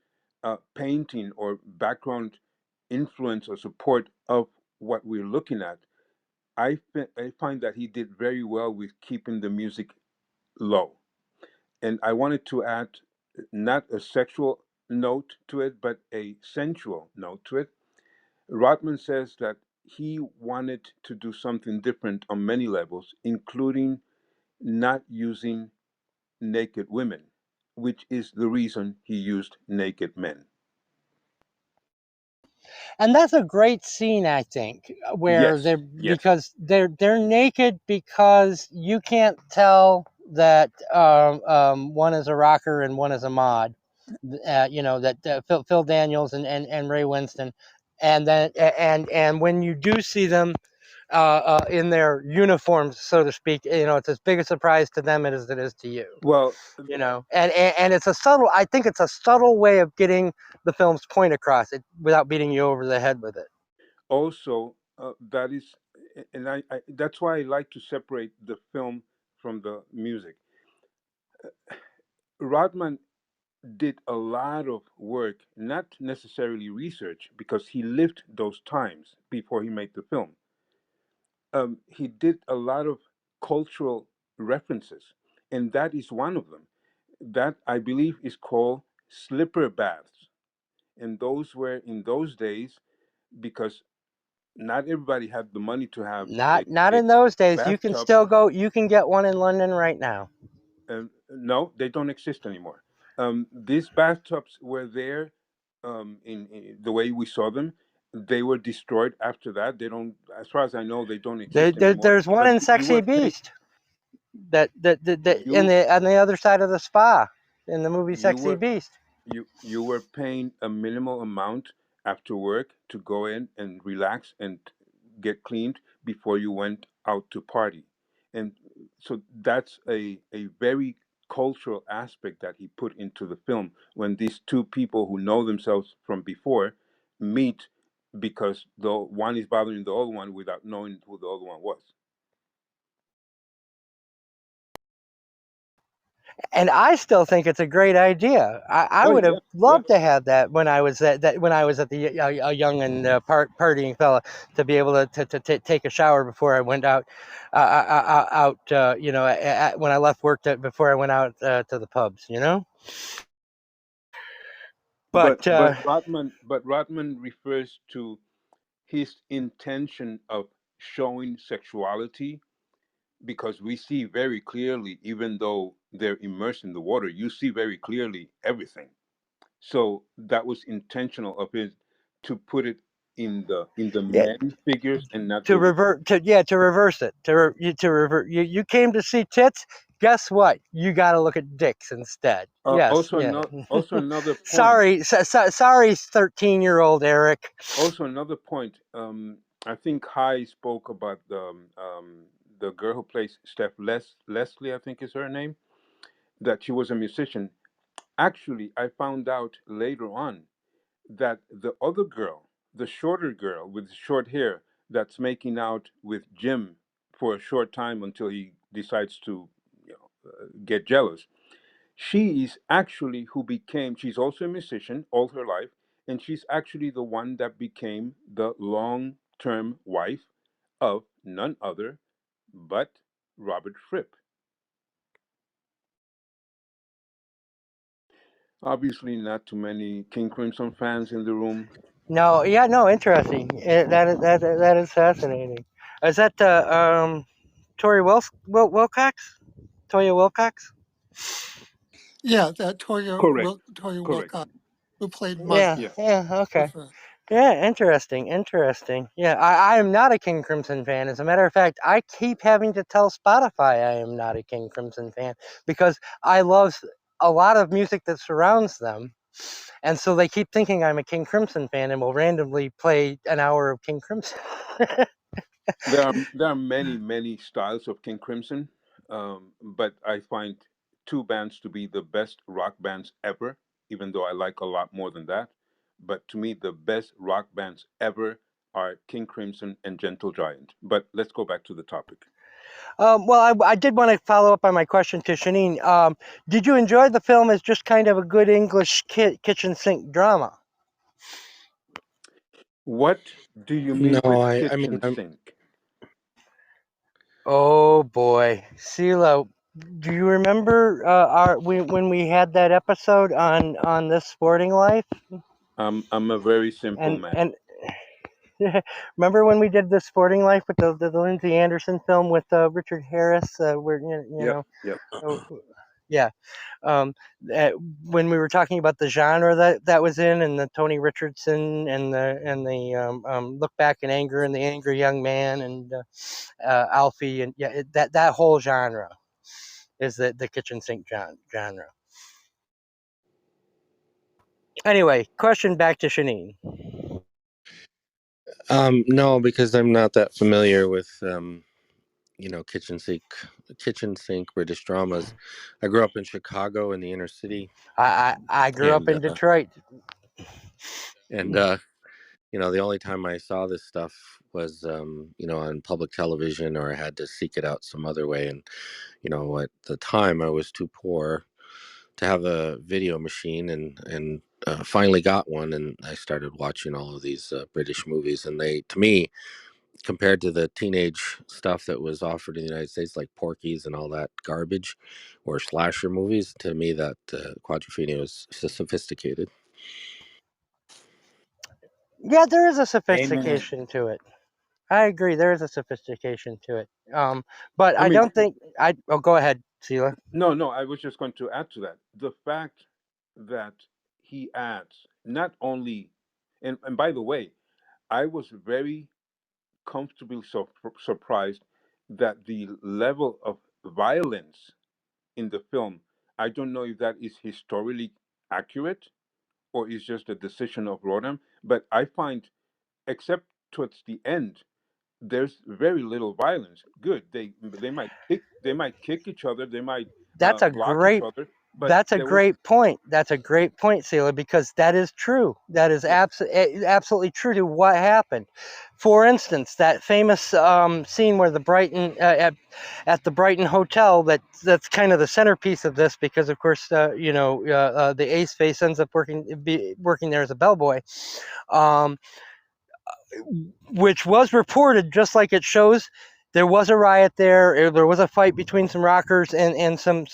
Speaker 3: painting or background influence or support of what we're looking at, I find that he did very well with keeping the music low. And I wanted to add not a sexual note to it, but a sensual note to it. Rodman says that he wanted to do something different on many levels, including not using naked women, which is the reason he used naked men.
Speaker 1: And that's a great scene, I think, where
Speaker 3: Yes,
Speaker 1: they're
Speaker 3: yes.
Speaker 1: because they're naked because you can't tell that one is a rocker and one is a mod. You know that Phil Daniels and Ray Winston, and then and when you do see them in their uniforms, so to speak, you know, it's as big a surprise to them as it is to you.
Speaker 3: Well,
Speaker 1: You know, and it's a subtle. I think it's a subtle way of getting the film's point across it without beating you over the head with it.
Speaker 3: also, that is, and I that's why I like to separate the film from the music. Rodman did a lot of work, not necessarily research, because he lived those times before he made the film. He did a lot of cultural references, and that is one of them. That I believe is called slipper baths, and those were in those days because not everybody had the money to have
Speaker 1: Not
Speaker 3: a
Speaker 1: in those days. You can
Speaker 3: bathtub.
Speaker 1: still go. You can get one in London right now.
Speaker 3: No, they don't exist anymore. These bathtubs were there in the way we saw them. They were destroyed after that. They don't, as far as I know, they don't exist anymore.
Speaker 1: There's one
Speaker 3: But
Speaker 1: in
Speaker 3: you
Speaker 1: Sexy
Speaker 3: were paid.
Speaker 1: Beast that in
Speaker 3: You
Speaker 1: the on the other side of the spa in the movie
Speaker 3: you
Speaker 1: Sexy
Speaker 3: were
Speaker 1: Beast.
Speaker 3: you were paying a minimal amount after work to go in and relax and get cleaned before you went out to party. And so that's a very cultural aspect that he put into the film when these two people who know themselves from before meet because the one is bothering the other one without knowing who the other one was.
Speaker 1: And I still think it's a great idea. I
Speaker 3: Oh
Speaker 1: would
Speaker 3: yeah,
Speaker 1: have
Speaker 3: yeah.
Speaker 1: loved to have that when I was that when I was at the a young and partying fella, to be able to take a shower before I went out when I left work, before I went out to the pubs, you know.
Speaker 3: But
Speaker 1: But
Speaker 3: Rodman refers to his intention of showing sexuality because we see very clearly, even though they're immersed in the water, you see very clearly everything. So that was intentional of his to put it in the
Speaker 1: yeah,
Speaker 3: men figures and not
Speaker 1: to
Speaker 3: the women.
Speaker 1: revert to reverse it to revert you came to see tits. Guess what? You got to look at dicks instead. Yes,
Speaker 3: Also,
Speaker 1: yeah.
Speaker 3: also another point.
Speaker 1: Sorry, sorry, 13-year-old Eric.
Speaker 3: Also another point. I think Hai spoke about the girl who plays Leslie. I think is her name. That she was a musician. Actually, I found out later on that the other girl, the shorter girl with short hair, that's making out with Jim for a short time until he decides to, get jealous. She's actually who became. She's also a musician all her life, and she's actually the one that became the long-term wife of none other but Robert Fripp. Obviously, not too many King Crimson fans in the room.
Speaker 1: No, yeah, no, interesting. That is fascinating. Is that Tori Wilcox? Toya Wilcox?
Speaker 2: Yeah, that Toya
Speaker 3: Correct.
Speaker 2: Toya
Speaker 3: Correct.
Speaker 2: Wilcox, who played
Speaker 1: Yeah,
Speaker 2: Muslim.
Speaker 3: Yeah.
Speaker 1: yeah, okay.
Speaker 2: With,
Speaker 1: Yeah, interesting, interesting. Yeah, I am not a King Crimson fan. As a matter of fact, I keep having to tell Spotify I am not a King Crimson fan because I love a lot of music that surrounds them. And so they keep thinking I'm a King Crimson fan and will randomly play an hour of King Crimson.
Speaker 3: There are many styles of King Crimson, but I find two bands to be the best rock bands ever. Even though I like a lot more than that, but to me the best rock bands ever are King Crimson and Gentle Giant. But let's go back to the topic.
Speaker 1: Well, I did want to follow up on my question to Shanine. Did you enjoy the film as just kind of a good English kitchen sink drama?
Speaker 3: What do you
Speaker 7: No,
Speaker 3: mean with
Speaker 7: I mean,
Speaker 3: kitchen
Speaker 7: I'm,
Speaker 3: sink?
Speaker 1: Oh boy, Sila, do you remember when we had that episode on this sporting life?
Speaker 3: I'm a very simple man.
Speaker 1: And remember when we did the sporting life with the Lindsay Anderson film with Richard Harris, where
Speaker 3: Yep. Yep.
Speaker 1: yeah, um, uh, when we were talking about the genre that was in, and the Tony Richardson and the Look Back in Anger and the Angry Young Man and Alfie, and yeah, that whole genre is the kitchen sink genre. Anyway, question back to Shanine.
Speaker 7: no, because I'm not that familiar with, kitchen sink British dramas. I grew up in Chicago in the inner city,
Speaker 1: I grew up
Speaker 7: and
Speaker 1: in Detroit.
Speaker 7: and the only time I saw this stuff was, on public television, or I had to seek it out some other way. And at the time, I was too poor to have a video machine, and finally got one, and I started watching all of these British movies, and they, to me, compared to the teenage stuff that was offered in the United States, like Porky's and all that garbage, or slasher movies, to me that Quadrophenia was sophisticated.
Speaker 1: Yeah, there is a
Speaker 6: Amen.
Speaker 1: sophistication to it. I agree. There is a sophistication to it. But
Speaker 3: I
Speaker 1: I
Speaker 3: mean,
Speaker 1: don't think I. Oh, go ahead, Sila.
Speaker 3: no. I was just going to add to that the fact that he adds not only, and by the way, I was very comfortably surprised that the level of violence in the film, I don't know if that is historically accurate, or is just a decision of Rodham. But I find, except towards the end, there's very little violence. Good. They might kick each other. They might
Speaker 1: That's a
Speaker 3: block each
Speaker 1: great
Speaker 3: other. But
Speaker 1: That's a
Speaker 3: there was,
Speaker 1: great point. That's a great point, Sila, because that is true. That is
Speaker 3: yeah,
Speaker 1: absolutely true to what happened. For instance, that famous scene where the Brighton at the Brighton Hotel. That's kind of the centerpiece of this, because of course, the Ace face ends up working there as a bellboy. Um, which was reported just like it shows. There was a riot there. There was a fight between some rockers and some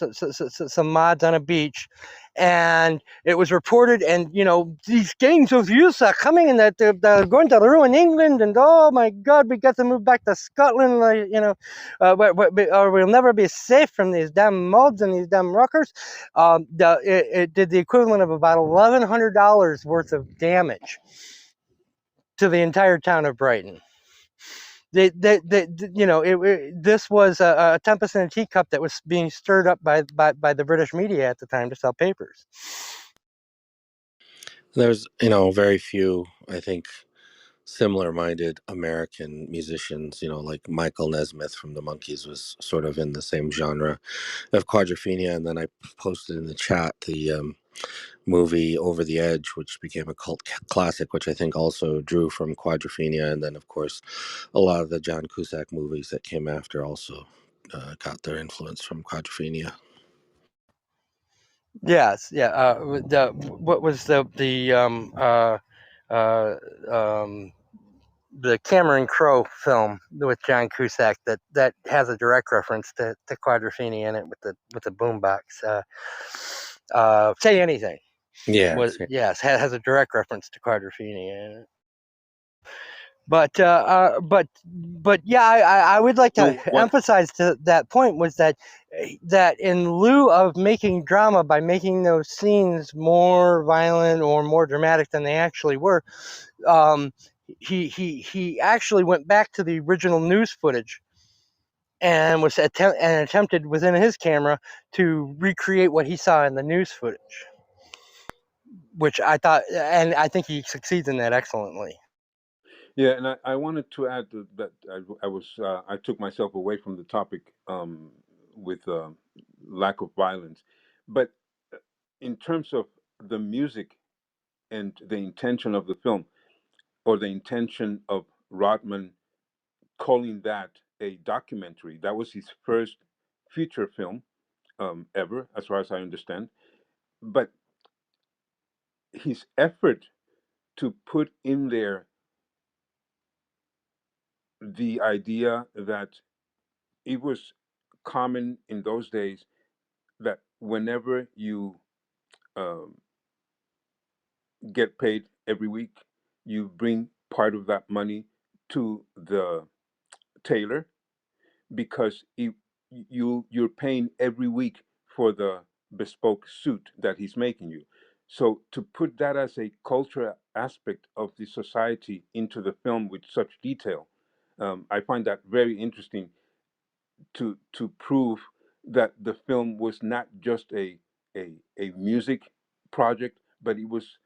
Speaker 1: mods on a beach, and it was reported. And these gangs of youth are coming, and that they're going to ruin England. And oh my God, we got to move back to Scotland, or we'll never be safe from these damn mods and these damn rockers. It did the equivalent of about $1,100 worth of damage to the entire town of Brighton. This was a tempest in a teacup that was being stirred up by the British media at the time to sell papers.
Speaker 7: There's, very few, I think, similar-minded American musicians, like Michael Nesmith from the Monkees was sort of in the same genre of Quadrophenia. And then I posted in the chat the movie Over the Edge, which became a cult classic, which I think also drew from Quadrophenia. And then, of course, a lot of the John Cusack movies that came after also got their influence from Quadrophenia.
Speaker 1: Yes, yeah. What was the Cameron Crowe film with John Cusack that has a direct reference to Quadrophenia in it with the boombox. Say Anything.
Speaker 7: Yes.
Speaker 1: Yes, has a direct reference to Quadrophenia in it. But yeah, I would like to
Speaker 3: no, what
Speaker 1: emphasize to that point was that in lieu of making drama by making those scenes more violent or more dramatic than they actually were, he actually went back to the original news footage and attempted within his camera to recreate what he saw in the news footage, which I thought, and I think he succeeds in that excellently.
Speaker 3: Yeah, and I wanted to add that I took myself away from the topic with lack of violence, but in terms of the music and the intention of the film, or the intention of Rodman calling that a documentary, that was his first feature film ever, as far as I understand. But his effort to put in there the idea that it was common in those days that whenever you um, get paid every week, you bring part of that money to the tailor, because you're paying every week for the bespoke suit that he's making you. So to put that as a cultural aspect of the society into the film with such detail, I find that very interesting, to prove that the film was not just a music project, but it was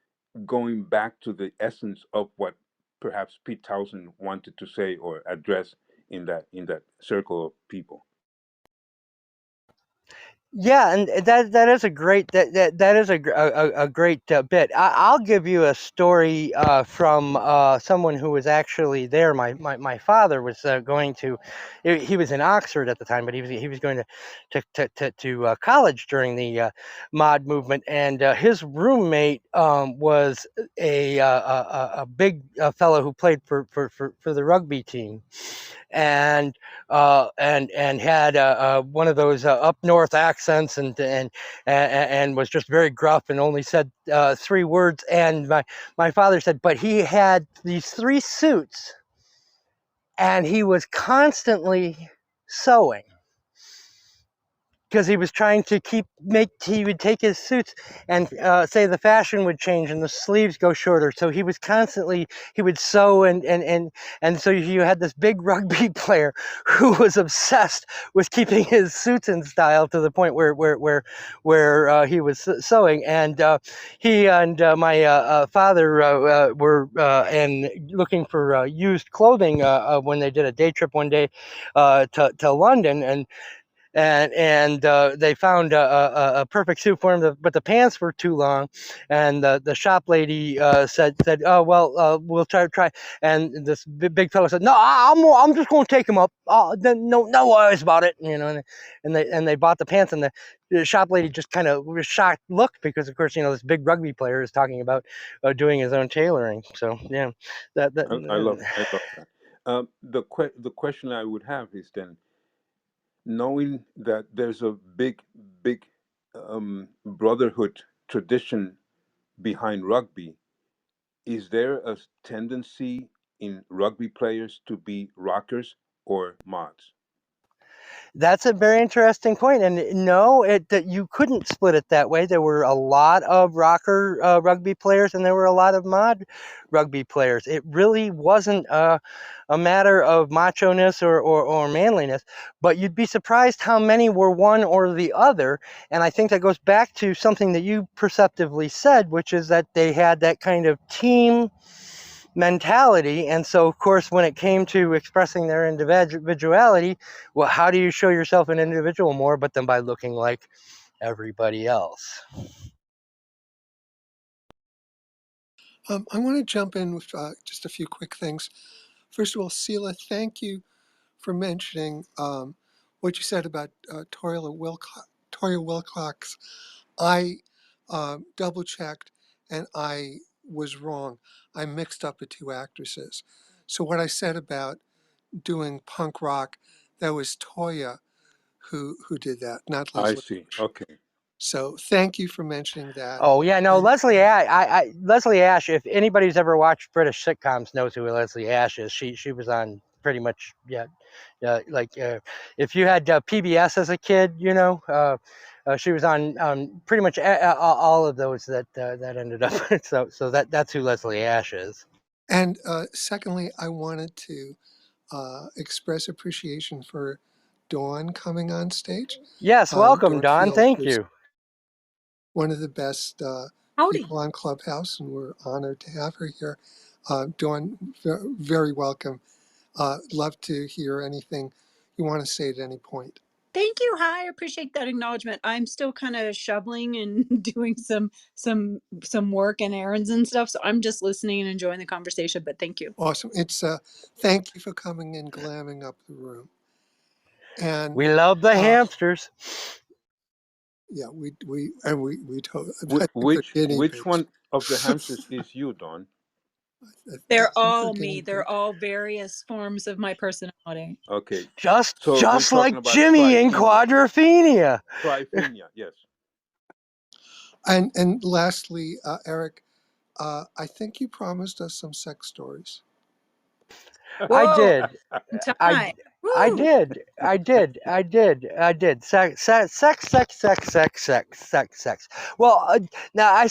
Speaker 3: going back to the essence of what perhaps Pete Townsend wanted to say or address in that circle of people.
Speaker 1: Yeah, and that is a great that is a great bit. I'll give you a story from someone who was actually there. My father was going to, he was in Oxford at the time, but he was going to college during the mod movement, and his roommate was a big fellow who played for the rugby team, and had one of those up north accents, and was just very gruff and only said 3 words. And my father said, but he had these 3 suits, and he was constantly sewing, because he was trying to he would take his suits and say the fashion would change and the sleeves go shorter. So he would sew and so you had this big rugby player who was obsessed with keeping his suits in style to the point where he was sewing. And he and my father were and looking for used clothing when they did a day trip one day to London, and they found a perfect suit for him, but the pants were too long, and the shop lady said, oh well, we'll try, and this big fellow said, no, I'm just going to take him up. No worries about it, and they bought the pants, and the shop lady just kind of was shocked look, because of course this big rugby player is talking about doing his own tailoring. So yeah,
Speaker 3: I love that. The question I would have is then, knowing that there's a big brotherhood tradition behind rugby, is there a tendency in rugby players to be rockers or mods?
Speaker 1: That's a very interesting point, and no, that you couldn't split it that way. There were a lot of rocker rugby players, and there were a lot of mod rugby players. It really wasn't a matter of macho-ness or manliness, but you'd be surprised how many were one or the other. And I think that goes back to something that you perceptively said, which is that they had that kind of team mentality. And so of course when it came to expressing their individuality, well, how do you show yourself an individual more but than by looking like everybody else?
Speaker 2: I want to jump in with just a few quick things. First of all, Sila, thank you for mentioning what you said about Toria Wilcox. I double checked and I was wrong. I mixed up the two actresses. So what I said about doing punk rock, that was Toya who did that, not
Speaker 3: I
Speaker 2: Leslie.
Speaker 3: see. Okay.
Speaker 2: So thank you for mentioning that.
Speaker 1: Oh yeah, no,
Speaker 2: And,
Speaker 1: Leslie Leslie Ash. If anybody's ever watched British sitcoms, knows who Leslie Ash is. She was on pretty much if you had PBS as a kid, she was on pretty much all of those that ended up. so that's who Leslie Ash is.
Speaker 2: and secondly, I wanted to express appreciation for Dawn coming on stage.
Speaker 1: Yes, welcome,
Speaker 2: Dawn
Speaker 1: Don.
Speaker 2: Field
Speaker 1: Thank
Speaker 2: was
Speaker 1: you.
Speaker 2: one of the best
Speaker 8: Howdy.
Speaker 2: people on Clubhouse, and we're honored to have her here. Dawn, very welcome. Love to hear anything you want to say at any point.
Speaker 8: Thank you. Hi, I appreciate that acknowledgement. I'm still kind of shoveling and doing some work and errands and stuff, so I'm just listening and enjoying the conversation. But thank you.
Speaker 2: Awesome. It's thank you for coming and glamming up the room. And
Speaker 1: We love the hamsters.
Speaker 2: yeah, we totally. I think they're
Speaker 3: Which
Speaker 2: guinea pigs.
Speaker 3: one of the hamsters is you, Don?
Speaker 2: I
Speaker 8: They're
Speaker 2: think
Speaker 8: all
Speaker 2: guinea
Speaker 8: me. They're
Speaker 2: pigs.
Speaker 8: all various forms of my personality.
Speaker 3: Okay.
Speaker 1: Just
Speaker 3: So we're talking
Speaker 1: like
Speaker 3: about
Speaker 1: Jimmy in
Speaker 3: Trifenia.
Speaker 1: Quadrophenia.
Speaker 3: Trifenia, yes.
Speaker 2: And lastly, Eric, I think you promised us some sex stories.
Speaker 8: Whoa,
Speaker 1: I did.
Speaker 8: time.
Speaker 1: I
Speaker 8: Woo.
Speaker 1: did. Sex. Well, now I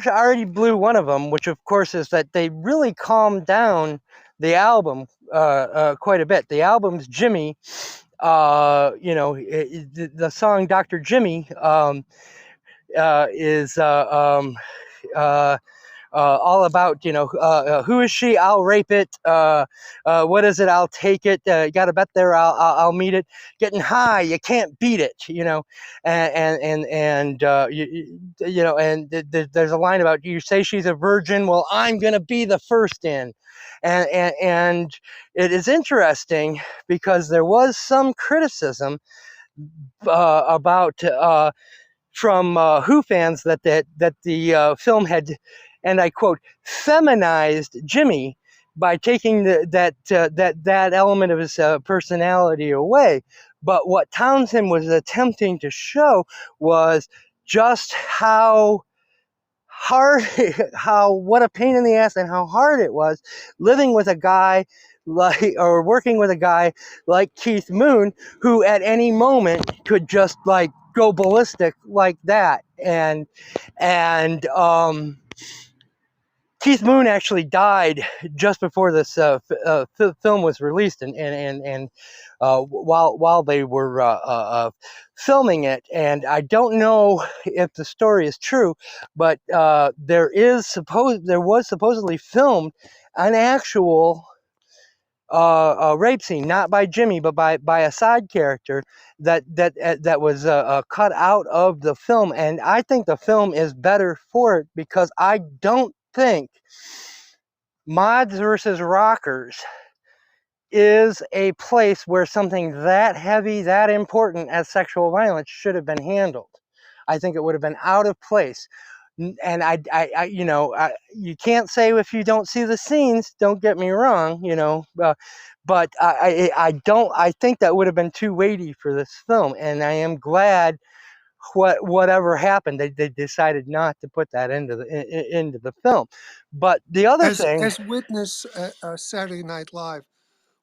Speaker 1: already blew one of them, which of course is that they really calmed down the album quite a bit. The album's Jimmy. The song Dr. Jimmy is all about, who is she? I'll rape it. What is it? I'll take it. Got a bet there. I'll meet it. Getting high, you can't beat it. There's a line about, you say she's a virgin. Well, I'm gonna be the first in. And it is interesting because there was some criticism about from Who fans that the film had, and I quote, feminized Jimmy by taking that element of his personality away. But what Townshend was attempting to show was just how hard, what a pain in the ass and how hard it was living with a guy or working with a guy like Keith Moon, who at any moment could just go ballistic like that. And Keith Moon actually died just before this film was released, and while they were filming it. And I don't know if the story is true, but there was supposedly filmed an actual a rape scene, not by Jimmy, but by a side character that was cut out of the film. And I think the film is better for it, because I don't think Mods versus Rockers is a place where something that heavy, that important as sexual violence should have been handled. I think it would have been out of place. And you can't say if you don't see the scenes, don't get me wrong, but I don't, I think that would have been too weighty for this film. And I am glad whatever happened, they decided not to put that into the film. But the other thing,
Speaker 2: As witness Saturday Night Live,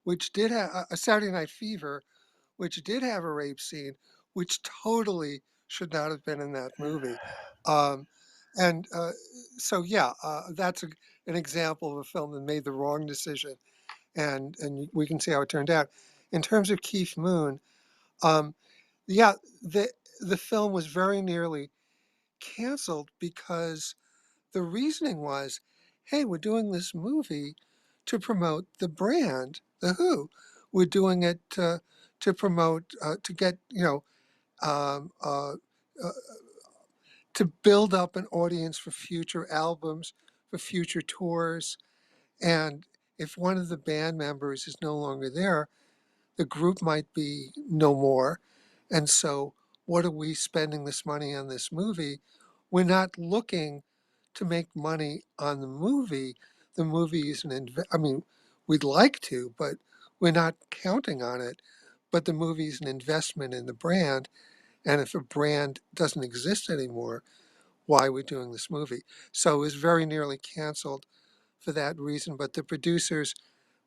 Speaker 2: which did have a Saturday Night Fever, which did have a rape scene, which totally should not have been in that movie. Um, and so, yeah, that's an example of a film that made the wrong decision, and we can see how it turned out. In terms of Keith Moon, um, yeah, the film was very nearly canceled because the reasoning was, hey, we're doing this movie to promote the brand, The Who. We're doing it to promote, to get, um, uh, uh, to build up an audience for future albums, for future tours. And if one of the band members is no longer there, the group might be no more. And so, what are we spending this money on this movie? We're not looking to make money on the movie. The movie is I mean, we'd like to, but we're not counting on it. But the movie is an investment in the brand. And if a brand doesn't exist anymore, why are we doing this movie? So it was very nearly canceled for that reason. But the producers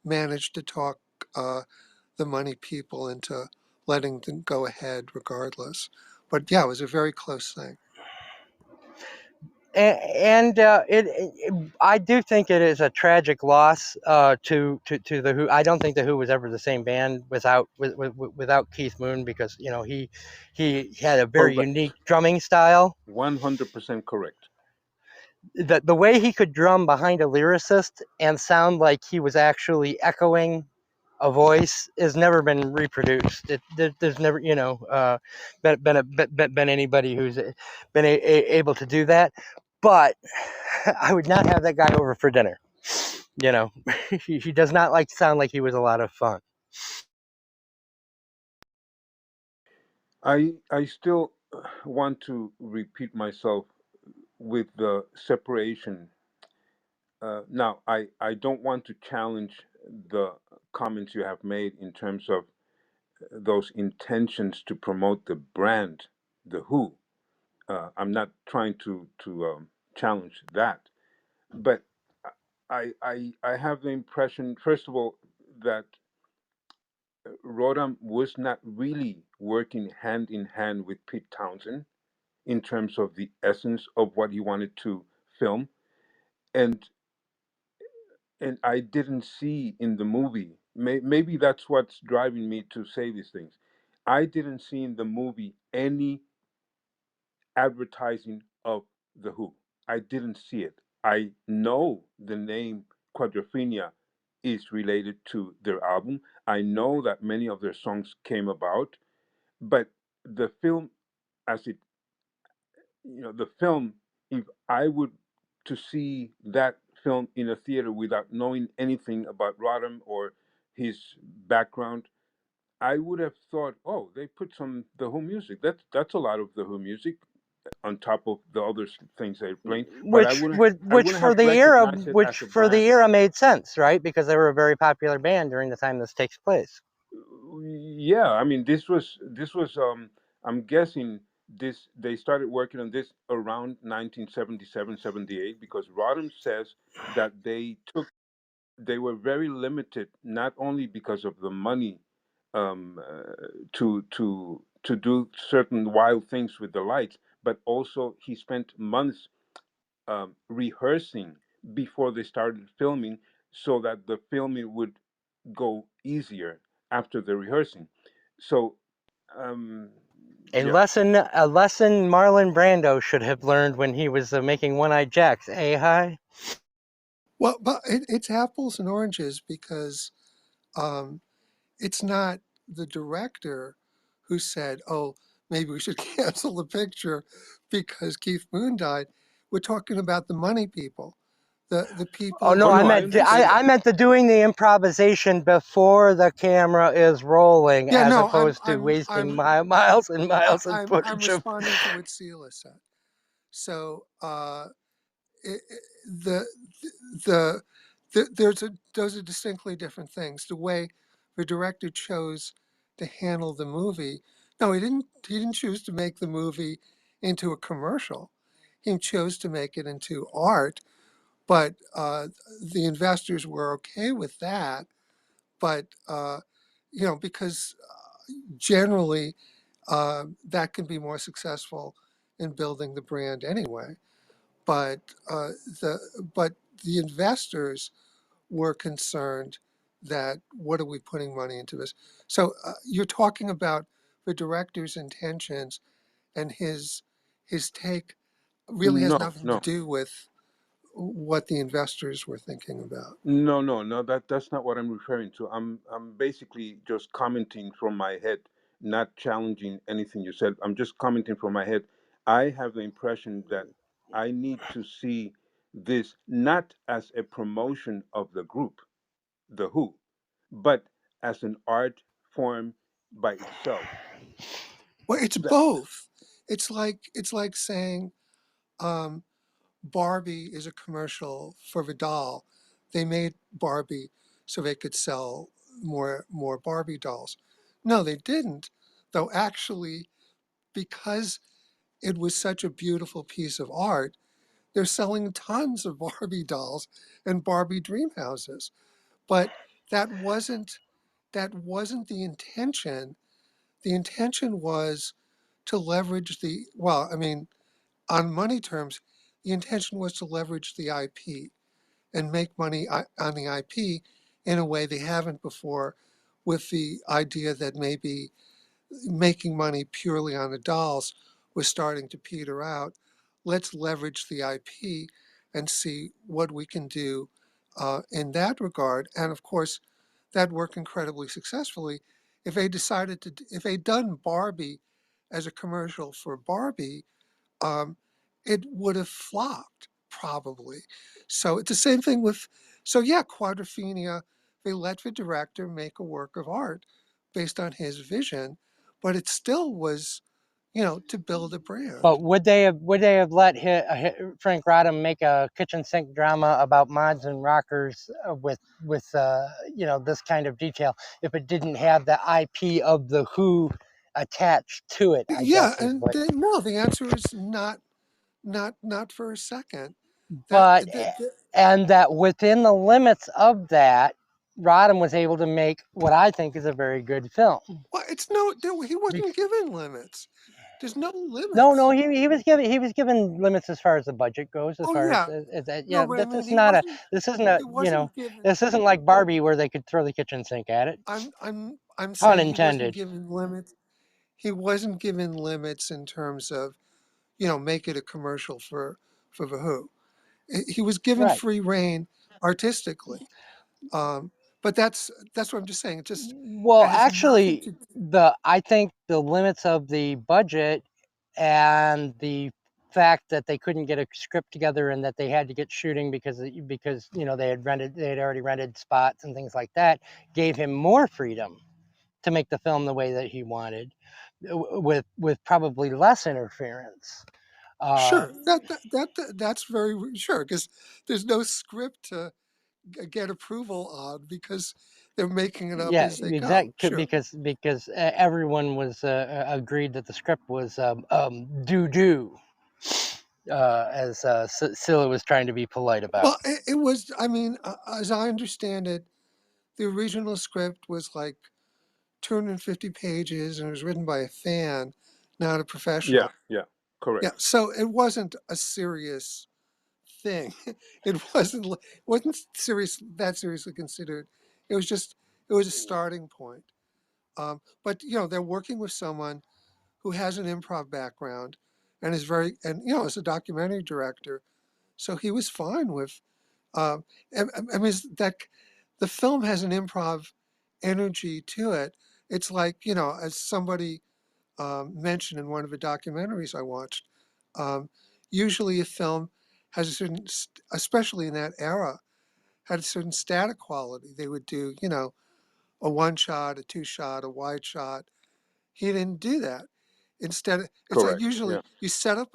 Speaker 2: managed to talk the money people into letting them go ahead regardless. But yeah, it was a very close thing.
Speaker 1: I do think it is a tragic loss to the Who. I don't think the Who was ever the same band without Keith Moon, because he had a very
Speaker 3: Correct.
Speaker 1: unique drumming style.
Speaker 3: 100% correct.
Speaker 1: The way he could drum behind a lyricist and sound like he was actually echoing a voice has never been reproduced. There's never, been anybody who's been able to do that. But I would not have that guy over for dinner. He does not sound like he was a lot of fun.
Speaker 3: I still want to repeat myself with the separation. Now, I don't want to challenge the comments you have made in terms of those intentions to promote the brand, the Who. I'm not trying to challenge that, but I have the impression, first of all, that Rodham was not really working hand in hand with Pete Townsend in terms of the essence of what he wanted to film, and I didn't see in the movie. Maybe that's what's driving me to say these things. I didn't see in the movie any advertising of the Who. I didn't see it. I know the name Quadrophenia is related to their album. I know that many of their songs came about, but the film, as it, the film, if I would to see that film in a theater without knowing anything about Rodham or his background, I would have thought, oh, they put some The Who music. That's a lot of The Who music on top of the other things they're playing. But
Speaker 1: Which for
Speaker 3: have
Speaker 1: the era,
Speaker 3: recognized it as a brand.
Speaker 1: made sense, right? Because they were a very popular band during the time this takes place.
Speaker 3: Yeah, I mean, this was I'm guessing this they started working on this around 1977, 78, because Rodham says that they were very limited, not only because of the money, to to do certain wild things with the lights, but also he spent months rehearsing before they started filming, so that the filming would go easier after the rehearsing. So,
Speaker 1: A
Speaker 3: yeah.
Speaker 1: lesson Marlon Brando should have learned when he was making One-Eyed Jacks. Hi.
Speaker 2: Well, but it's apples and oranges because um, it's not the director who said, "Oh, maybe we should cancel the picture because Keith Moon died." We're talking about the money people, the
Speaker 1: Oh
Speaker 2: people
Speaker 1: no,
Speaker 3: Oh
Speaker 2: who
Speaker 3: no,
Speaker 2: are
Speaker 3: I understand that.
Speaker 1: I meant the doing the improvisation before the camera is rolling,
Speaker 2: Yeah,
Speaker 1: as
Speaker 2: no,
Speaker 1: opposed to wasting miles and miles of
Speaker 2: I'm
Speaker 1: footage of.
Speaker 2: responding to what Sila said. So the the those are distinctly different things. The way the director chose to handle the movie. No, he didn't choose to make the movie into a commercial. He chose to make it into art. But the investors were okay with that. But because generally that can be more successful in building the brand anyway. But the but the investors were concerned that what are we putting money into this? So you're talking about the director's intentions, and his take really has
Speaker 3: No,
Speaker 2: nothing to
Speaker 3: no,
Speaker 2: do with what the investors were thinking about.
Speaker 3: no. That's not what I'm referring to. I'm basically just commenting from my head, not challenging anything you said. I'm just commenting from my head. I have the impression that I need to see this not as a promotion of the group, the Who, but as an art form by itself.
Speaker 2: Well, it's
Speaker 3: That,
Speaker 2: both. It's like saying um, Barbie is a commercial for Vidal. They made Barbie so they could sell more Barbie dolls. No, they didn't. Though actually, because it was such a beautiful piece of art, they're selling tons of Barbie dolls and Barbie dream houses. But that wasn't that wasn't the intention. The intention was to leverage the well, I mean, on money terms, the intention was to leverage the IP and make money on the IP in a way they haven't before, with the idea that maybe making money purely on the dolls was starting to peter out. Let's leverage the IP and see what we can do in that regard. And of course, that worked incredibly successfully. If they'd done Barbie as a commercial for Barbie, um, it would have flopped probably. So it's the same thing with, so yeah, Quadrophenia, they let the director make a work of art based on his vision, but it still was, to build a brand.
Speaker 1: But would they have let Frank Rodham make a kitchen sink drama about mods and rockers with this kind of detail if it didn't have the IP of the Who attached to it? I
Speaker 2: Yeah,
Speaker 1: guess is
Speaker 2: and
Speaker 1: what.
Speaker 2: no, the answer is not for a second. That,
Speaker 1: But
Speaker 2: that, that
Speaker 1: and that within the limits of that, Rodham was able to make what I think is a very good film.
Speaker 2: well, he wasn't given limits. There's no
Speaker 1: No,
Speaker 2: limits.
Speaker 1: he was given limits as far as the budget goes, as
Speaker 2: Oh
Speaker 1: far
Speaker 2: yeah,
Speaker 1: as that.
Speaker 2: no,
Speaker 1: Yeah,
Speaker 2: but I mean,
Speaker 1: that's not a. This isn't a.
Speaker 2: he wasn't given.
Speaker 1: This isn't like Barbie where they could throw the kitchen sink at it.
Speaker 2: I'm
Speaker 1: Pun
Speaker 2: saying he wasn't
Speaker 1: intended.
Speaker 2: given limits. He wasn't given limits in terms of, make it a commercial for the Who. He was given
Speaker 1: Right.
Speaker 2: free reign artistically. Um, but that's what I'm just saying. It just
Speaker 1: Well,
Speaker 2: it has nothing
Speaker 1: actually,
Speaker 2: to.
Speaker 1: I think the limits of the budget and the fact that they couldn't get a script together and that they had to get shooting because they had already rented spots and things like that gave him more freedom to make the film the way that he wanted, with probably less interference. Uh,
Speaker 2: Sure, that's very sure because there's no script to get approval on because they're making it up
Speaker 1: yeah,
Speaker 2: as they go.
Speaker 1: exactly,
Speaker 2: Sure.
Speaker 1: because everyone was agreed that the script was doo, as Sila was trying to be polite about.
Speaker 2: Well, it was. I mean, as I understand it, the original script was like 250 pages, and it was written by a fan, not a
Speaker 3: Yeah,
Speaker 2: professional.
Speaker 3: yeah, correct.
Speaker 2: Yeah, so it wasn't a serious thing. It wasn't serious that seriously considered. It was just it was a starting point. But they're working with someone who has an improv background and is is a documentary director, so he was fine with. Um, I mean, that the film has an improv energy to it. It's like as somebody mentioned in one of the documentaries I watched. Um, Usually, a film has a certain, especially in that era, had a certain static quality. They would do, a one shot, a two shot, a wide shot. He didn't do that. Instead, it's like
Speaker 3: Correct.
Speaker 2: usually
Speaker 3: Yeah.
Speaker 2: you set up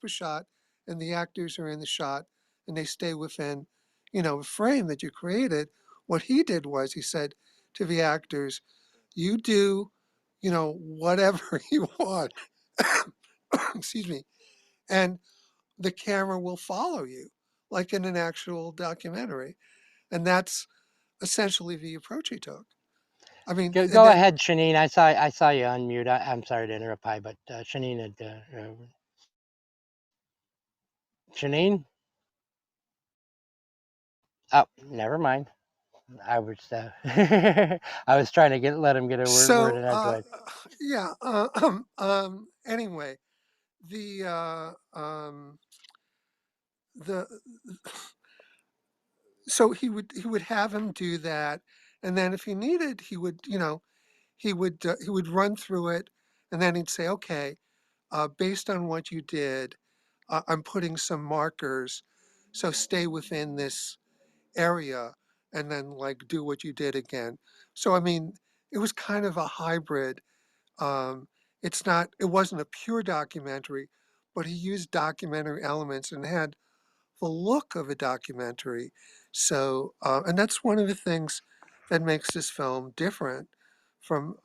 Speaker 2: a shot, and the actors are in the shot, and they stay within, a frame that you created. What he did was he said to the actors, "You do, whatever you want." Excuse me, and the camera will follow you, like in an actual documentary, and that's essentially the approach he took. I mean, and
Speaker 1: Go
Speaker 2: then
Speaker 1: ahead, Shanine. I saw you unmute. I'm sorry to interrupt, Pi, but Shanine had Shanine. Oh, never mind. I was I was trying to let him get a word
Speaker 2: so
Speaker 1: in edgewise.
Speaker 2: yeah. Anyway, the the so he would have him do that, and then if he needed, he would run through it, and then he'd say, okay, based on what you did, I'm putting some markers, so stay within this area, and then like do what you did again. So I mean, it was kind of a hybrid. Um, it wasn't a pure documentary, but he used documentary elements and had the look of a documentary. So, and that's one of the things that makes this film different from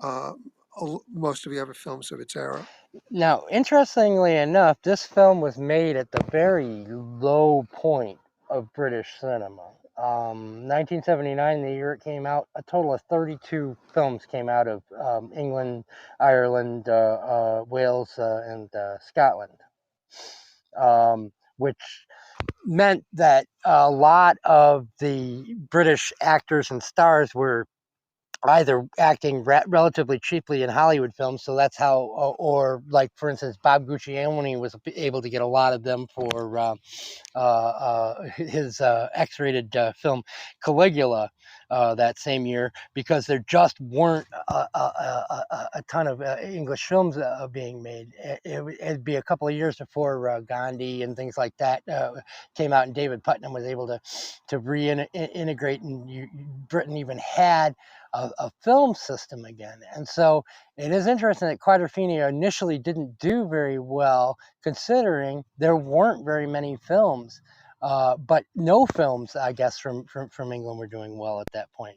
Speaker 2: most of the other films of its era.
Speaker 1: Now, interestingly enough, this film was made at the very low point of British cinema. 1979, the year it came out, a total of 32 films came out of England, Ireland, Wales, and Scotland, which meant that a lot of the British actors and stars were either acting relatively cheaply in Hollywood films, so that's how, or like for instance, Bob Guccione was able to get a lot of them for his X-rated film Caligula that same year, because there just weren't a ton of English films being made. It'd be a couple of years before Gandhi and things like that came out, and David Putnam was able to reintegrate, and Britain even had a film system again. And so it is interesting that Quadrophenia initially didn't do very well, considering there weren't very many films. But no films, I guess, from England were doing well at that point.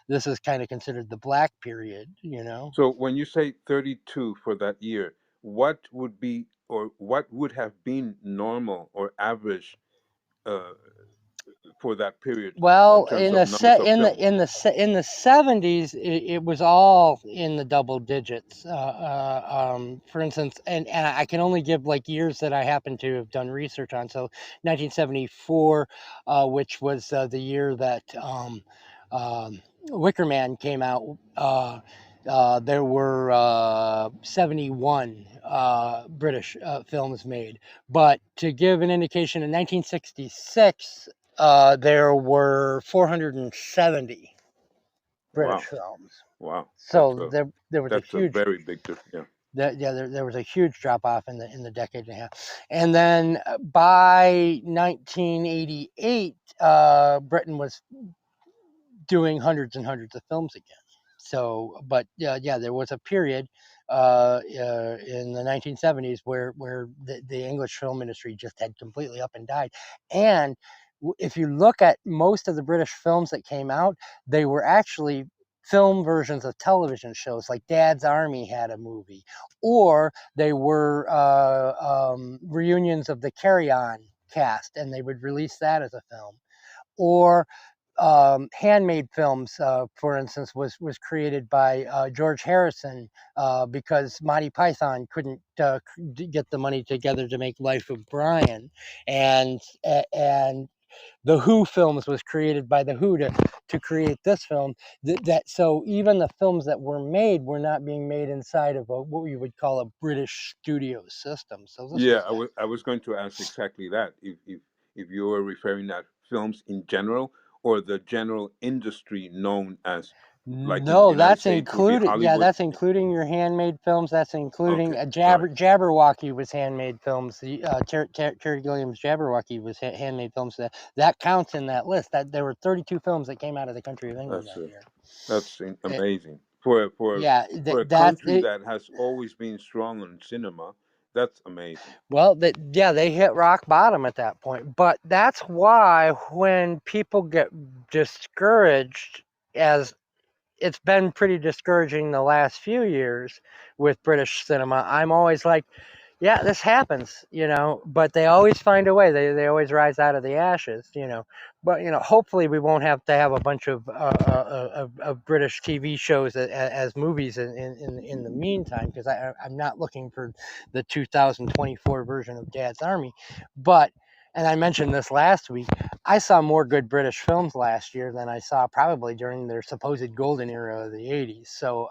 Speaker 1: This is kind of considered the Black period.
Speaker 3: So when you say 32 for that year, what would be or what would have been normal or average uh, for that period in
Speaker 1: Well,
Speaker 3: terms of numbers of films?
Speaker 1: in the 70s, it was all in the double digits. For instance, and I can only give like years that I happen to have done research on. So 1974, which was the year that Wicker Man came out. There were 71 British films made. But to give an indication, in 1966, there were 470 British
Speaker 3: Wow,
Speaker 1: films.
Speaker 3: wow,
Speaker 1: So there was a
Speaker 3: that's a
Speaker 1: huge
Speaker 3: very big difference.
Speaker 1: there was a huge drop off in the decade and a half. And then by 1988, Britain was doing hundreds and hundreds of films again. So, but yeah, there was a period in the 1970s where the English film industry just had completely up and died. And if you look at most of the British films that came out, they were actually film versions of television shows. Like Dad's Army had a movie, or they were reunions of the Carry On cast, and they would release that as a film. Or handmade films, for instance, was created by George Harrison because Monty Python couldn't get the money together to make Life of Brian, and the Who films was created by the Who to create this film. So even the films that were made were not being made inside of what we would call a British studio system. So this
Speaker 3: Yeah,
Speaker 1: was
Speaker 3: I was going to ask exactly that. If you were referring at films in general or the general industry known as, like in the
Speaker 1: no,
Speaker 3: United
Speaker 1: that's
Speaker 3: States, would be
Speaker 1: included. Yeah,
Speaker 3: Hollywood.
Speaker 1: that's including your handmade films. That's including
Speaker 3: Okay, all right.
Speaker 1: Jabberwocky was handmade films. The Terry Gilliam's Jabberwocky was handmade films. That counts in that list. That there were 32 films that came out of the country of England
Speaker 3: That's
Speaker 1: that year. It,
Speaker 3: amazing for
Speaker 1: yeah,
Speaker 3: for a country that has always been strong on cinema. That's amazing.
Speaker 1: well, they hit rock bottom at that point. But that's why when people get discouraged, as it's been pretty discouraging the last few years with British cinema, I'm always like, yeah, this happens, but they always find a way. They always rise out of the ashes, But hopefully we won't have to have a bunch of British TV shows as movies in the meantime, because I'm not looking for the 2024 version of Dad's Army. But, and I mentioned this last week, I saw more good British films last year than I saw probably during their supposed golden era of the 80s. So,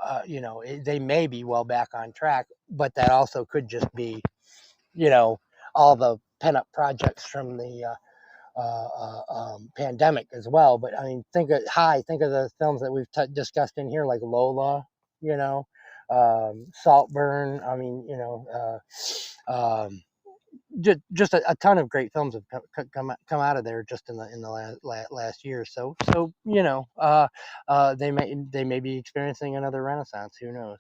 Speaker 1: they may be well back on track, but that also could just be, all the pent-up projects from the pandemic as well. But I mean, think of the films that we've discussed in here, like Lola, Saltburn. I mean, just a ton of great films have come out of there just in the last year. So they may be experiencing another renaissance. Who knows?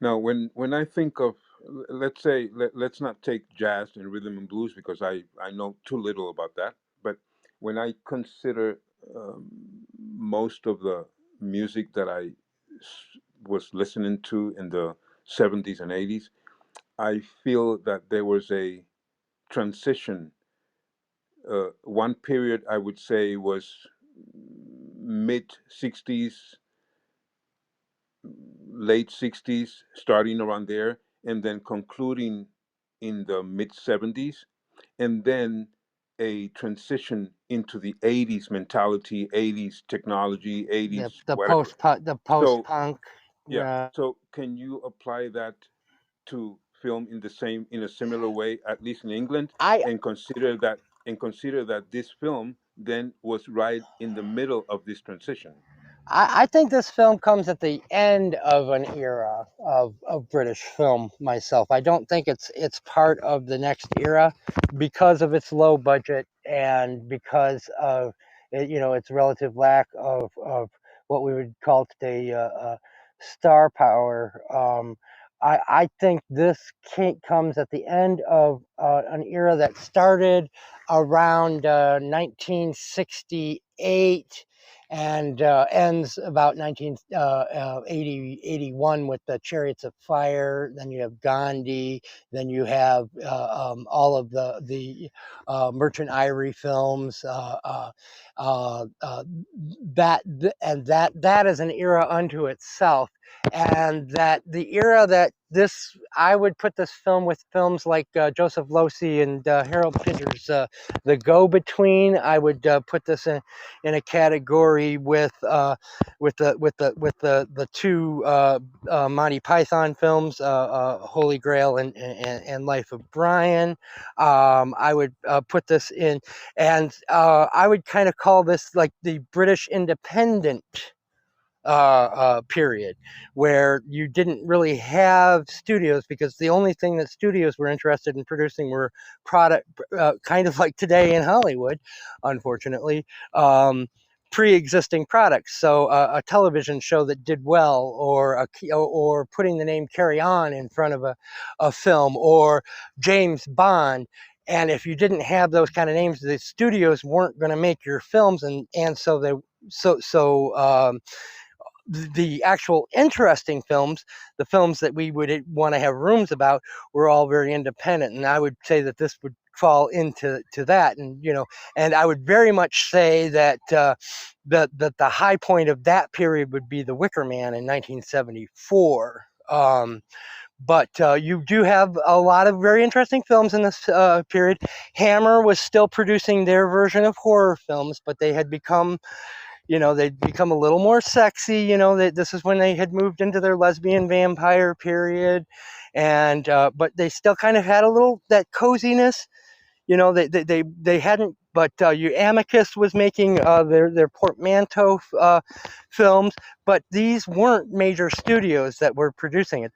Speaker 3: Now, when I think of, let's say, let's not take jazz and rhythm and blues because I know too little about that. But when I consider most of the music that was listening to in the 70s and 80s, I feel that there was a transition. One period I would say was mid 60s, late 60s, starting around there, and then concluding in the mid 70s, and then a transition into the 80s mentality, 80s technology, 80s whatever.
Speaker 1: The post
Speaker 3: So,
Speaker 1: punk.
Speaker 3: yeah. So, can you apply that to film in a similar way, at least in England,
Speaker 1: I
Speaker 3: and consider that this film then was right in the middle of this transition?
Speaker 1: I think this film comes at the end of an era of British film myself. I don't think it's part of the next era because of its low budget and because of its relative lack of what we would call today star power. I think this comes at the end of an era that started around 1968 and ends about 1981 with the Chariots of Fire. Then you have Gandhi. Then you have all of the Merchant Ivory films. That is an era unto itself, and that the era that this I would put this film with films like Joseph Losey and Harold Pinter's The Go-Between. I would put this in a category with the two Monty Python films, Holy Grail and Life of Brian. I would put this in, and I would kind of call this like the British independent period, where you didn't really have studios, because the only thing that studios were interested in producing were product, kind of like today in Hollywood, unfortunately, pre-existing products. So a television show that did well, or putting the name Carry On in front of a film, or James Bond. And if you didn't have those kind of names, the studios weren't going to make your films, and so they the actual interesting films, the films that we would want to have rooms about, were all very independent. And I would say that this would fall into that. And and I would very much say that the high point of that period would be The Wicker Man in 1974. But you do have a lot of very interesting films in this period. Hammer was still producing their version of horror films, but they had become, they'd become a little more sexy. This is when they had moved into their lesbian vampire period, and but they still kind of had a little that coziness. They hadn't, but Amicus was making their portmanteau films, but these weren't major studios that were producing it.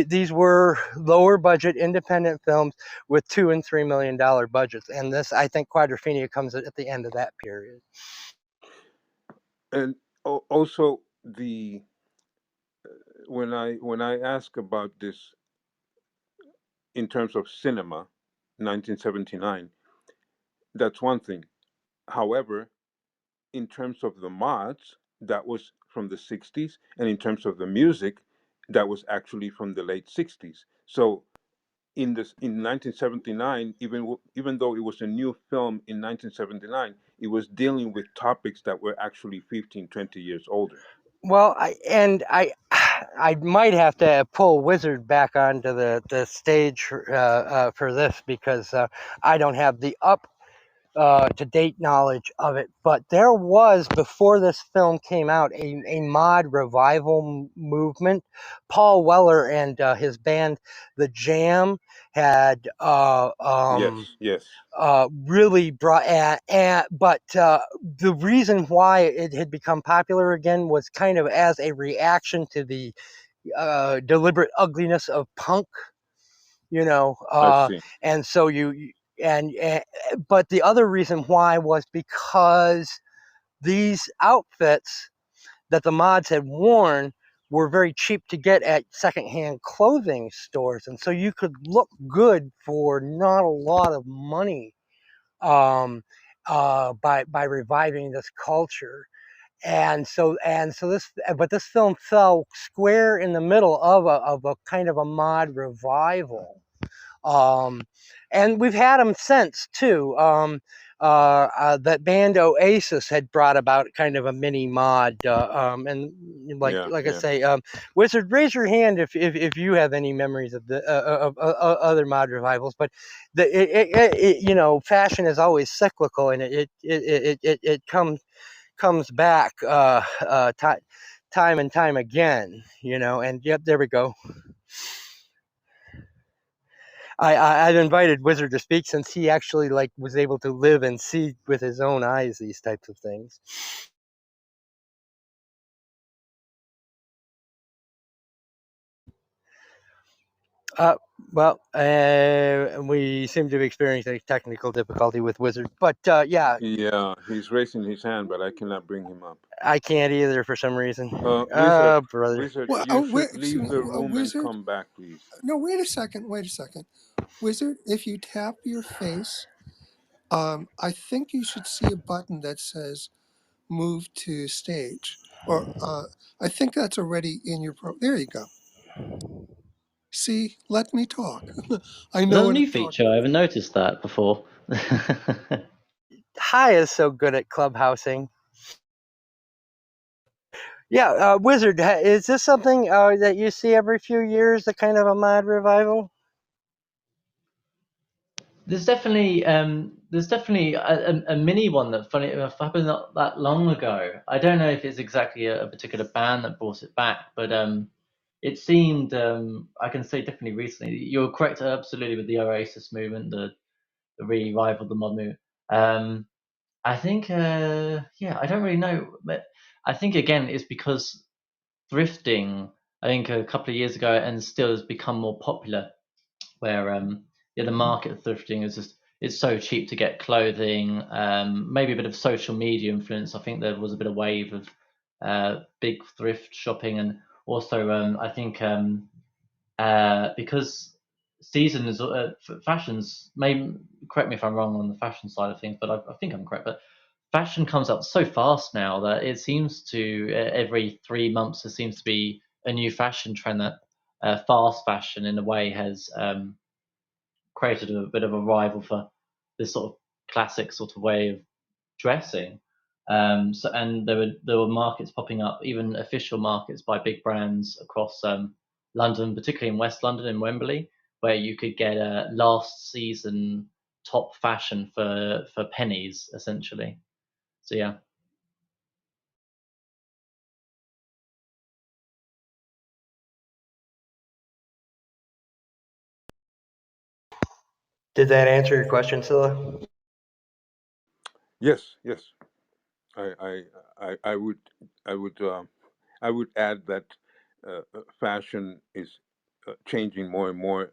Speaker 1: These were lower budget independent films with $2 and $3 million budgets, and this, I think, Quadrophenia comes at the end of that period.
Speaker 3: And also when I ask about this in terms of cinema, 1979, that's one thing. However, in terms of the mods, that was from the 60s, and in terms of the music, that was actually from the late 60s. So in 1979, even though it was a new film in 1979, it was dealing with topics that were actually 15, 20 years older.
Speaker 1: Well, I might have to pull Wizard back onto the stage for this, because I don't have the to date knowledge of it. But there was, before this film came out, a mod revival movement. Paul Weller and his band, The Jam, had
Speaker 3: Yes.
Speaker 1: really brought, but the reason why it had become popular again was kind of as a reaction to the deliberate ugliness of punk,
Speaker 3: I see.
Speaker 1: and so and but the other reason why was because these outfits that the mods had worn were very cheap to get at secondhand clothing stores, and so you could look good for not a lot of money by reviving this culture. And so this film fell square in the middle of a kind of a mod revival. And we've had them since too. That band Oasis had brought about kind of a mini mod, and like I say, Wizard, raise your hand if you have any memories of the of other mod revivals. But fashion is always cyclical, and it comes back time and time again. And yep, there we go. I've invited Wizard to speak, since he actually was able to live and see with his own eyes these types of things. Well, we seem to be experiencing a technical difficulty with Wizard, but yeah.
Speaker 3: Yeah, he's raising his hand, but I cannot bring him up.
Speaker 1: I can't either for some reason.
Speaker 3: Brother. Wizard,
Speaker 2: Well,
Speaker 3: you should leave the room and
Speaker 2: Wizard?
Speaker 3: come back, please.
Speaker 2: No, wait a second. Wizard, if you tap your face, I think you should see a button that says move to stage. Or I think that's already in your there you go. See, let me talk. I
Speaker 5: Is
Speaker 2: know
Speaker 5: that a
Speaker 2: what
Speaker 5: new
Speaker 2: I'm talking
Speaker 5: feature? I haven't noticed that before.
Speaker 1: Hi is so good at clubhousing. Yeah, Wizard, is this something that you see every few years, the kind of a mod revival?
Speaker 5: There's definitely a mini one that, funny enough, happened not that long ago. I don't know if it's exactly a particular band that brought it back, but it seemed, I can say definitely recently. You're correct, absolutely, with the Oasis movement, the revival of the mod movement. I think, I don't really know, but I think again it's because thrifting, I think a couple of years ago, and still has become more popular, where the market of thrifting is just, it's so cheap to get clothing. Maybe a bit of social media influence. I think there was a bit of wave of big thrift shopping, and also I think because seasons fashions, maybe correct me if I'm wrong on the fashion side of things, but I think I'm correct. But fashion comes up so fast now that it seems to every 3 months there seems to be a new fashion trend that fast fashion in a way has created a bit of a rival for this sort of classic sort of way of dressing. And there were markets popping up, even official markets by big brands across London, particularly in West London, in Wembley, where you could get a last season top fashion for pennies, essentially. So yeah.
Speaker 1: Did that answer your question, Sila?
Speaker 3: Yes, yes. I would I would add that fashion is changing more and more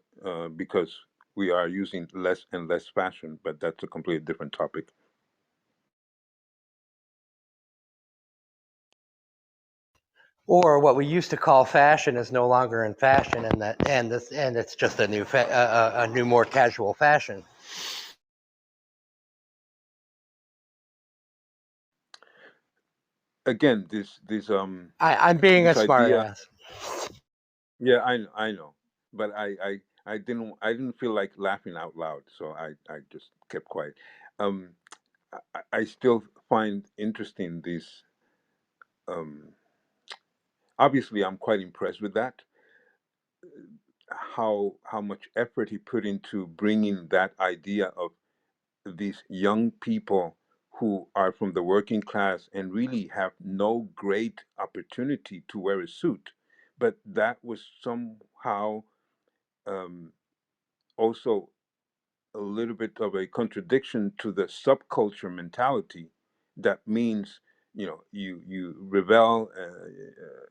Speaker 3: because we are using less and less fashion, but that's a completely different topic.
Speaker 1: Or what we used to call fashion is no longer in fashion, and it's just a new more casual fashion.
Speaker 3: Again,
Speaker 1: I'm being a
Speaker 3: this idea.
Speaker 1: smartass.
Speaker 3: Yeah, I know, but I didn't feel like laughing out loud, so I just kept quiet. Um, I still find interesting these. Um, Obviously, I'm quite impressed with that. How much effort he put into bringing that idea of these young people who are from the working class and really have no great opportunity to wear a suit, but that was somehow um, also a little bit of a contradiction to the subculture mentality. That means, you rebel,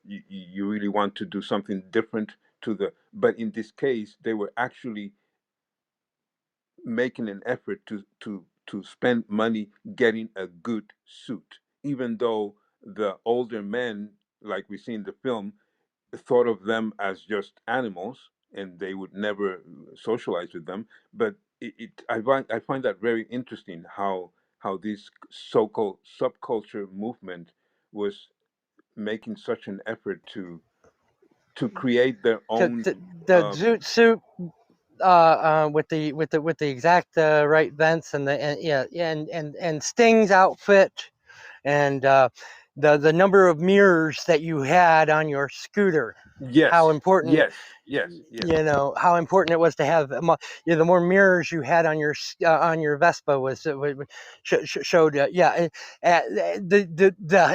Speaker 3: you really want to do something different to the. But in this case, they were actually making an effort to spend money getting a good suit, even though the older men, like we see in the film, thought of them as just animals and they would never socialize with them. But I find that very interesting how this so-called subculture movement was making such an effort to create their own.
Speaker 1: The
Speaker 3: um,
Speaker 1: zoot suit with the exact right vents and Sting's outfit and the number of mirrors that you had on your scooter. How
Speaker 3: yes,
Speaker 1: important,
Speaker 3: yes, yes, yes.
Speaker 1: how important it was to have the more mirrors you had on your Vespa showed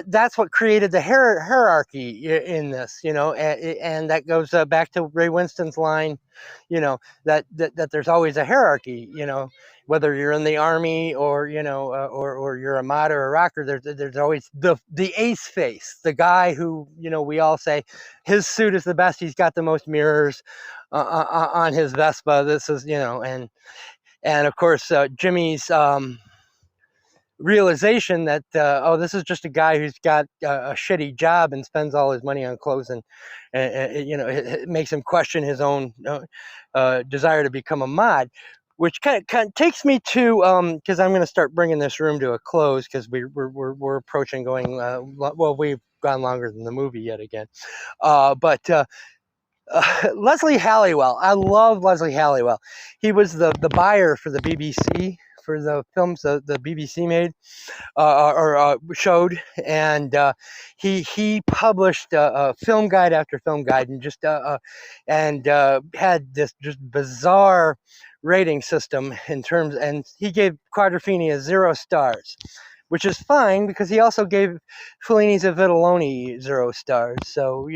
Speaker 1: that's what created the hierarchy in this, and that goes back to Ray Winston's line, that there's always a hierarchy, whether you're in the army or or you're a mod or a rocker. There's always the ace face, the guy who we all say his suit is the best. He's got the most mirrors on his Vespa. This is and of course Jimmy's realization that this is just a guy who's got a shitty job and spends all his money on clothes, and it makes him question his own desire to become a mod, which kind of takes me to because I'm going to start bringing this room to a close because we're approaching going well, we've gone longer than the movie yet again, but Leslie Halliwell. I love Leslie Halliwell. He was the buyer for the BBC for the films the BBC made or showed, and he published film guide after film guide, and just had this just bizarre rating system in terms, and he gave Quadrophenia 0 stars, which is fine because he also gave Fellini's A Vitelloni 0 stars. So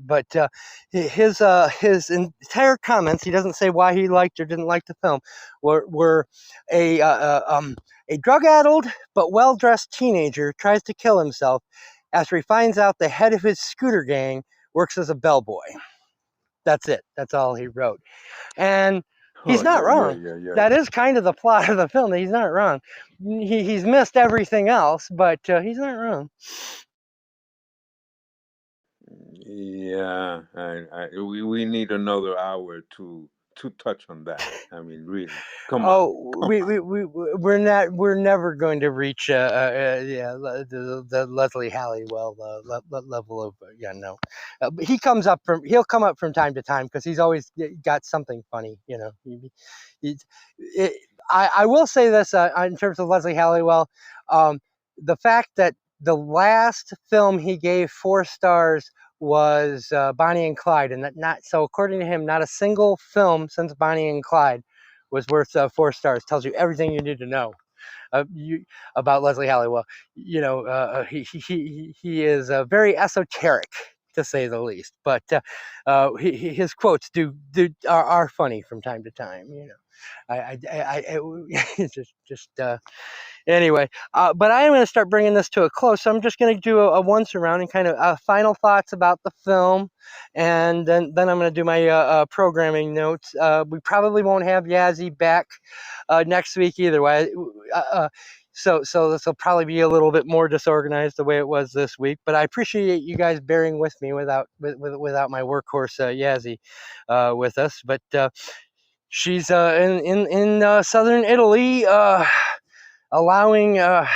Speaker 1: but his entire comments, he doesn't say why he liked or didn't like the film, were a drug-addled but well-dressed teenager tries to kill himself after he finds out the head of his scooter gang works as a bellboy. That's it. That's all he wrote. And he's
Speaker 3: Oh,
Speaker 1: not
Speaker 3: yeah,
Speaker 1: wrong.
Speaker 3: yeah, yeah.
Speaker 1: That is kind of the plot of the film. He's not wrong. He's missed everything else, but he's not wrong.
Speaker 3: Yeah, we need another hour to touch on that. I mean, really, come on.
Speaker 1: Oh, we're never going to reach the Leslie Halliwell level of no. But he'll come up from time to time because he's always got something funny, you know. I will say this in terms of Leslie Halliwell, the fact that the last film he gave 4 stars was Bonnie and Clyde, and that not so according to him, not a single film since Bonnie and Clyde was worth 4 stars. Tells you everything you need to know about Leslie Halliwell. You know, he is very esoteric, to say the least. But his quotes are funny from time to time. You know, it's just anyway, but I am going to start bringing this to a close. So I'm just going to do a once around and kind of final thoughts about the film, and then I'm going to do my programming notes. We probably won't have Yazzie back next week either way. So this will probably be a little bit more disorganized the way it was this week. But I appreciate you guys bearing with me without my workhorse Yazzie with us. But she's in southern Italy. Allowing 6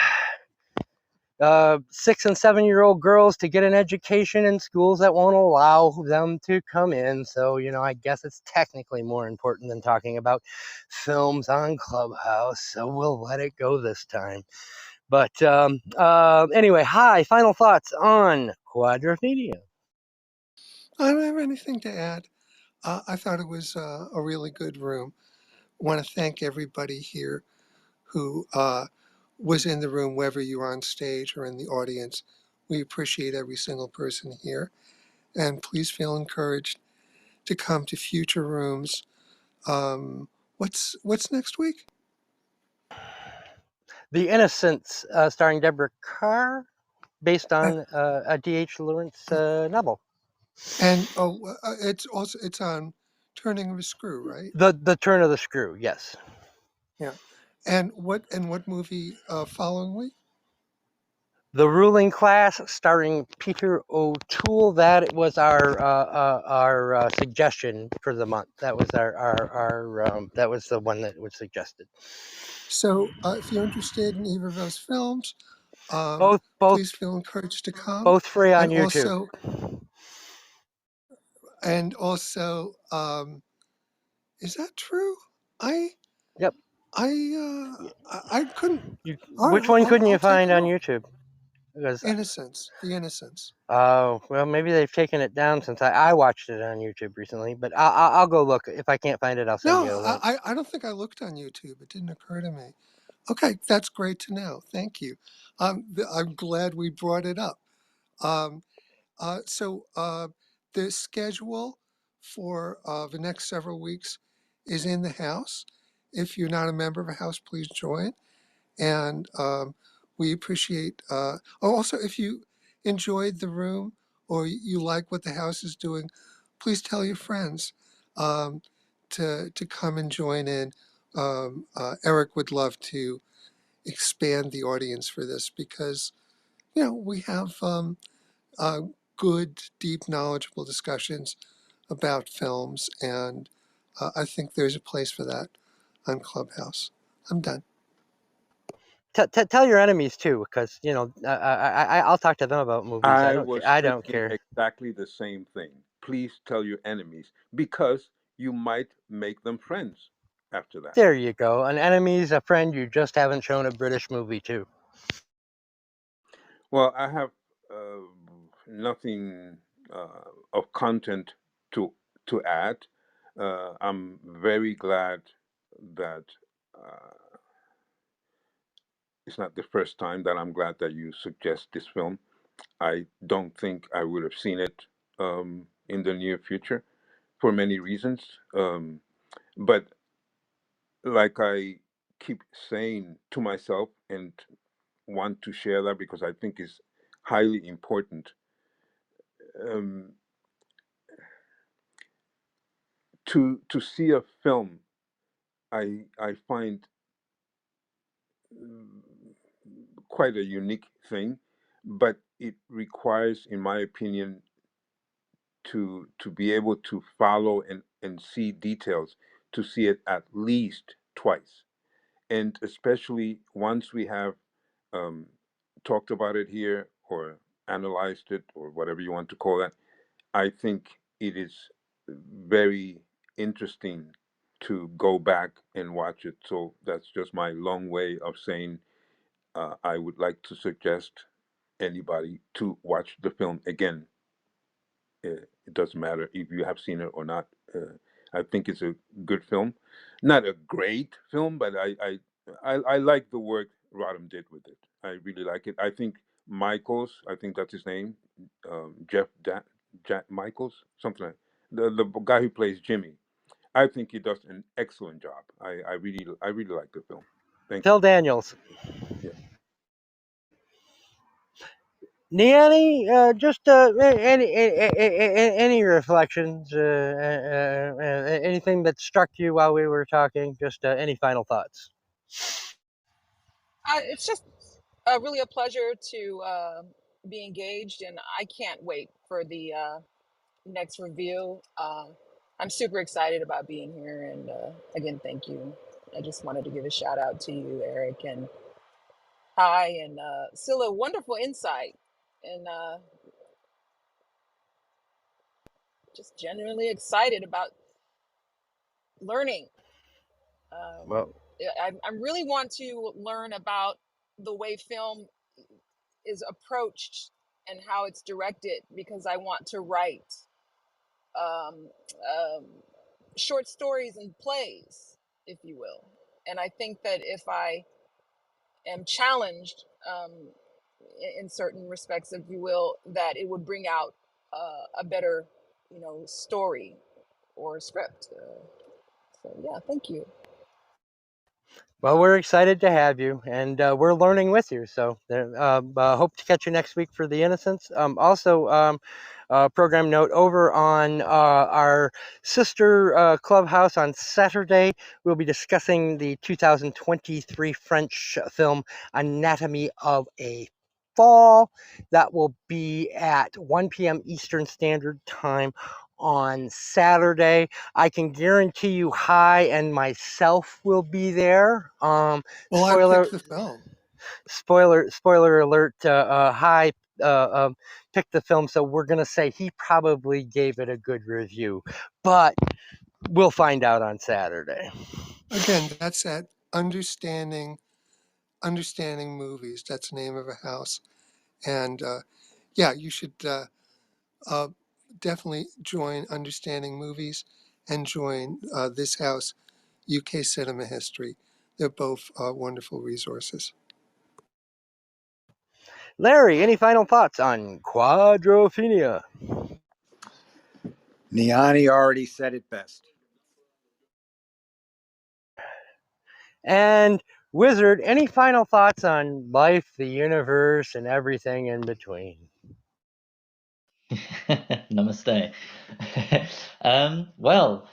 Speaker 1: and 7-year-old girls to get an education in schools that won't allow them to come in. So, you know, I guess it's technically more important than talking about films on Clubhouse. So we'll let it go this time. But anyway, final thoughts on Quadrophenia.
Speaker 2: I don't have anything to add. I thought it was a really good room. I want to thank everybody here who was in the room, whether you were on stage or in the audience. We appreciate every single person here. And please feel encouraged to come to future rooms. What's next week?
Speaker 1: The Innocents, starring Deborah Carr, based
Speaker 2: Uh,
Speaker 1: on a D.H. Lawrence novel.
Speaker 2: And it's on Turning of a Screw, right?
Speaker 1: The Turn of the Screw, yes.
Speaker 2: Yeah. And what movie following week?
Speaker 1: The Ruling Class, starring Peter O'Toole. That was our suggestion for the month. That was our that was the one that was suggested.
Speaker 2: So if you're interested in either of those films,
Speaker 1: Both
Speaker 2: please feel encouraged to come.
Speaker 1: both free on
Speaker 2: And
Speaker 1: YouTube.
Speaker 2: also, is that true? I
Speaker 1: Yep.
Speaker 2: I couldn't. All right,
Speaker 1: Which one couldn't you
Speaker 2: I'll take
Speaker 1: find
Speaker 2: a
Speaker 1: on
Speaker 2: look.
Speaker 1: YouTube? Because
Speaker 2: The Innocents.
Speaker 1: oh well, maybe they've taken it down since I watched it on YouTube recently. But I'll go look. If I can't find it, I'll send
Speaker 2: No,
Speaker 1: you a link.
Speaker 2: I don't think I looked on YouTube. It didn't occur to me. Okay, that's great to know. Thank you. I'm glad we brought it up. Um, so the schedule for the next several weeks is in the house. If you're not a member of a house, please join. And we appreciate. Also, if you enjoyed the room or you like what the house is doing, please tell your friends to come and join in. Eric would love to expand the audience for this because we have uh, good, deep, knowledgeable discussions about films, and I think there's a place for that on Clubhouse. I'm done.
Speaker 1: Tell your enemies too, because I'll talk to them about movies.
Speaker 3: I was
Speaker 1: I don't
Speaker 3: thinking
Speaker 1: care.
Speaker 3: exactly the same thing. Please tell your enemies because you might make them friends after that.
Speaker 1: There you go. An enemy's a friend you just haven't shown a British movie to.
Speaker 3: Well, I have nothing of content to add. I'm very glad that it's not the first time that I'm glad that you suggest this film. I don't think I would have seen it in the near future for many reasons. But like I keep saying to myself and want to share that because I think it's highly important. Um, to see a film, I find mm, quite a unique thing, but it requires, in my opinion, to be able to follow and see details, to see it at least twice, and especially once we have um, talked about it here or analyzed it or whatever you want to call that. I think it is very interesting to go back and watch it. So that's just my long way of saying I would like to suggest anybody to watch the film again. It doesn't matter if you have seen it or not. I think it's a good film, not a great film, but I like the work Rodham did with it. I really like it. I think Michaels, I think that's his name, Jack Michaels, something like the guy who plays Jimmy. I think he does an excellent job. I really like the film. Thank
Speaker 1: Phil
Speaker 3: you.
Speaker 1: Daniels.
Speaker 3: Yeah.
Speaker 1: Niani, just any reflections, anything that struck you while we were talking, just any final thoughts?
Speaker 4: It's just really a pleasure to be engaged, and I can't wait for the next review. I'm super excited about being here, and again, thank you. I just wanted to give a shout out to you, Eric, and hi, and Sila. Wonderful insight, and just genuinely excited about learning.
Speaker 1: Well,
Speaker 4: I really want to learn about the way film is approached and how it's directed, because I want to write um, um, short stories and plays, if you will. And I think that if I am challenged in certain respects, if you will, that it would bring out a better, story or script. So yeah, thank you.
Speaker 1: well, we're excited to have you, and we're learning with you. So, hope to catch you next week for The Innocents. Program note over on our sister clubhouse on Saturday, we'll be discussing the 2023 French film Anatomy of a Fall. That will be at 1 p.m. Eastern Standard Time on Saturday. I can guarantee you Hi and myself will be there.
Speaker 2: Well, I picked the film.
Speaker 1: Spoiler alert, Hi picked the film, so we're going to say he probably gave it a good review, but we'll find out on Saturday.
Speaker 2: Again, that's at Understanding Movies. That's the name of a house. And yeah, you should definitely join Understanding Movies and join this house, UK Cinema History. They're both wonderful resources.
Speaker 1: Larry, any final thoughts on Quadrophenia?
Speaker 6: Niani already said it best.
Speaker 1: And Wizard, any final thoughts on life, the universe, and everything in between?
Speaker 5: Namaste. Well,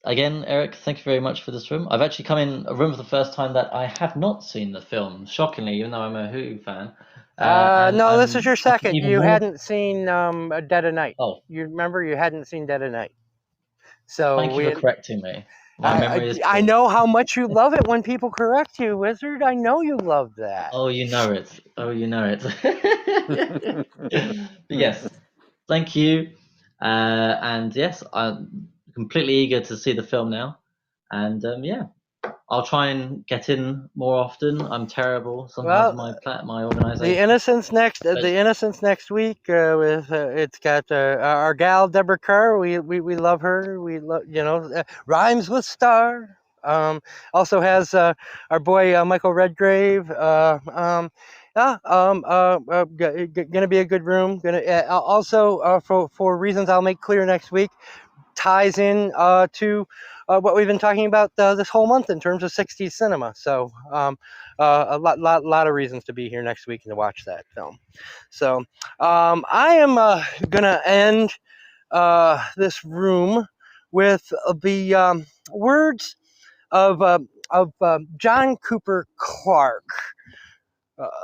Speaker 5: again, Eric, thank you very much for this room. I've actually come in a room for the first time that I have not seen the film, shockingly, even though I'm a Who fan. And
Speaker 1: No, this is your
Speaker 5: actually
Speaker 1: second.
Speaker 5: even
Speaker 1: You
Speaker 5: more.
Speaker 1: hadn't seen Dead of Night.
Speaker 5: Oh,
Speaker 1: You remember you hadn't seen Dead of Night. So
Speaker 5: thank you for correcting me. My memory is
Speaker 1: I
Speaker 5: poor.
Speaker 1: know how much you love it when people correct you, Wizard. I know you love that.
Speaker 5: Oh, you know it. Oh, you know it. But yes, thank you. And yes, I'm completely eager to see the film now. And yeah, I'll try and get in more often. I'm terrible sometimes.
Speaker 1: Well,
Speaker 5: My
Speaker 1: The
Speaker 5: organisation.
Speaker 1: Innocents next.
Speaker 5: But
Speaker 1: The Innocents next week. With it's got our gal Deborah Kerr. We love her. We love rhymes with star. Also has our boy Michael Redgrave. Gonna be a good room. Also for reasons I'll make clear next week, ties in to what we've been talking about this whole month in terms of 60s cinema. So a lot of reasons to be here next week and to watch that film. So I am gonna end this room with the words of John Cooper Clarke,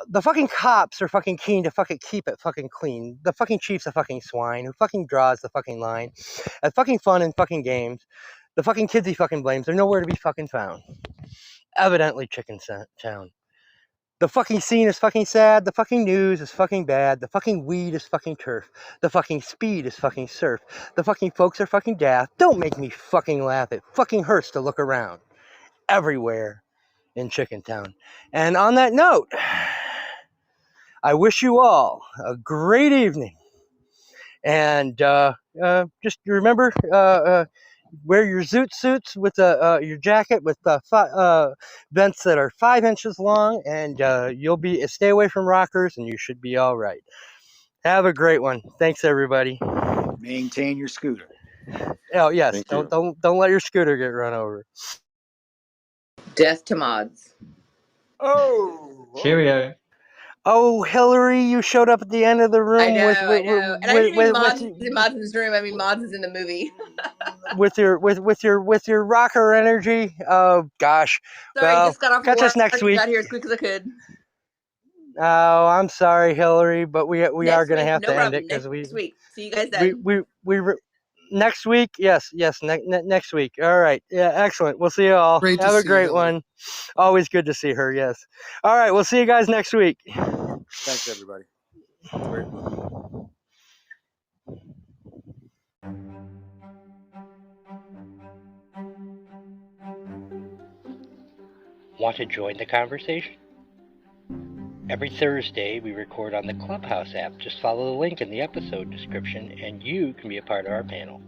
Speaker 1: The fucking cops are fucking keen to fucking keep it fucking clean. The fucking chief's a fucking swine who fucking draws the fucking line. At fucking fun and fucking games. The fucking kids he fucking blames are nowhere to be fucking found. Evidently Chicken Town. The fucking scene is fucking sad. The fucking news is fucking bad. The fucking weed is fucking turf. The fucking speed is fucking surf. The fucking folks are fucking daft. Don't make me fucking laugh. It fucking hurts to look around. Everywhere in Chicken Town. And on that note, I wish you all a great evening. And just remember, wear your zoot suits with your jacket with vents that are 5 inches long, and you'll be stay away from rockers, and you should be all right. Have a great one. Thanks, everybody.
Speaker 6: Maintain your scooter.
Speaker 1: Oh yes,
Speaker 3: Thank you.
Speaker 1: don't let your scooter get run over.
Speaker 9: Death to mods.
Speaker 2: Oh,
Speaker 5: Cheerio.
Speaker 1: Oh, Hillary, you showed up at the end of the room
Speaker 9: I know. And I didn't mean mods
Speaker 1: with
Speaker 9: in this room. I mean mods in the movie.
Speaker 1: with your rocker energy. Oh gosh.
Speaker 9: Sorry,
Speaker 1: Well,
Speaker 9: just got off
Speaker 1: catch
Speaker 9: work.
Speaker 1: us next week.
Speaker 9: Got here as quick as I could.
Speaker 1: Oh, I'm sorry, Hillary, but we are
Speaker 9: Next
Speaker 1: going to
Speaker 9: week,
Speaker 1: have
Speaker 9: no
Speaker 1: to end
Speaker 9: problem.
Speaker 1: it because
Speaker 9: Next week. See you guys then.
Speaker 1: next week. Yes, next week. All right. Yeah, excellent. We'll see you all.
Speaker 2: great to
Speaker 1: Have a
Speaker 2: see
Speaker 1: great
Speaker 2: you.
Speaker 1: one. Always good to see her. Yes. All right. We'll see you guys next week.
Speaker 6: Thanks, everybody. Great room.
Speaker 1: Want to join the conversation? Every Thursday, we record on the Clubhouse app. Just follow the link in the episode description, and you can be a part of our panel.